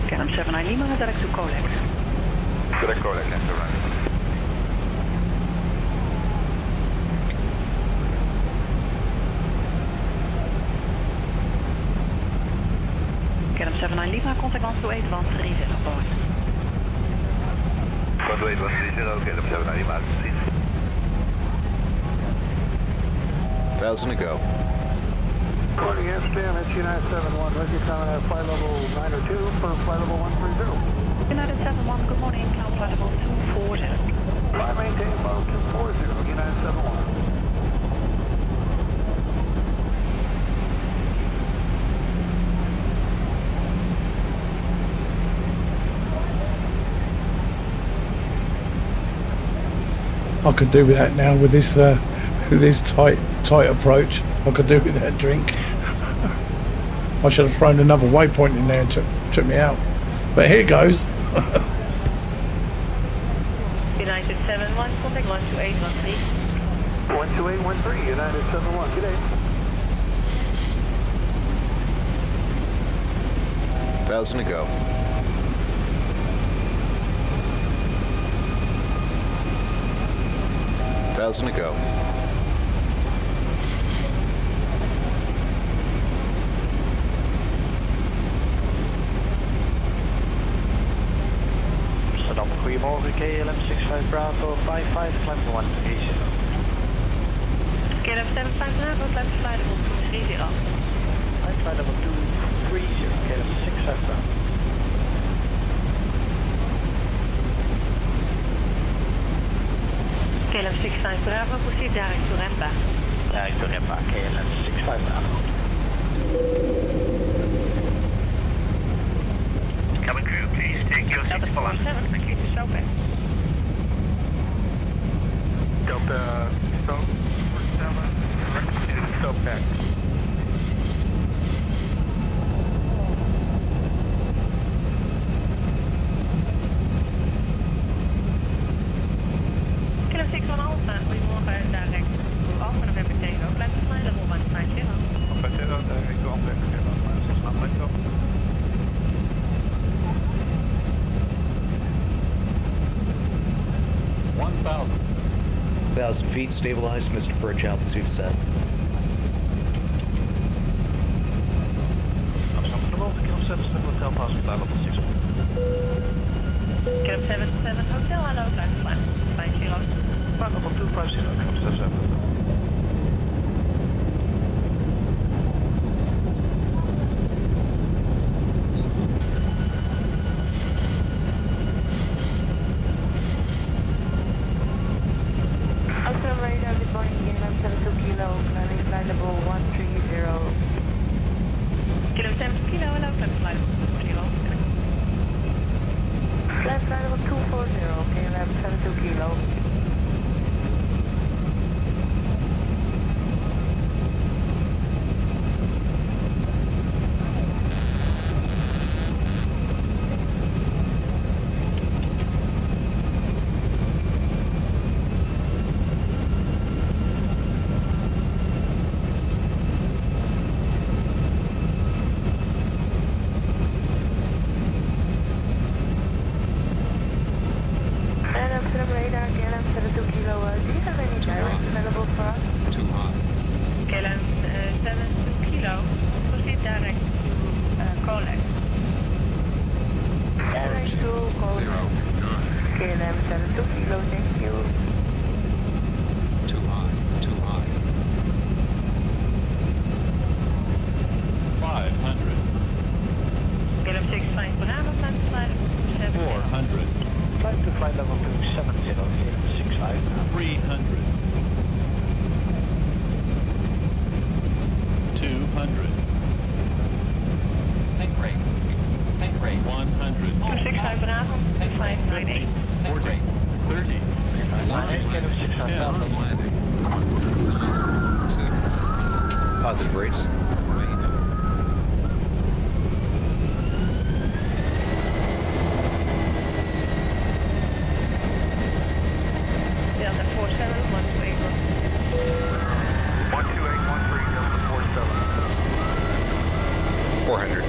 Cam 79 Lima, direct to Codec. Direct Codec, yes, Cam 79 Lima, contact 128-130, Boeing. 128-130, Cam 79 Lima, proceed. 1,000 to go. Morning, Amsterdam, it's United 71. Reggie coming at flight level 902 for flight level 130. United 71, good morning, climb flight level 240. Flight maintain level 240, United 71. I could do with that now with this tight approach. I could do with that drink. I should have thrown another waypoint in there and took me out. But here goes. United 71, contact 128-13. 12813, United 71, good day. 1,000 to go. 1,000 to go. Amsterdam, goedemorgen, KLM 65 Bravo 55, climb 130. KLM 75 Bravo, climb flight level 230. Flight level 230, KLM 65 Bravo. KLM 65 Bravo, proceed direct to Remba. Direct to Remba, KLM 65 Bravo. Cabin crew, please take your seat for land. 47, thank you, Sope. Delta, stop, 47, stop back. KLM 61 Alpha, goedemorgen, direct to Alpha November Tango, climb flight level 150. Alpha 0, direct to Alpha, 6 let's go. 1,000 feet, stabilized, Mr. Perch, altitude set. Hotel pass flight level 6. KLM 77 Hotel, hello, climb flight 50. Flight level 250, KLM 77. Australia, good morning, KLM 72 Kilo, 100. Take rate. Take rate. 100. 265 vanavond, 598. 40. 30. Landing, get 6,000. Positive rates. Delta 47, 128. 12813, Delta 47. 400.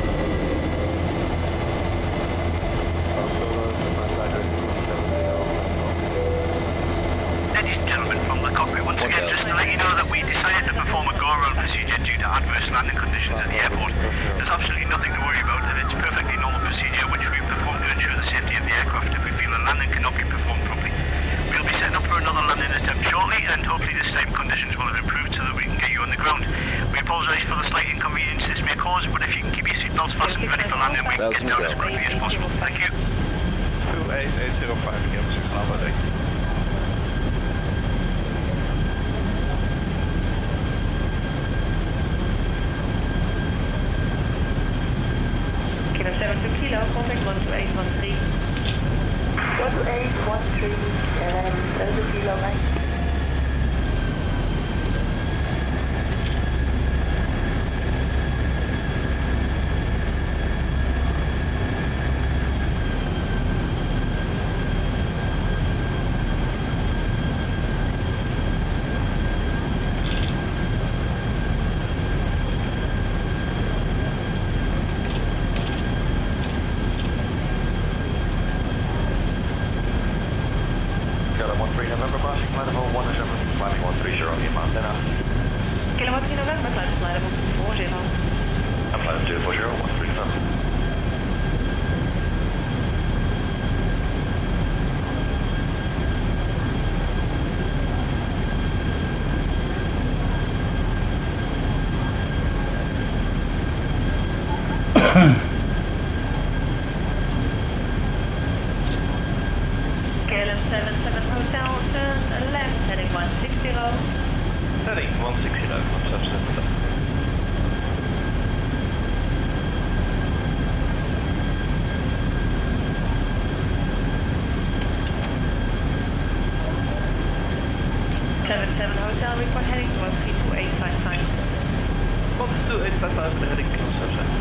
Ladies and gentlemen from the cockpit, once again, just to let you know that we decided to perform a go-around procedure due to adverse landing conditions at the airport. There's absolutely nothing to worry about, and it's a perfectly normal procedure which we perform to ensure the safety of the aircraft if we feel a landing cannot be performed properly. We'll be setting up for another landing attempt shortly, and hopefully this time conditions will have improved so that we can get you on the ground. We apologise for the slight inconvenience this may cause, but if you can keep your seatbelts fastened ready for landing, we can get down as quickly as possible. Thank you. 28805, again, 6 November. Kilo 72 kilo, contact 12813. 12813, 72 kilo, right? November, passing flight level 17, landing 130 in Montana. Kilo 3 November, flight level 240. I'm flight 240, 137. KLM 77 Hotel, turn left, heading 160. Heading 160, from substance. Hotel, report heading 132.855. 132.855, heading to substance.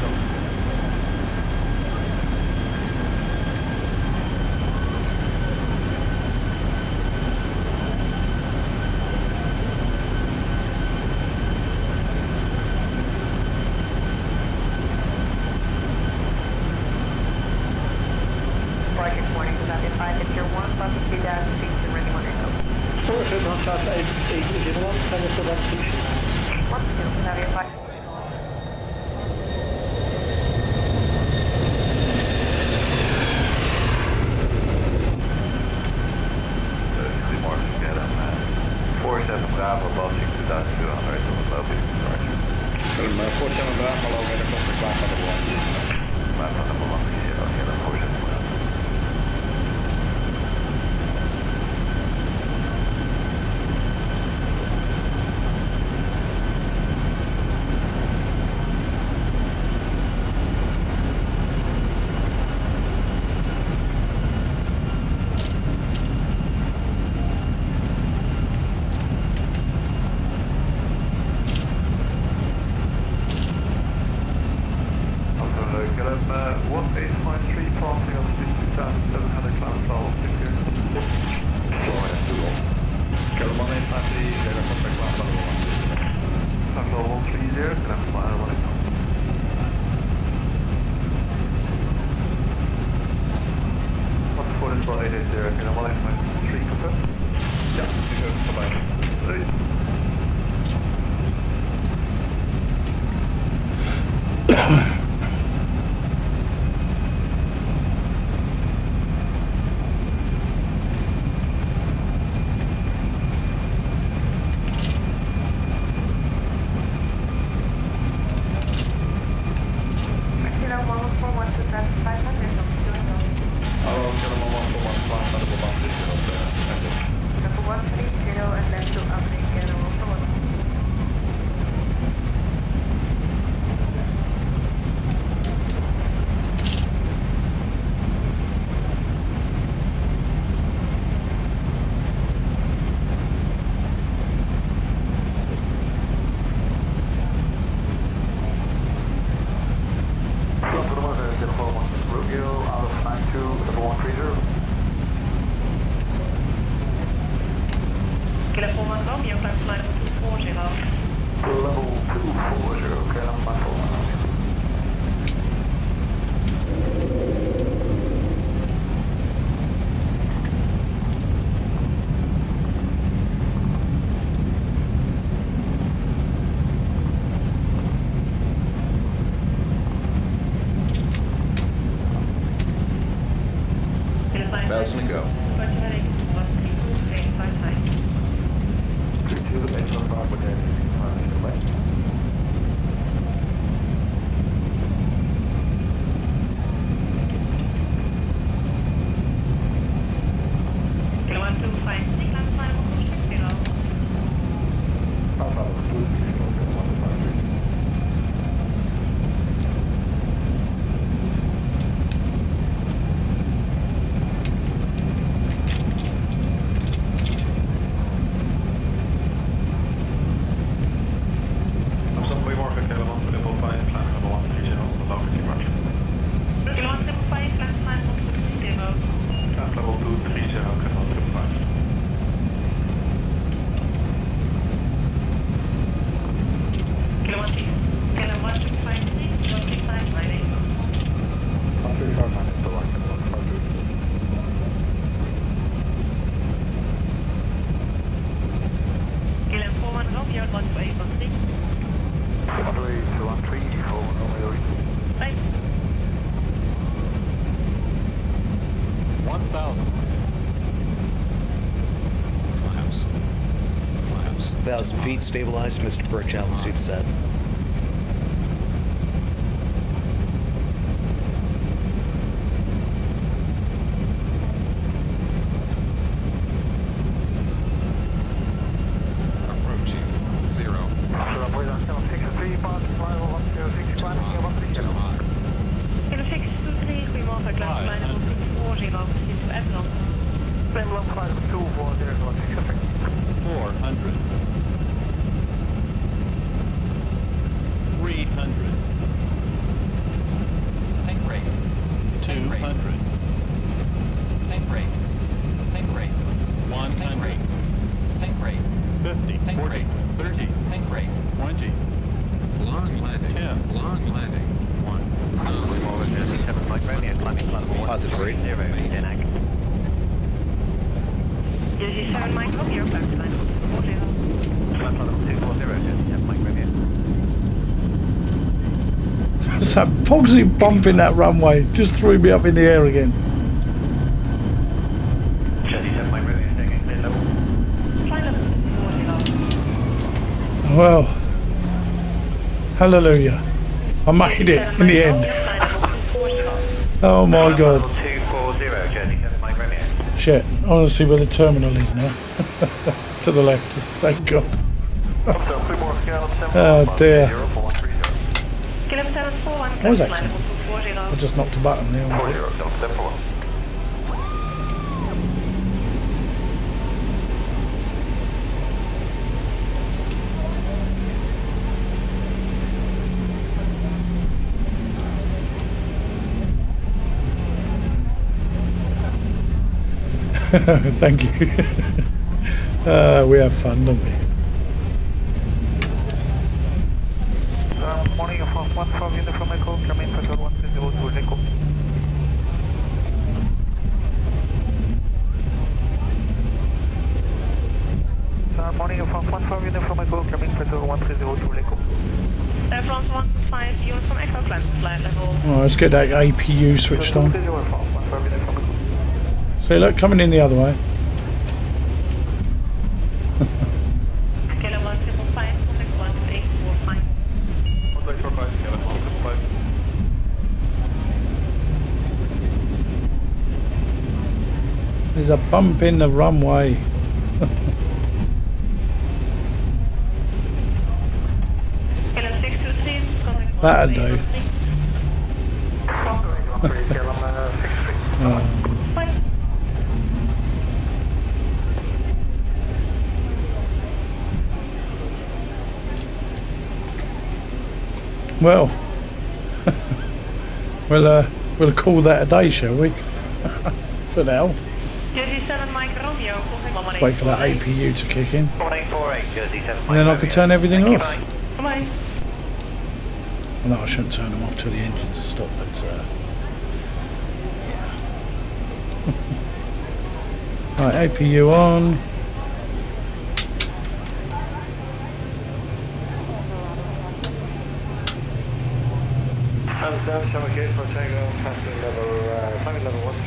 Hello, Kilo 141, flight level 130. 1,000 to go. Flaps. 1,000 feet, stabilized, Mr. Birch, altitude set. Positive rate. Jersey 7 Mike Romeo, flight line 240. Flight line 240, Jersey 7 Mike Romeo. That Pogsy bump in that runway just threw me up in the air again. Jersey 7 Mike Romeo, taking clear level. Flight level 240. Well, hallelujah. I made it in the end. Oh my god. 240, Jersey 7 Mike Romeo. Shit, I want to see where the terminal is now. To the left, thank god. Oh dear. What was that? I just knocked a button there. Thank you. We have fun, don't we? Morning, you're from 1 from uniform echo, come in patrol 1302 echo. Morning, you're from 1 from uniform echo, come in patrol 1302 echo. France 15, uniform echo, climb flight level. Alright, let's get that APU switched on. See, look, coming in the other way. There's a bump in the runway. That'll do. Oh. Well, we'll call that a day, shall we? For now. Let's wait for that APU to kick in. And then I can turn everything off. Well, no, I shouldn't turn them off till the engines stop, but yeah. Right, APU on.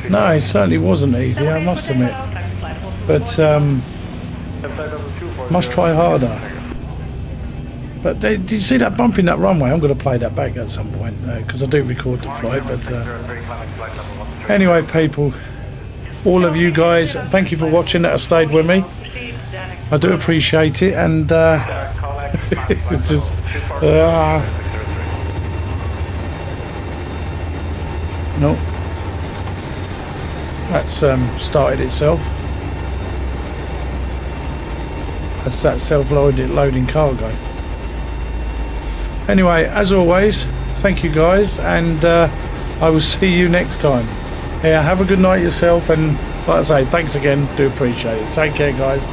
No, it certainly wasn't easy, I must admit. But must try harder. But did you see that bump in that runway? I'm going to play that back at some point because I do record the flight. But anyway, people, all of you guys, thank you for watching that have stayed with me. I do appreciate it, and just no, that's started itself. That's that self-loading cargo. Anyway, as always, thank you guys, and I will see you next time. Yeah, have a good night yourself, and like I say, thanks again, do appreciate it. Take care, guys.